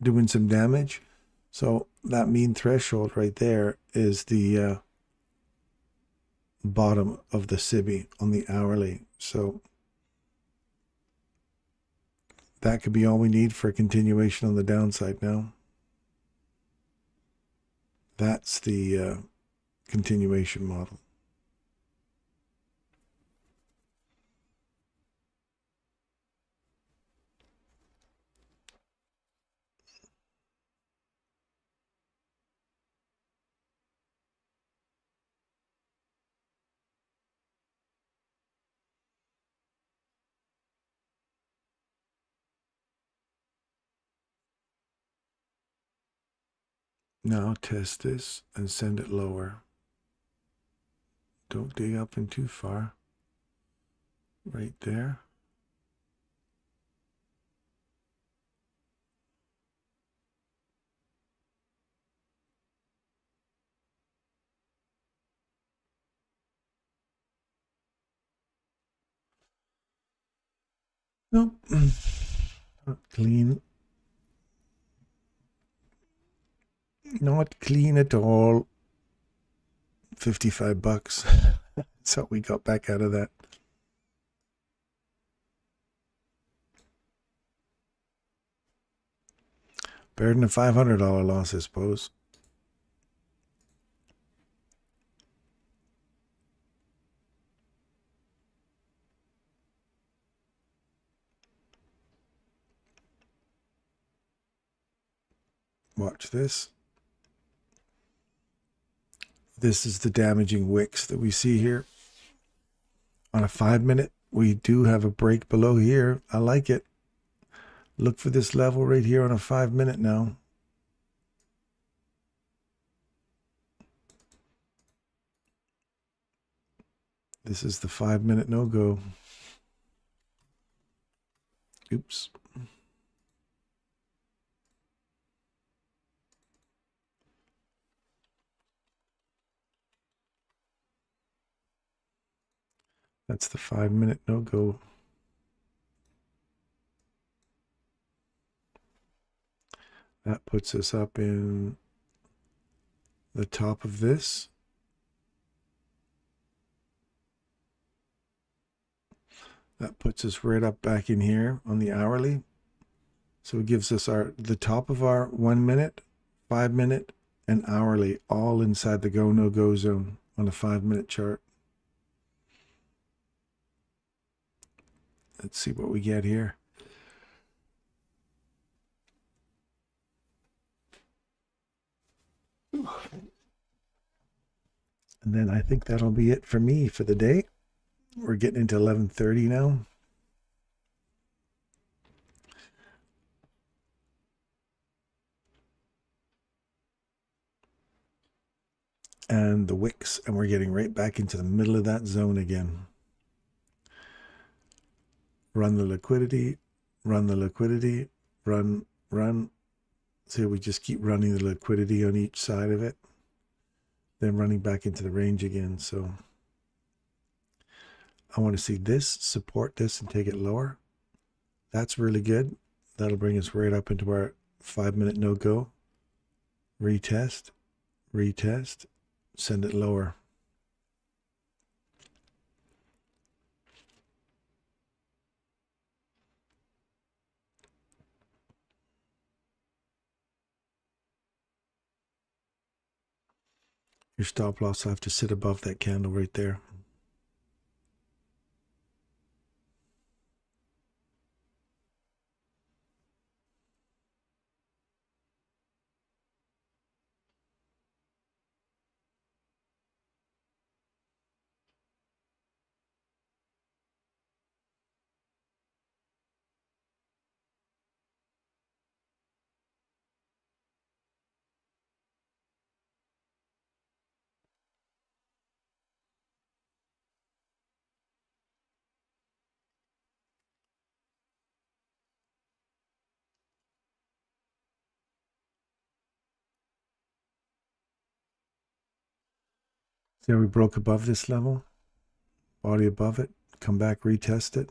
doing some damage. So that mean threshold right there is the bottom of the SIBI on the hourly. So that could be all we need for a continuation on the downside now. That's the continuation model. Now test this and send it lower. Don't dig up in too far. Right there. Nope. Not clean. Not clean at all. 55 bucks. That's what we got back out of that. Better than a $500 loss, I suppose. Watch this. This is the damaging wicks that we see here. On a 5-minute, we do have a break below here. I like it. Look for this level right here on a 5-minute now. This is the 5-minute no-go. Oops. That's the 5-minute no-go. That puts us up in the top of this. That puts us right up back in here on the hourly. So it gives us the top of our 1 minute, 5-minute, and hourly all inside the go no go zone on a 5-minute chart. Let's see what we get here. And then I think that'll be it for me for the day. We're getting into 11:30 now. And the wicks, and we're getting right back into the middle of that zone again. Run the liquidity, run the liquidity, run. So we just keep running the liquidity on each side of it, then running back into the range again. So I want to see this, support this and take it lower. That's really good. That'll bring us right up into our 5-minute no-go. Retest, retest, send it lower. Your stop loss will have to sit above that candle right there. See how we broke above this level? Body above it, come back, retest it,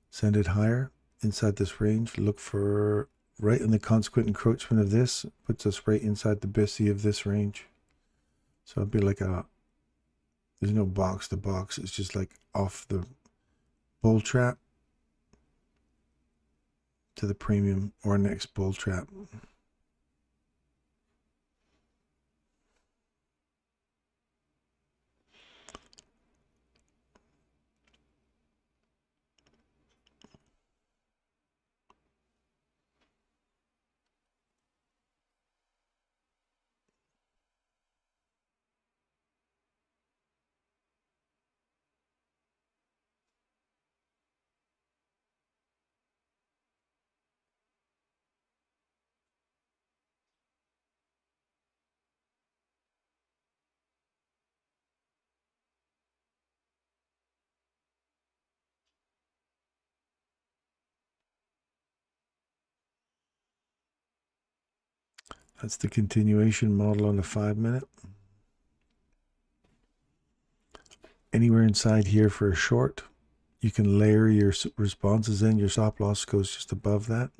send it higher, inside this range. Look for right in the consequent encroachment of this, puts us right inside the BISI of this range. So it'd be like a, there's no box to box, it's just like off the bull trap to the premium or next bull trap. That's the continuation model on the 5 minute. Anywhere inside here for a short, you can layer your responses in. Your stop loss goes just above that.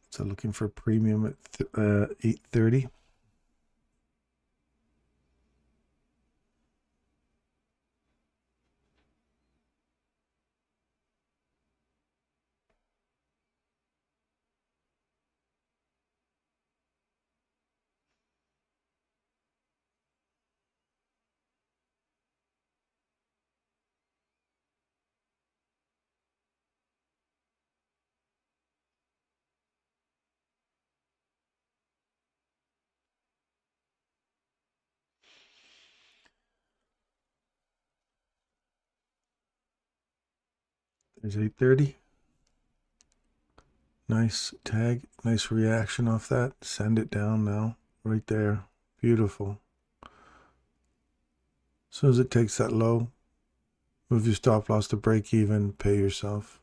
So looking for premium at 830. There's 830. Nice tag, nice reaction off that. Send it down now, right there. Beautiful. As soon as it takes that low, move your stop loss to break even, pay yourself.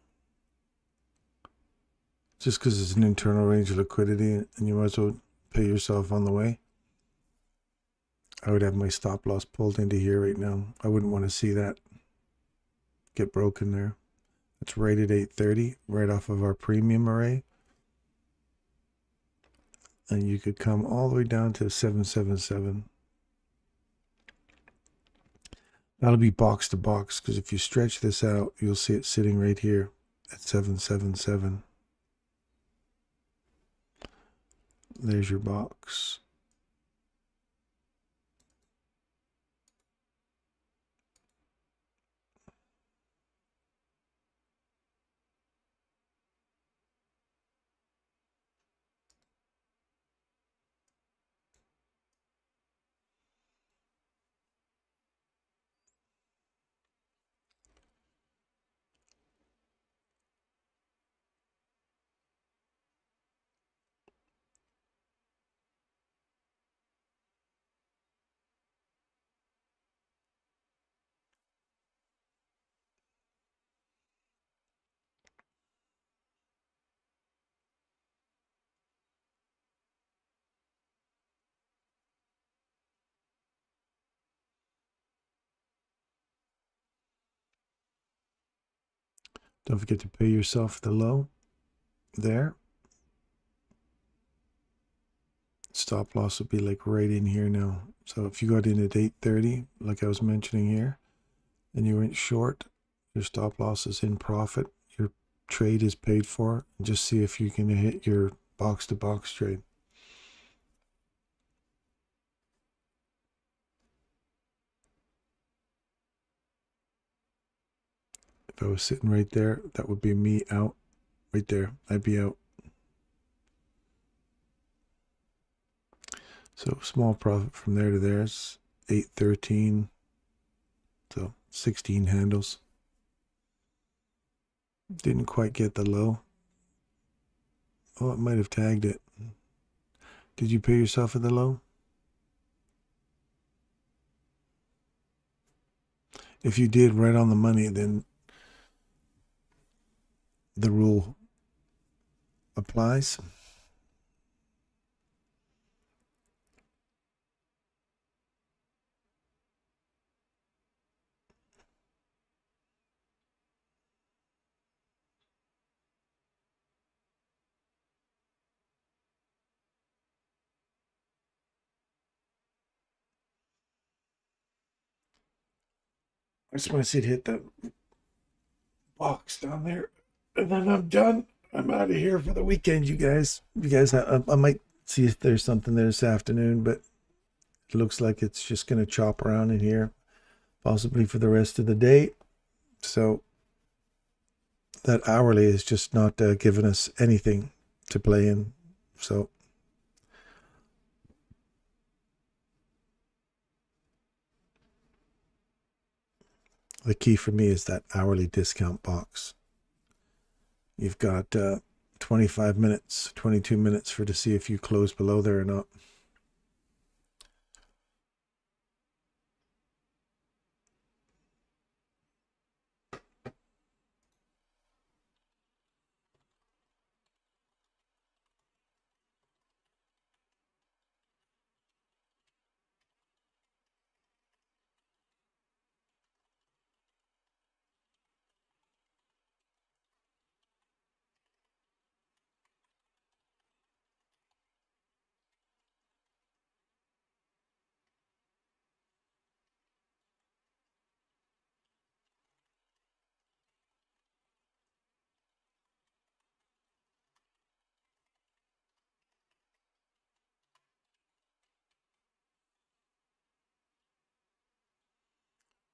Just because it's an internal range of liquidity and you might as well pay yourself on the way. I would have my stop loss pulled into here right now. I wouldn't want to see that get broken there. It's right at 830, right off of our premium array. And you could come all the way down to 777. That'll be box to box, because if you stretch this out, you'll see it sitting right here at 777. There's your box. Don't forget to pay yourself the low there. Stop loss would be like right in here now. So if you got in at 830, like I was mentioning here, and you went short, your stop loss is in profit. Your trade is paid for. And just see if you can hit your box to box trade. If I was sitting right there, that would be me out right there. I'd be out. So small profit from there to there is 813. So 16 handles. Didn't quite get the low. Oh, it might have tagged it. Did you pay yourself at the low? If you did right on the money, then the rule applies. I just want to see it hit the box down there, and then I'm done. I'm out of here for the weekend, you guys. I might see if there's something there this afternoon, but it looks like it's just going to chop around in here, possibly for the rest of the day. So that hourly is just not giving us anything to play in. So the key for me is that hourly discount box. You've got 25 minutes, 22 minutes for to see if you close below there or not.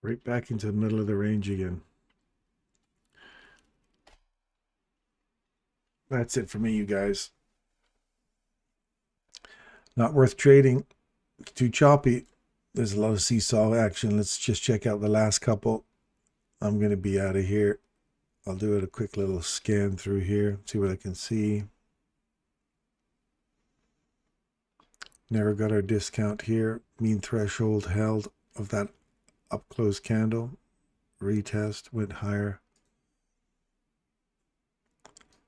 Right back into the middle of the range again. That's it for me, you guys. Not worth trading. It's too choppy. There's a lot of seesaw action. Let's just check out the last couple. I'm going to be out of here. I'll do it a quick little scan through here, see what I can see. Never got our discount here. Mean threshold held of that up close candle. Retest, went higher.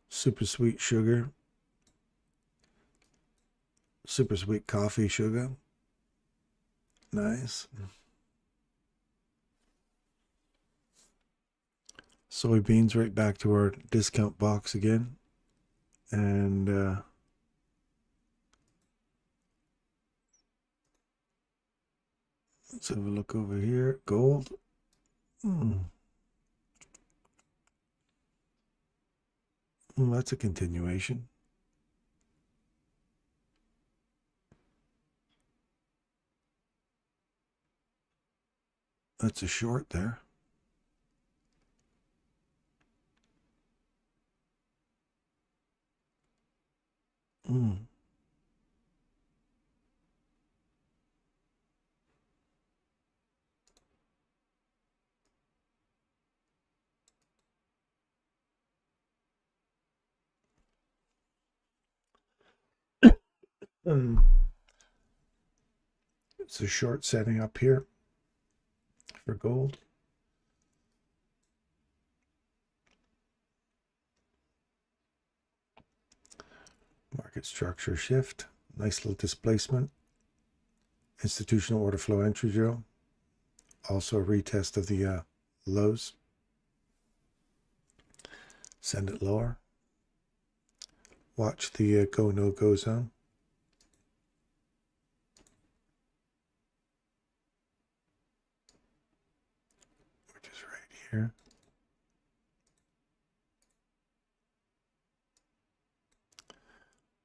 Super sweet sugar. Super sweet coffee sugar. Nice. Soybeans right back to our discount box again. And let's have a look over here. Gold. That's a continuation. That's a short there. It's a short setting up here for gold. Market structure shift. Nice little displacement. Institutional order flow entry drill. Also a retest of the lows. Send it lower. Watch the go no go zone. Which is right here.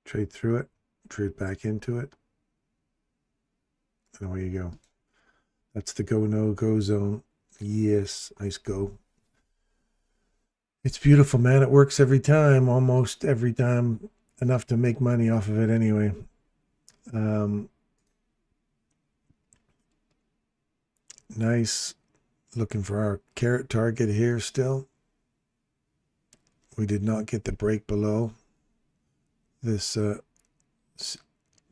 Trade through it. Trade back into it. And away you go. That's the go no go zone. Yes, nice go. It's beautiful, man. It works every time, almost every time, enough to make money off of it anyway. Nice. Looking for our carrot target here still. We did not get the break below this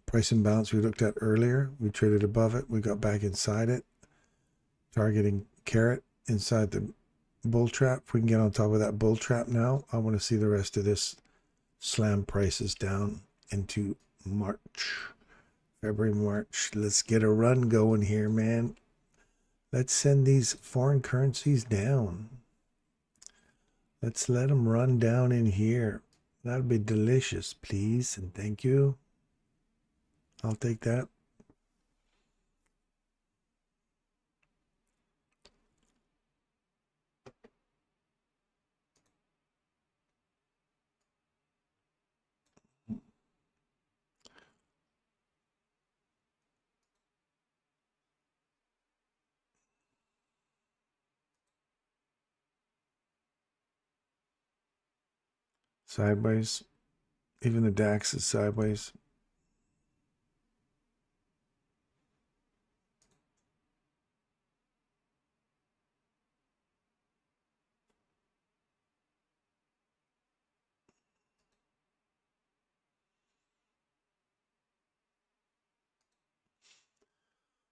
price imbalance we looked at earlier. We traded above it. We got back inside it. Targeting carrot inside the bull trap. If we can get on top of that bull trap now, I want to see the rest of this slam prices down into March. February, March. Let's get a run going here, man. Let's send these foreign currencies down. Let's let them run down in here. That'll be delicious, please, and thank you. I'll take that. Sideways. Even the DAX is sideways.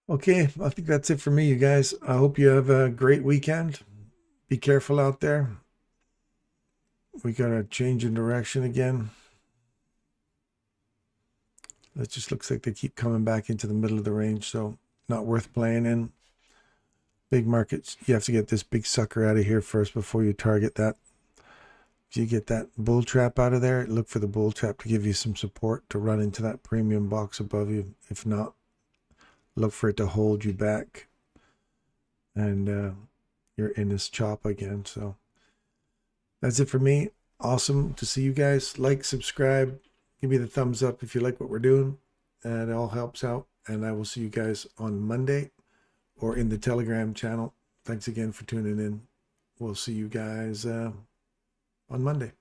Okay, I think that's it for me, you guys. I hope you have a great weekend. Be careful out there. We got a change in direction again. It just looks like they keep coming back into the middle of the range, so not worth playing in. Big markets, you have to get this big sucker out of here first before you target that. If you get that bull trap out of there, look for the bull trap to give you some support to run into that premium box above you. If not, look for it to hold you back. And you're in this chop again. So that's it for me. Awesome to see you guys. Like, subscribe, give me the thumbs up if you like what we're doing. It all helps out. And I will see you guys on Monday or in the Telegram channel. Thanks again for tuning in. We'll see you guys on Monday.